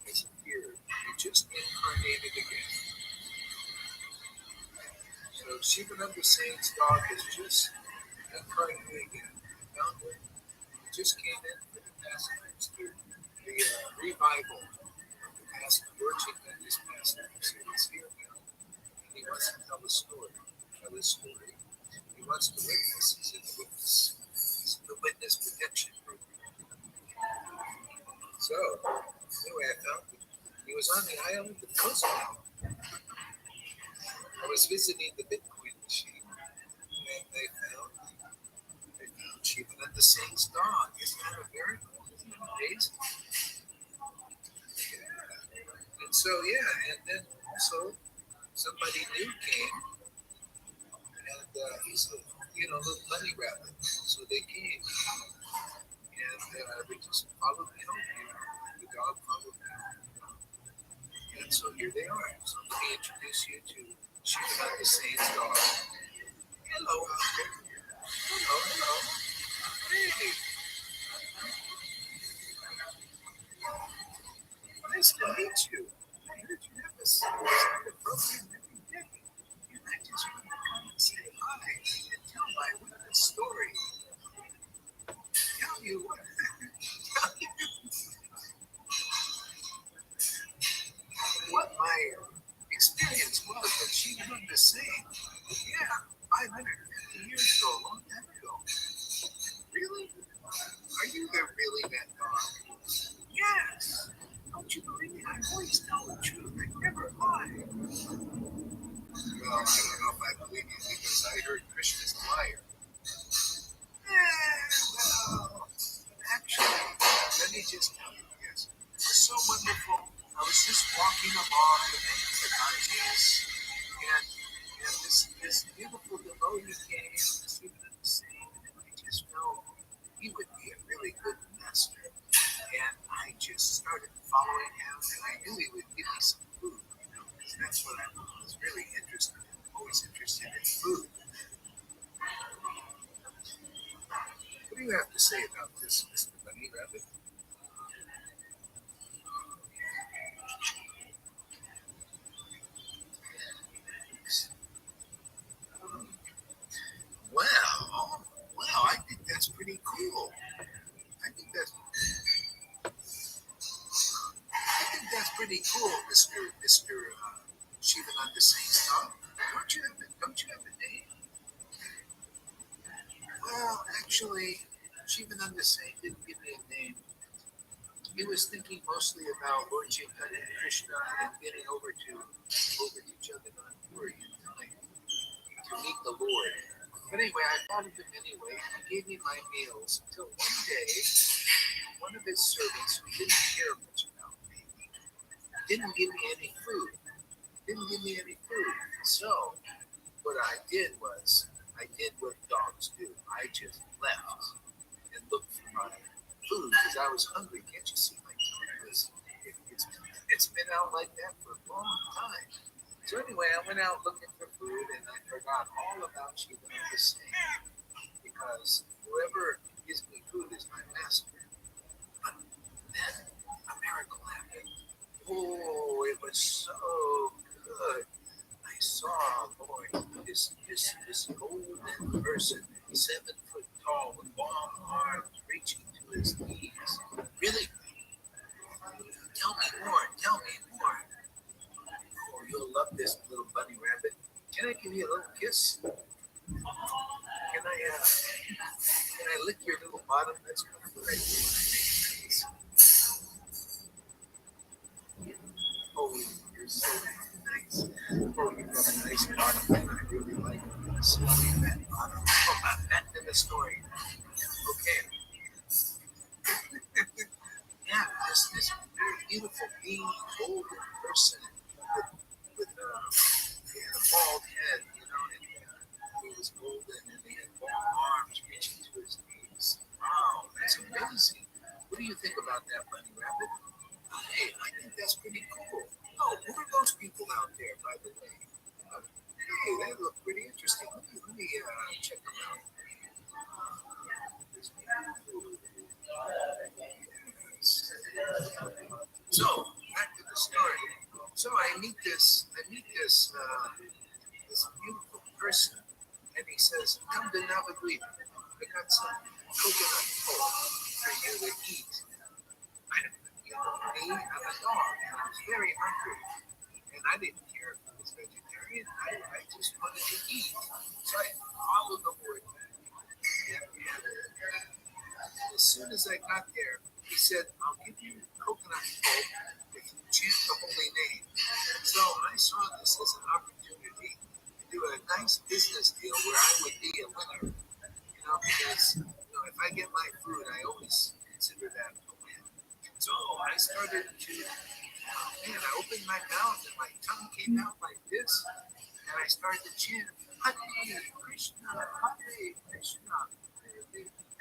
has appeared. He just incarnated again. So Shiva on the Saints dog is just incarnated again. Found it. It just came in for the pastimes, the revival of the past Lordship and his pastimes. So he's here now. And he wants to tell a story. Tell his story. He wants to witness. He's in the witness. He's in the witness protection program. So, anyway, I found him. He was on the island of Cozumel. I was visiting the Bitcoin machine, and they found Shiva and the Saint's dog. Isn't that a miracle? Isn't that amazing? Yeah. And so, yeah, and then also somebody new came, and he's a little bunny rabbit. So they came, and they just followed me home. The dog followed me home. And so here they are. So let me introduce you to Shiva and the Saint's dog. Hello out there. Hello. Hey. Nice to meet you. I heard you have a program every day. And I just want to come and say hi and tell my witness story. Tell you what. What my experience was with Shiva and the Saint. Yeah, 550 years ago, a long time ago. Really? Are you really that dog? Yes. Don't you believe me? I always tell the truth. I never lie. Well, I don't know if I believe you because I heard Krishna's a liar. Well, actually, let me just tell you this. It was so wonderful. I was just walking along the banks of Ganges, and this beautiful devotee came, this even the same, and I just felt he would be a really good master. And I just started following him, and I knew he would give me some food, because that's what I was really interested in. I'm always interested in food. What do you have to say about this, Mr. Bunny Rabbit? Wow, I think that's pretty cool. I think that's pretty cool, Mr. Shivananda Saints dog. Don't you have a name? Well, actually, Shivananda Saint didn't give me a name. He was thinking mostly about Lord Chaitanya and Krishna and getting over to Jagannath-puri in time to meet the Lord. But anyway, I thought of him anyway. He gave me my meals until one day, one of his servants who didn't care much about me didn't give me any food. So what I did was, I did what dogs do. I just left and looked for my food because I was hungry. Can't you see my tongue? It's been out like that for a long time. So anyway, I went out looking for food and I forgot all about Shiva and the Saint because whoever gives me food is my master. But then a miracle happened. Oh, it was so good. I saw, Lord, this golden person, 7 foot tall, with long arms reaching to his knees. Really? Tell me more. Oh, you'll love this little bunny rabbit. Can I give you a little kiss? Can I lick your little bottom? That's kind of what I do. Oh, you're so nice. Oh, you got a nice bottom, and I really like it. Smelling that bottom. Oh, back to the story. Okay. Yeah, this very beautiful being, golden person with you think about that, Bunny Rabbit? Hey, I think that's pretty cool. Oh, who are those people out there, by the way? Hey, they look pretty interesting. Let me check them out. So back to the story. So I meet this this beautiful person, and he says, "Come to Navagwita. I got some coconut pulp for you to eat." I don't, me, I'm a dog, and I was very hungry, and I didn't care if it was vegetarian. I just wanted to eat, so I followed the word back. And as soon as I got there, he said, "I'll give you coconut pulp if you chant the holy name." So I saw this as an opportunity to do a nice business deal where I would be a winner. Because if I get my food, I always consider that a win. So I started to, I opened my mouth and my tongue came out like this, and I started to chant, Hare Krishna, Hare Krishna.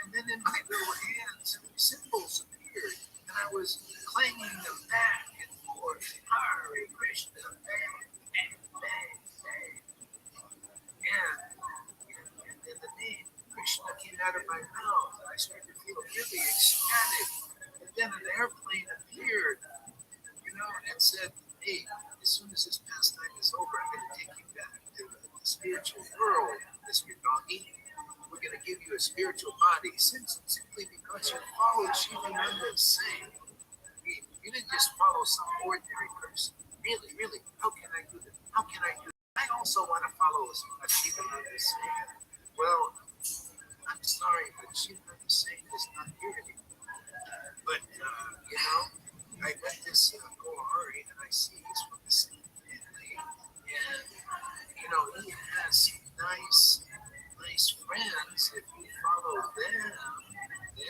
And then in my little hands, symbols appeared, and I was clanging them back and forth, Hare Krishna, bang, bang, bang, bang. And then the name Krishna came out of my mouth, and I started to feel really ecstatic. And then an airplane appeared, and said, "Hey, as soon as this pastime is over, I'm going to take you back to the spiritual world, Mr. Doggy. We're going to give you a spiritual body, simply because you followed Shivananda's saying. You didn't just follow some ordinary person. Really, really, how can I do this? How can I do this? I also want to follow a Shivananda saying. Well, I'm sorry, but Shivananda saying is not here anymore. But, I met this Gohari, and I see he's from the same family. And, he has nice friends. If you follow them, then you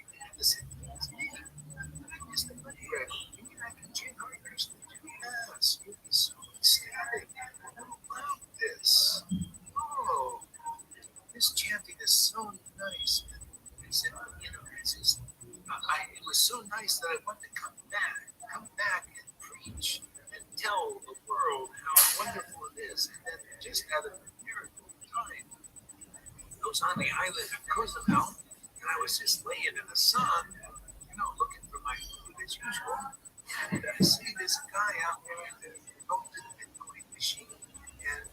can have the same thing as me. I'm just a money grab. You mean I can change our Krishna too? Yes, you'll be so ecstatic. I love this. Oh, this chanting is so nice. I said, it's just, it was so nice that I wanted to come back and preach and tell the world how wonderful it is. And then just had a miracle time. I was on the island of Cozumel, and I was just laying in the sun, looking for my food as usual. And I see this guy out there going to the Bitcoin machine. And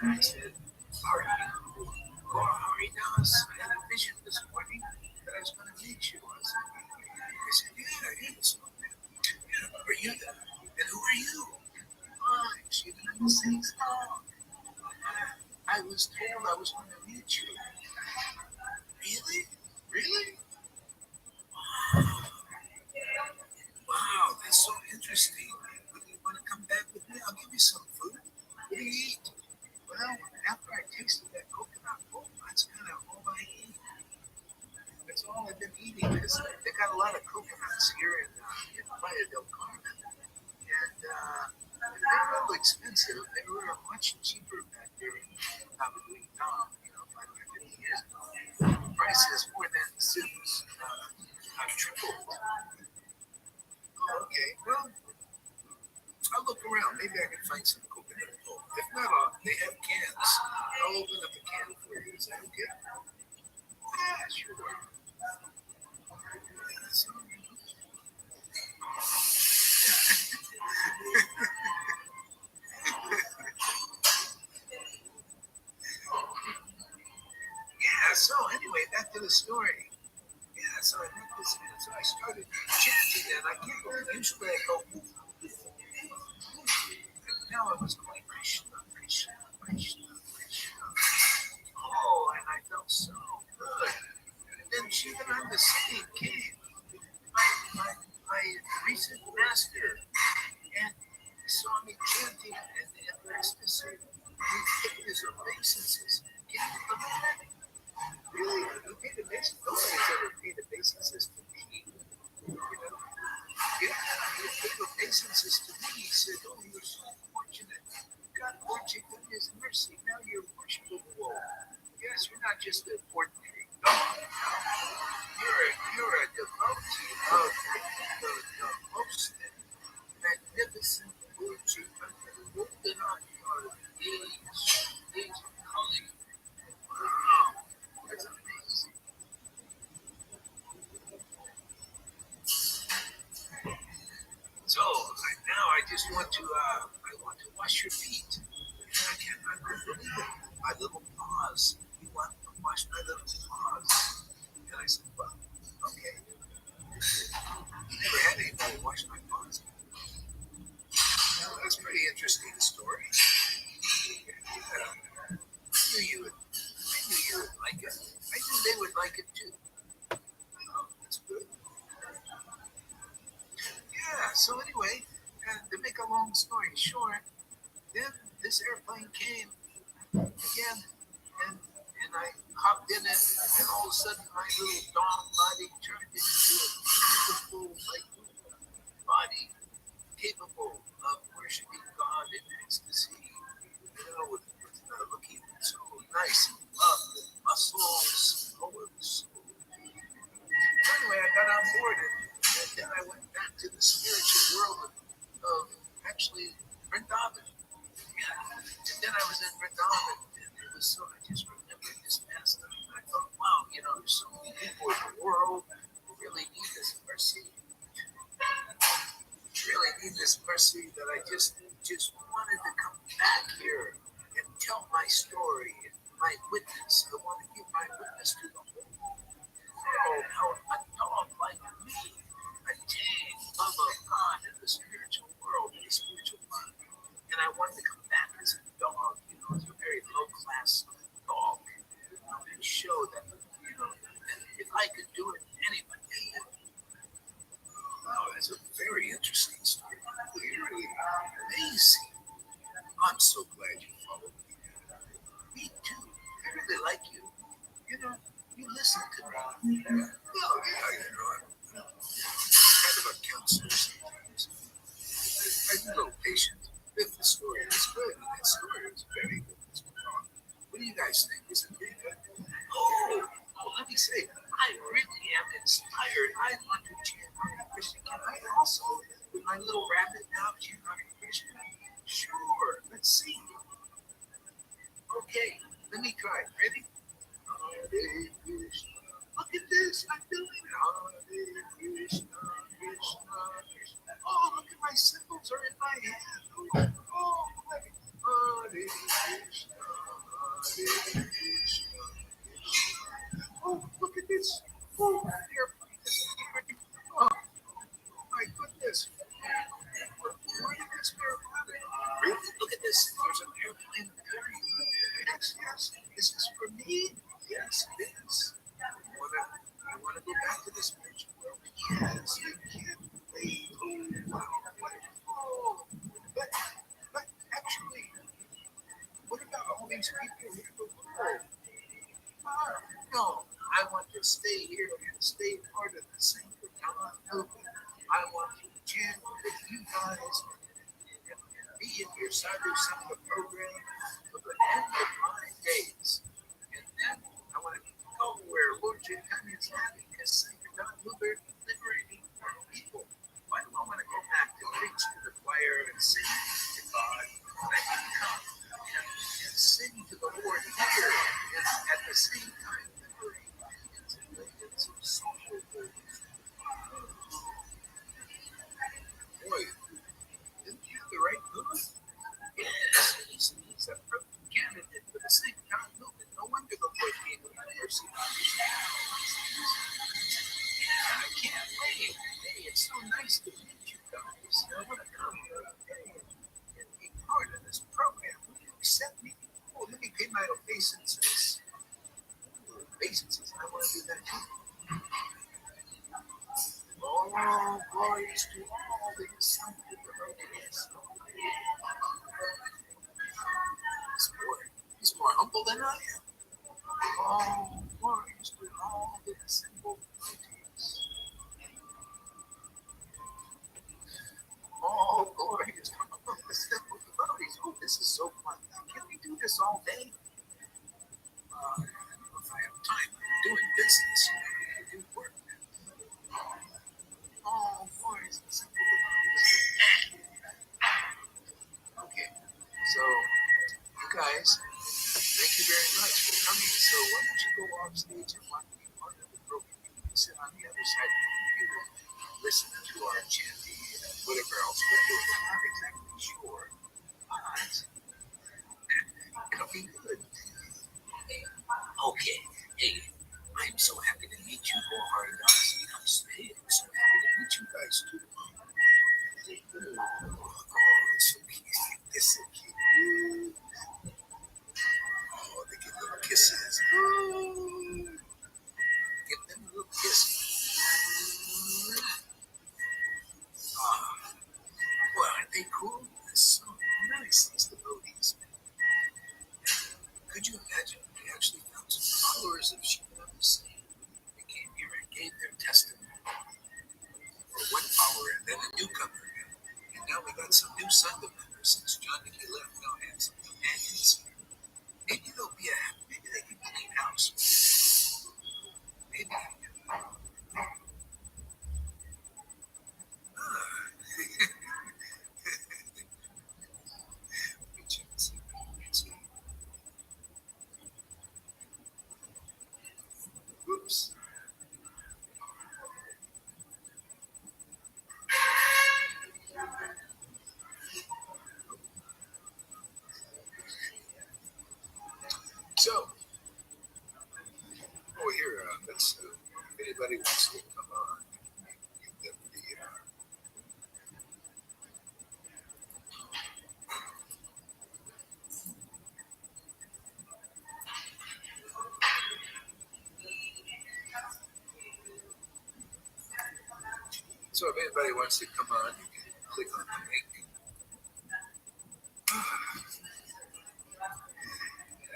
I said, "Are you Haridas? I had a vision this morning that I was going to meet you." I said, "Yeah, it's are you then? And who are you?" She didn't say so. I was told I was going to meet you. Really? Really? Wow, that's so interesting. Would you want to come back with me? I'll give you some food. What do you eat? Well, after I tasted that coconut bowl, that's kind of all I eat. That's all I've been eating because they got a lot of coconuts here in Playa del Carmen. And they're a little expensive. They were much cheaper back there in probably 550 years ago. The prices more than since have tripled. Okay, well, I'll look around. Maybe I can find some coconut pulp. If not, they have cans. I'll open up a can for you. Is that okay? Yeah, sure. Yeah, so anyway, back to the story. Yeah, so I met this man. So I started chanting and I can't believe usually I go, and now I was going, Krishna, Krishna, Krishna, Krishna. Oh, and I felt so good. And then Shivananda Singh came, my recent master, and he saw me chanting and the ecstasy. He picked his obeisances, gave them back. Really, he paid obeisances. Nobody's ever paid obeisances to me. Yeah, he paid obeisances to me. He said, "Oh, you're so fortunate. God brought you in His mercy. Now you're worshipable. Yes, you're not just an ordinary dog. You're a you're a devotee of the most magnificent Buddha moving on your age of calling. Wow, that's amazing. So now I just want to wash your feet. I can't believe it. My little paws. You want to wash my little paws? And I said, well, okay. Never had anybody wash my paws. Well, that's a pretty interesting story. I knew you would like it. I knew they would like it too. Oh, that's good. Yeah. So anyway, to make a long story short, then this airplane came again, and I hopped in it, and all of a sudden my little dog body turned into a beautiful, like, body capable of worshiping God in ecstasy, looking so nice and loved, with muscles, so anyway, I got on board, and then I went back to the spiritual world of actually Vrindavan. Yeah. And then I was in Vrindavan, and it was so, I just remembered this past time. And I thought, wow, there's so many people in the world who really need this mercy, that I just wanted to come back here and tell my story and my witness. I want to give my witness to the whole world how a dog like me attained love of God in the spiritual world, in the spiritual mind. And I wanted to come back as a dog, as a very low class dog, and show that, that if I could do it, anybody can. Wow, that's a very interesting story. Really amazing. I'm so glad you followed me. Me too. I really like you. You listen to me. Well, I'm kind of a counselor sometimes. I'm a little patient. If the story is good, that story is very good. What do you guys think? Is it pretty good? Let me say, I really am inspired. I want to chant Hare Krishna. Can I also, with my little rabbit now, chant Hare Krishna? Sure, let's see. Okay, let me try. Ready? Hare Krishna. Look at this. I'm doing it. Hare Krishna, Krishna, Krishna. Oh, look at my symbols are in my hand. Oh, great. Hare Krishna, Hare Krishna. Oh, look at this. Oh, airplane disappearing. Oh, my goodness. Where did this airplane? Really? Look at this. There's an airplane appearing. Yes. Is this for me? Yes, it is. I want to go back to the spiritual world. Yes, I can't wait. Oh, wow. Oh, but actually, what about all these people in the world? No, I want to stay here and stay part of the Sankirtan movement. I want to chant with you guys and be in your Sadhu Sangha program to the end of my days. And then I want to go where Lord Chaitanya is having his Sankirtan movement, liberating people. Why do I want to go back to preach to the choir and sing to God? I can come and sing to the Lord here and at the same time liberating millions and millions of souls. Boy, didn't you have the right move? Yes, he's a perfect candidate for the Sankirtan movement. No wonder the Lord gave him the mercy. Yeah, I can't wait. Hey, it's so nice to meet you guys. I want to come here and be part of this program. Will you accept me? Oh, let me pay my obeisances. Obeisances, I want to do that too. Oh, glories to all the sanctified devotees. He's more humble than I am. Oh, glories to all the assembled devotees. Oh, glories to all the assembled devotees. Oh, this is so fun. Can we do this all day? I don't know if I have time. I'm doing business. I do work. very much for coming. So why don't you go off stage and watch me part of the program? You can sit on the other side of the computer, listen to our chanting and whatever else we're doing. I'm not exactly sure, but it'll be good. Okay. Hey, I'm so happy to meet you, Wholehearted Honesty. I'm so happy to meet you guys too. Oh, it's so cute. It's so cute. Oh, they give little kisses. Give them little kisses. Ah, well, aren't they cool? They're so nice, these devotees. Could you imagine if they actually found some followers of Shiva on the scene? They came here and gave their testimony. Or one follower and then a newcomer. And now we got some new Sangha members since John Nicky left. Now and some companions. Maybe they'll be maybe they can clean house. Maybe. Oops. So, here, let's, if anybody wants to come on, give them the, so if anybody wants to come on, you can click on the link.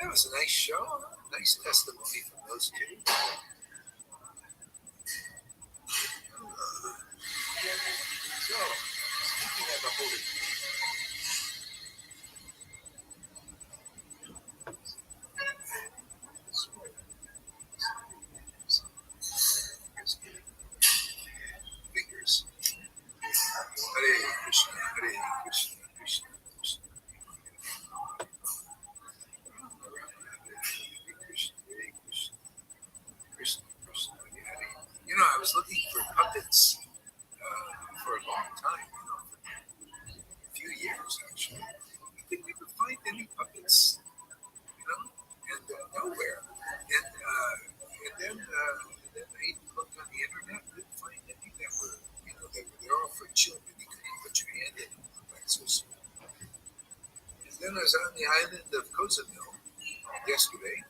That was a nice show. Nice testimony from those two. So, speaking of the Holy fingers. Hare Krishna, Hare Krishna, Krishna Krishna. You know, I was looking for puppets for a long time, for a few years actually. I didn't even find any puppets, and nowhere. And then I looked on the internet, didn't find any that were, they're all for children. You couldn't put your hand in them, like so small. And then I was on the island of Cozumel yesterday.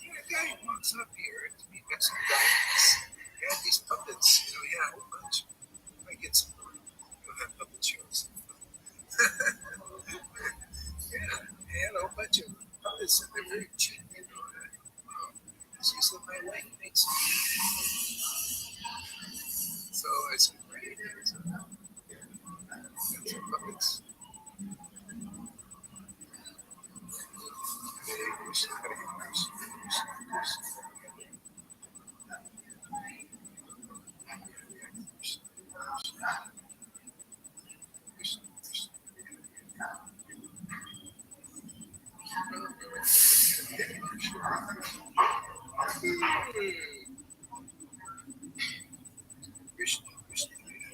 A guy walks up here to meet Mexican guys. He had these puppets, he had a whole bunch. I get some more. You'll have puppet shows. Yeah, he had a whole bunch of puppets and they're very cheap, She said, my wife makes them. So I said, great. So, got some puppets. Hare Krishna, Hare Krishna, Krishna Krishna.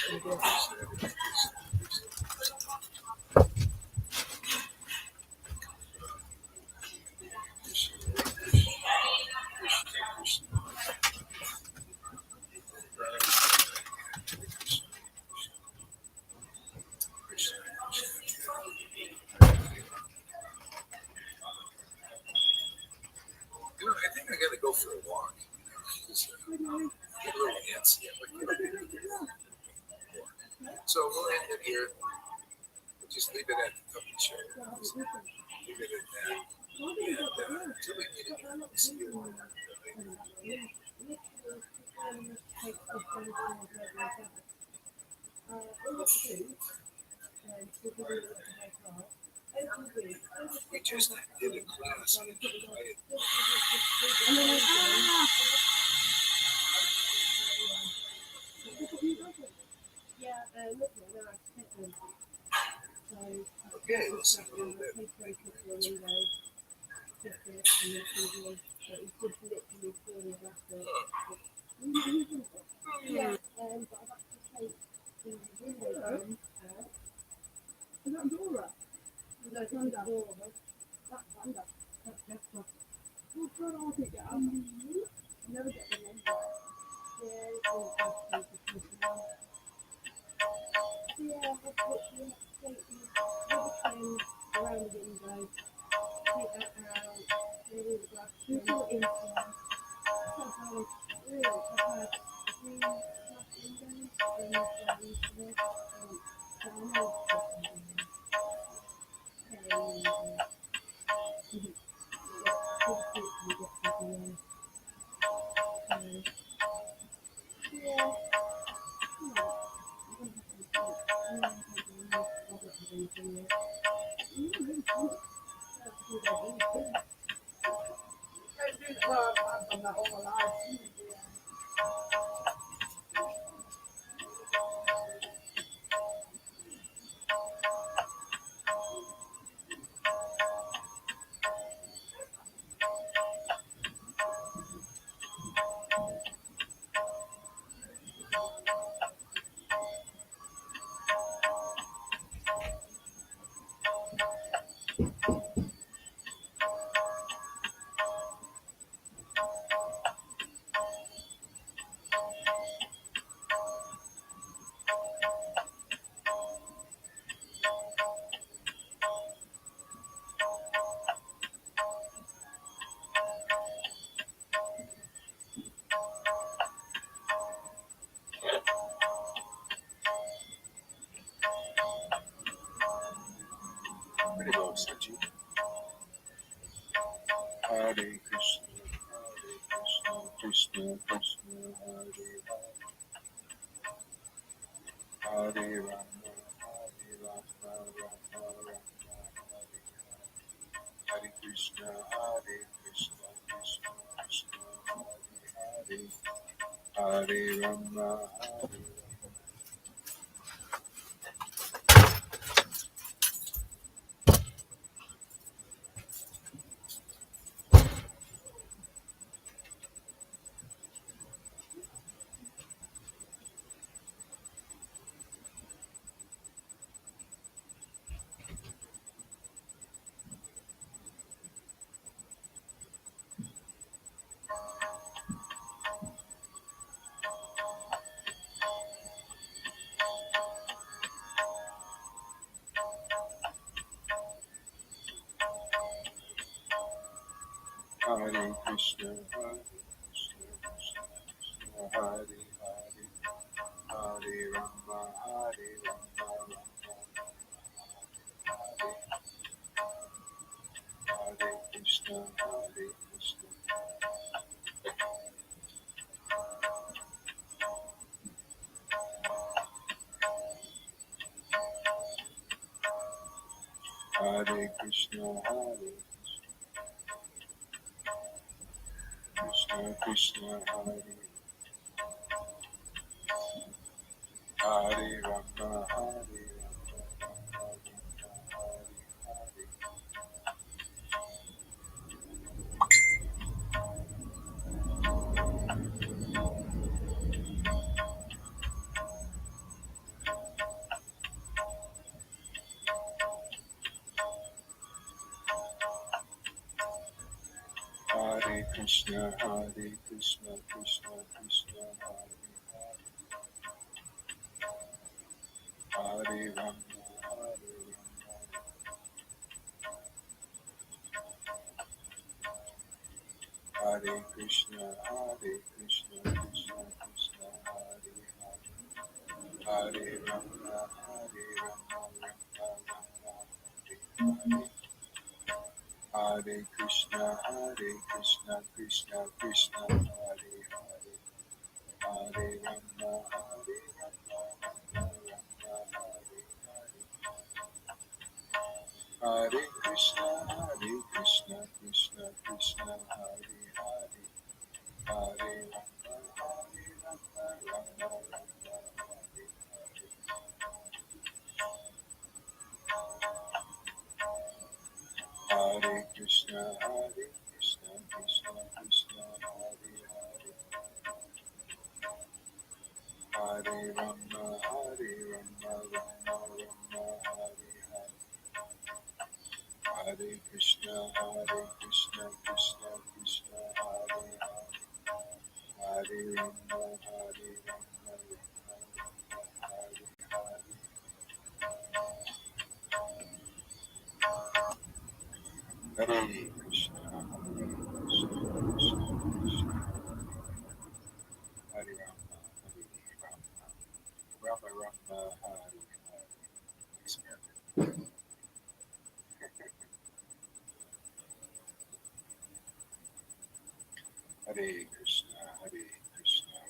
I think I got to go for a walk. Just get a little antsy. So we'll end it here. We'll just leave it at the puppy show. Just leave it at that. And until we meet again, we'll see you later. We just did a class. Okay, we'll see you in a little bit. Pretty low, Sachi. Hare Krishna, Krishna Krishna, Hare Hare, Hare Rama, Rama Rama, Hare Krishna, Krishna Krishna, Hare Hare, Hare Rama, Hare Hare Krishna, Krishna Krishna, Hare Hare, Hare Rama, Hare Rama, Hare Krishna, Hare Krishna, Hare Krishna, Krishna Krishna, Hare Rama, Hare Krishna, Hare Krishna, Krishna Krishna, Hare Rama, Hare Krishna, Krishna Krishna, Hare Hare Rama, Hare Rama, Hare Krishna, Krishna Krishna, Hare Rama, Hare Hare Krishna, Krishna Krishna, Hare Hare, Hare Rama, Rama Hare Krishna, Krishna Krishna, Hare Hare, Hare Rama, Rama Hare Hare, Hare Krishna, Krishna Krishna, Hare Hare, Hare Rama, Hare Hare, Hare Krishna, Krishna Krishna, Hare Rama, Rama Hare Hare. Experiment. Hare Krishna,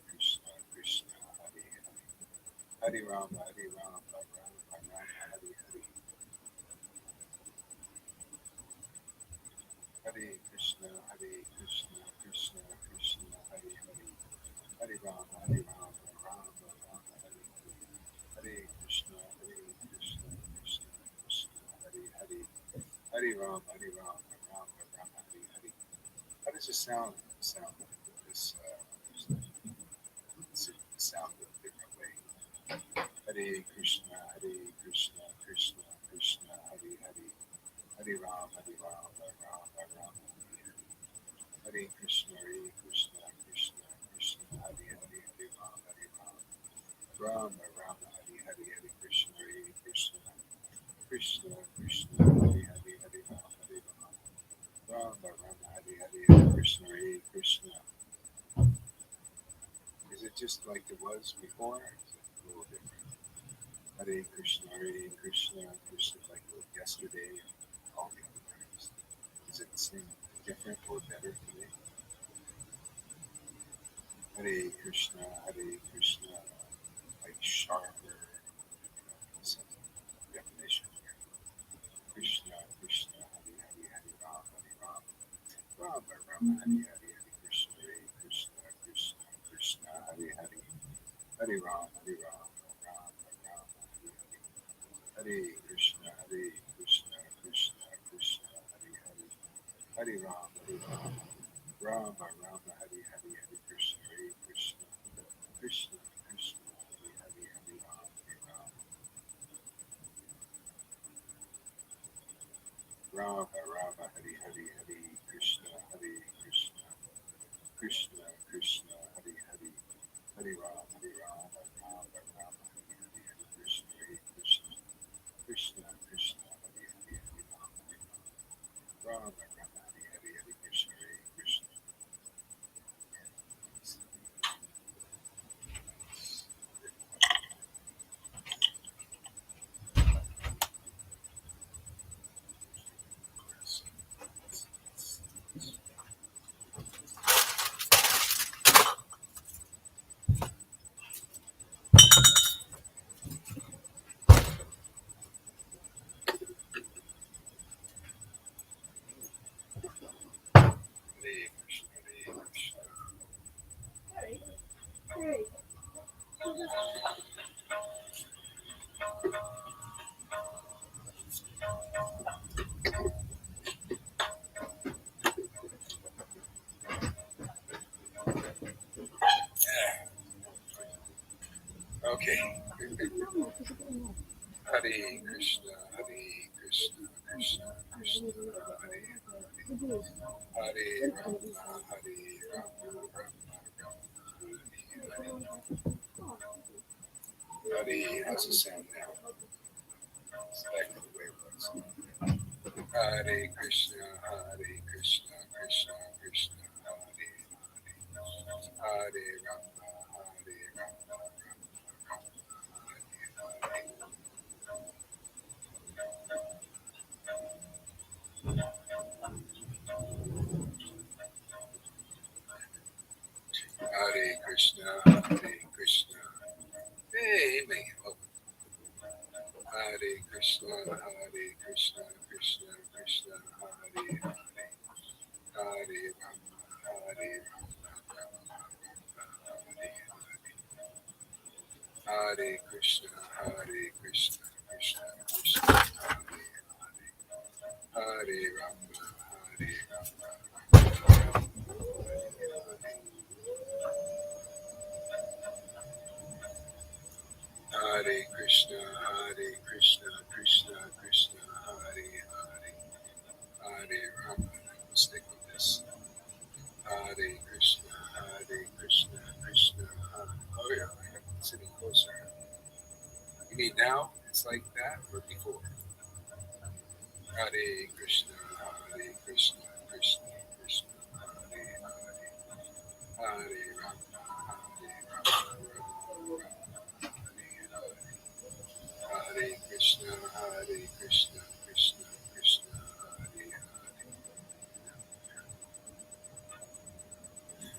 Krishna Krishna, Hare Hare, Hare Rama, Rama Hare Hare, Hare Krishna, Krishna Krishna, Hare Hare, Hare Rama, Rama Hare Hare, Hare Krishna, Krishna Krishna, Hare Hare, Hare Rama, Rama Hare Hare. How does it sound? Sound this? Sound a different way. Hare Krishna, Krishna Krishna, Hare Hare, Hare Rama, Rama Hare Hare, Hare Krishna, Krishna Krishna, Hare Hare, Hare Rama, Rama Hare Hare, Hare Krishna, Krishna Krishna, Hare Hare, Hare Rama, Rama Hare Hare, Hare Krishna. Is it just like it was before? Or is it a little different? Hare Krishna, Krishna, like yesterday and all the other times. Does it seem different or better today? Hare Krishna, like sharper, some definition here. Krishna, Hare Hare, Hare Rama, Rama Hare Hare, Hare Krishna, Krishna, Hare Hare, Hare Rama, Rama Hare Hare. Hare Krishna, Krishna Hare Hare, Hare Rama, Rama Hare Hare, Hare Krishna, Krishna Hare Hare, Hare Rama, Rama Hare Hare, Hare Krishna, Krishna Hare Hare, Hare Rama, Rama Hare Hare, Hare Krishna, Krishna Hare Hare, Hare Rama, Rama Hare Hare, Hare Krishna, Krishna. Hare Krishna, Hare Krishna. Okay. Hare Krishna, Krishna, Krishna, Hare Hare, Hare Rama, Hare Rama, Rama Rama, Hare Hare. Hare, how's it sound now? It's back to the way it was. Hare Krishna, Krishna, Krishna, Hare Hare, Hare Rama, Hare Rama, Rama Rama, Hare Hare. Hare Krishna, Krishna. Hey, man. Welcome. Hare Krishna, Krishna, Krishna, Krishna, Hare Hare. Hare Rama, Hare Rama, Rama Rama, Hare Hare. Hare Krishna, Krishna, Krishna, Krishna, Hare Hare. Hare Rama, Hare Rama, Rama Rama, Hare Hare. Hare Krishna, Krishna, Krishna, Krishna, Hare Hare. Hare Rama. We'll stick with this. Hare Krishna, Krishna, Krishna, Hare. Oh yeah, I got one sitting closer. You mean now? It's like that or before? Hare Krishna, Krishna, Krishna, Krishna, Hare Hare. Hare Rama, Rama, Rama, Hare Hare. Hare Krishna, Krishna, Krishna, Krishna, Hare Hare.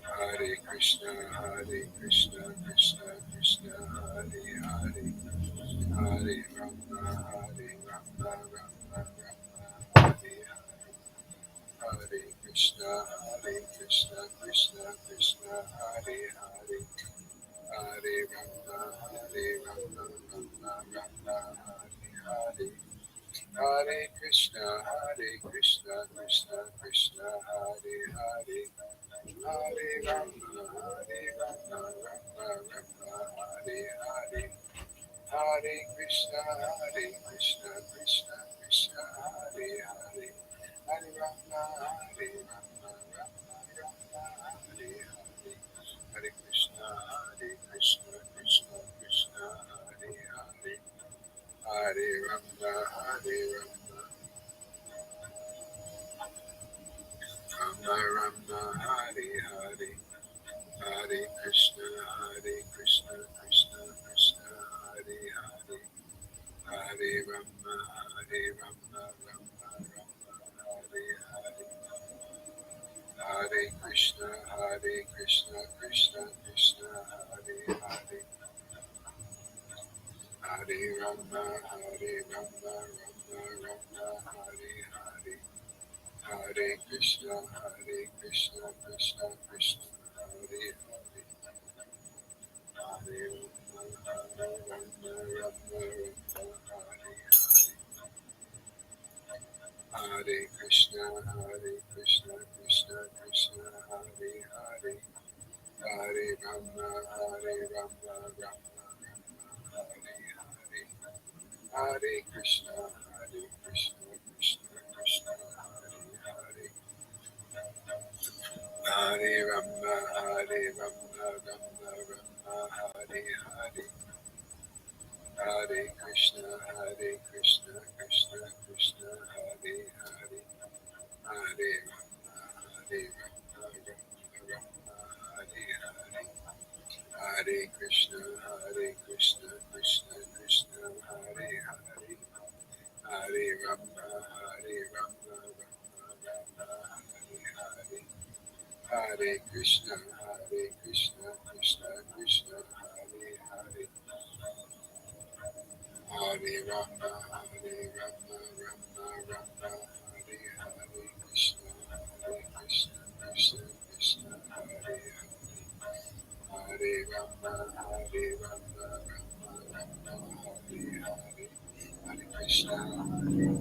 Hare Krishna, Krishna, Krishna, Krishna, Hare Hare. Hare Rama, Rama, Rama, Rama, Hare Hare. Hare Krishna, Krishna, Krishna, Krishna, Hare Hare. Hare Rama, Rama, Rama, Rama, Hare Hare. Hare Krishna, Krishna, Krishna, Krishna, Hare Hare. Hare Rama, Rama, Rama, Rama, Hare Hare. Hare Krishna, Krishna, Krishna, Krishna, Hare Hare. Hare Rama, Rama, Rama, Rama, Hare Hare. Hare Krishna, Krishna, Krishna, Krishna, Hare Hare. Hare Rama, Rama, Rama Rama, Hare Hare. Hare Krishna, Krishna, Krishna, Krishna, Hare Hare. Hare Rama, Rama, Rama, Rama, Hare Hare. Hare Krishna, Krishna, Krishna, Krishna, Hare Hare. Hare Rama, Rama, Rama, Rama, Hare Hare. Hare Krishna, Krishna, Krishna, Krishna, Hare Hare. Hare Rama, Rama, Rama, Rama, Hare Hare. Hare Krishna, Krishna, Krishna, Krishna, Hare Hare. Hare Rama, Rama, Rama, Rama, Hare Hare. Hare Krishna, Krishna, Krishna, Krishna, Hare Hare. Hare Rama, Rama, Rama, Rama, Hare Hare. Hare Krishna, Krishna, Krishna, Krishna, Hare Hare. Hare Rama, Rama, Rama, Rama, Hare Hare. Hare Krishna, Krishna, Krishna, Krishna, Hare Hare. Hare Rama, Rama, Rama, Rama, Hare Hare. Hare Krishna, Krishna, Krishna, Krishna, Hare Hare. Hare Rama, Rama, Rama, Rama, Hare Hare. Krishna, Krishna, Krishna, Krishna, Hare Hare. Hare Rama, Rama, Rama, Rama, Hare Hare. Hare Krishna,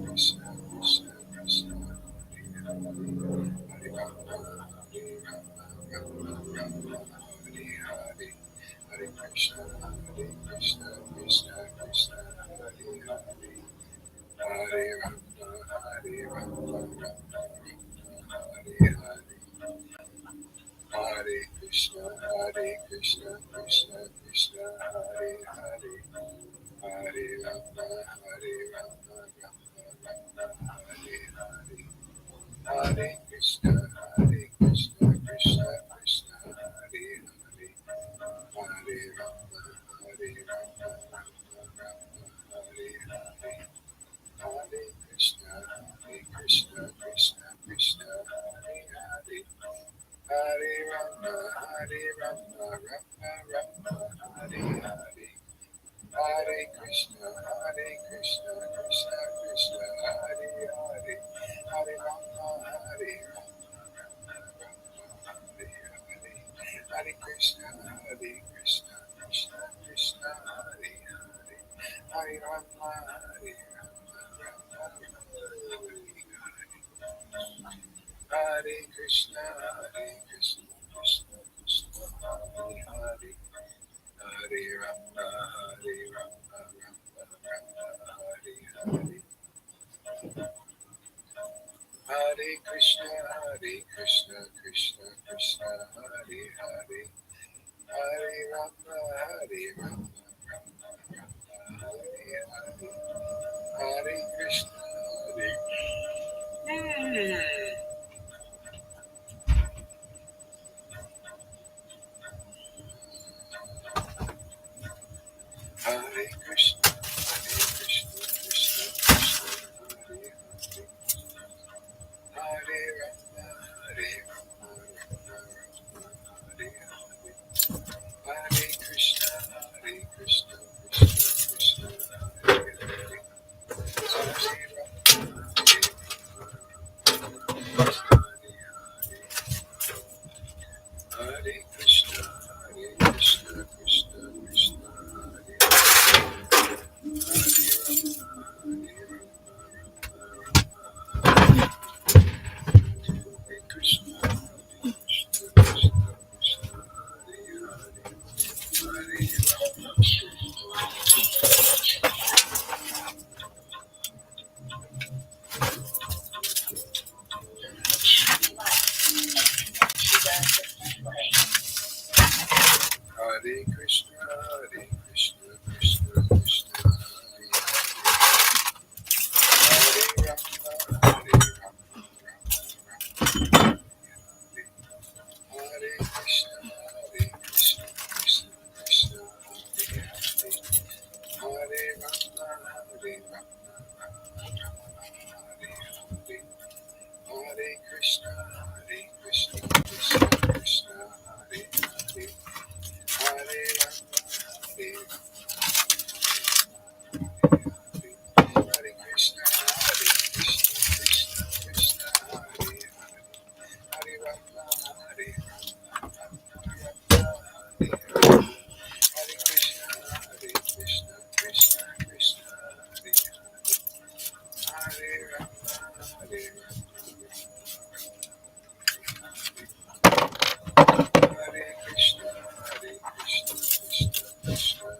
Krishna, Krishna, Krishna, Hare Hare. Hare Rama, Rama, Rama, Rama, Hare Hare. Hare Krishna, Krishna, Krishna Krishna, Hare Hare, Hare Rama, Hare Rama, Rama Rama, Hare Hare, Hare Krishna, Krishna Krishna, Hare Hare, Hare Rama, Rama Rama, Hare Hare, Hare Krishna, Krishna Krishna, Hare Hare, Hare Rama, Rama Hare Hare, Hare Krishna, Krishna Krishna, Hare Hare, Hare Rama, Rama Rama, Hare Hare, Hare Krishna, Krishna Krishna, Hare Hare, Hare Rama, Rama, Hare Krishna, Krishna Krishna, Hare Hare, Hare Rama, Rama, Hare Krishna, Krishna Krishna, Hare Hare, Hare Rama, Rama, Hare Hare, Hare Krishna, Krishna Krishna, Hare Hare, Hare Rama, Rama, Hare Hare, Hare Krishna, Hare Krishna, Krishna Krishna, Hare Hare, Hare Rama, Rama, Hare Hare, Hare Krishna, Krishna Krishna, Hare Hare, Hare Rama, Hare Hare, Hare Krishna, Krishna Krishna, Hare Hare, Hare Krishna, Krishna Krishna, Hare Hare, Hare Krishna, Krishna Krishna, Hare Rama, Hare Krishna, Krishna Krishna, Hare Hare, Hare Rama, Hare Hare, Hare Krishna, Krishna Krishna, Hare Hare, Hare Rama, Hare Krishna, Krishna Krishna, Hare Hare, Hare Rama, Hare Hare, Hare Krishna, Krishna Krishna, Hare Hare, Hare Rama, Hare Krishna, Krishna Krishna,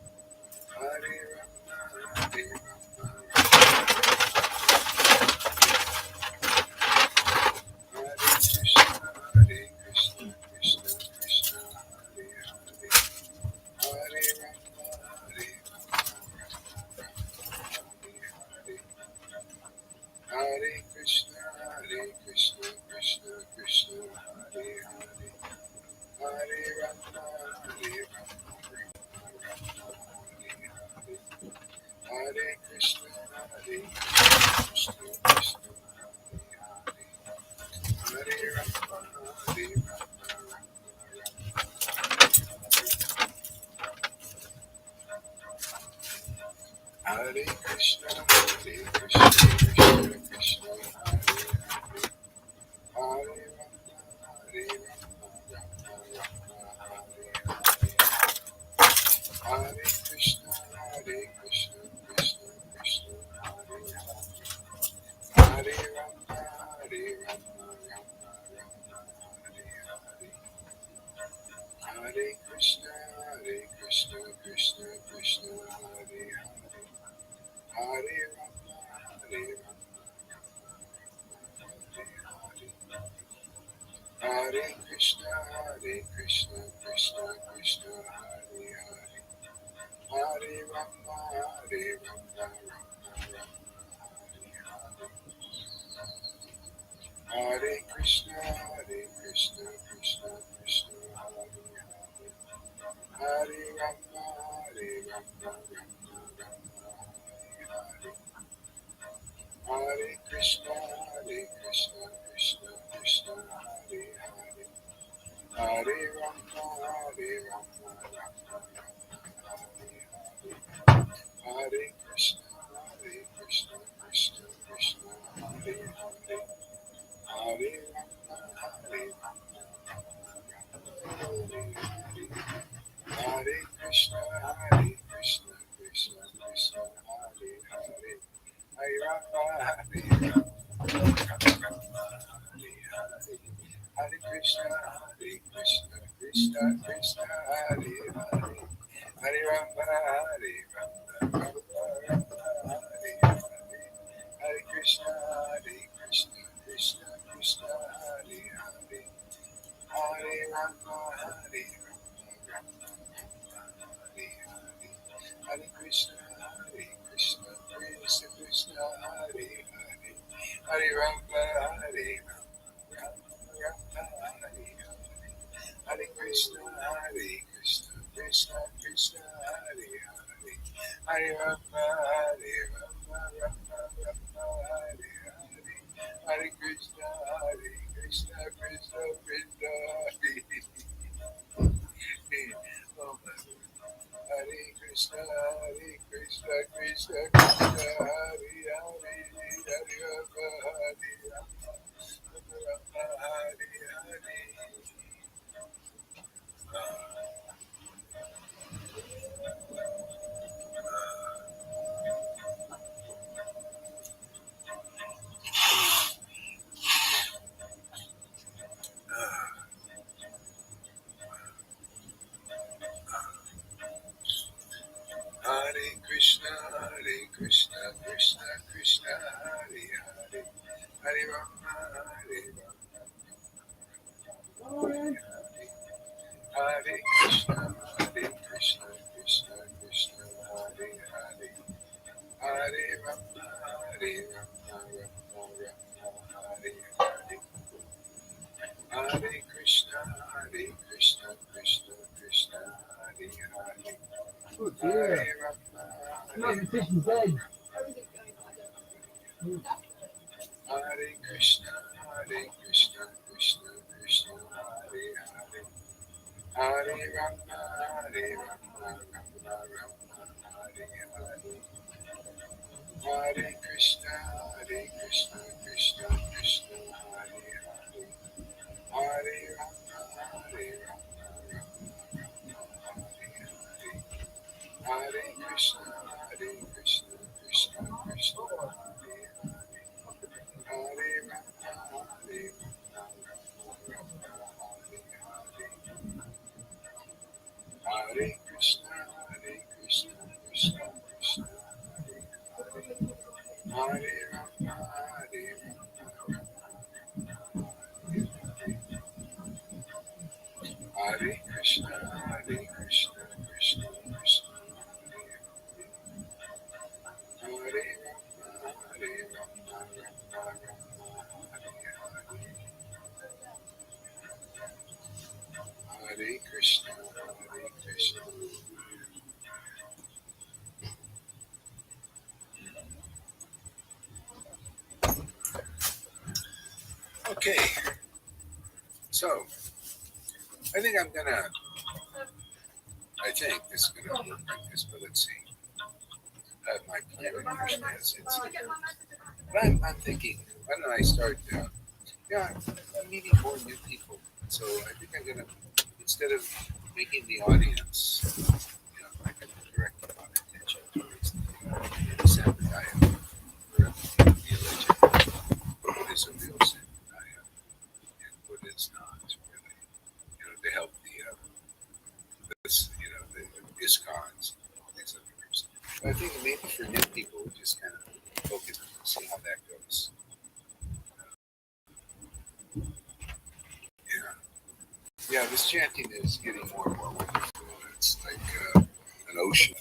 Hare Hare, Hare Rama, Hare Krishna, Krishna Krishna, Hare Hare, Hare Rama, Hare Hare Krishna, Krishna Krishna, Hare Hare, Hare Rama, Hare Krishna, Krishna Krishna, Hare Rama, Hare Krishna, Krishna Krishna, Hare Hare, Hare Rama, Hare Krishna, Krishna Krishna, Hare Hare, Hare Rama, Rama, Hare Hare, Hare Krishna, Hare Rama, Hare Rama, Hare Krishna, Krishna Krishna, Hare Hare, Hare Rama, Rama, Hare Krishna, Krishna Krishna, Hare Hare, Hare Rama, Rama, Hare Krishna, Krishna Krishna, Hare Hare, Hare Rama, Rama, Hare Hare, Hare Krishna, Krishna Krishna, Hare Hare, Hare Rama, Hare Hare, Hare Krishna, Krishna Krishna, Hare Hare, Hare Rama, Hare Hare, Hare Krishna, Krishna Krishna, Hare Hare, Hare Rama, Hare Hare, Hare Krishna, Krishna Krishna, Hare Hare, Hare Rama, Hare Hare, Hare Krishna, Krishna Krishna, Hare Hare, Hare Rama, Rama, Hare Hare, Hare Krishna, Krishna Krishna, Hare Hare, Hare Rama, Rama, Hare Hare, Hare Krishna, Krishna Krishna, Hare Oh, Hare Krishna, Krishna Krishna, Hare Hare, Hare Rama, Hare Hare. Hare Krishna, Krishna Krishna, Hare Hare, Hare Rama, Hare Hare, Hare Krishna, Krishna Krishna, Hare Hare, Hare Rama, Rama, Hare Hare, Hare Krishna, Krishna Krishna, Hare Hare, Oh Hare dear. Rama, Not the fish's egg. Hare Krishna, Krishna Krishna, Hare Hare, Hare Rama, Rama, Hare Hare, Hare Krishna, Krishna Krishna, Hare Hare, Hare Rama, Hare Hare, Hare Krishna, Krishna Krishna, Hare Hare, Hare Rama, Hare Hare Krishna, Krishna Krishna, Hare Hare, Hare Rama, Hare Krishna, Krishna Krishna, Hare Hare Krishna, Krishna. Okay, so I think this is gonna work like this, but let's see. I have my plan as it's. But I'm thinking, why don't I start? I'm meeting more new people, so I think I'm gonna, instead of making the audience, I can direct a lot of attention towards the Sampradaya, or the religion. What is a real Sampradaya and what is not really? To help the ISKCONs, all these other groups. I think maybe for new people, just kind of focus and see how that goes. Yeah, this chanting is getting more and more wonderful. It's like an ocean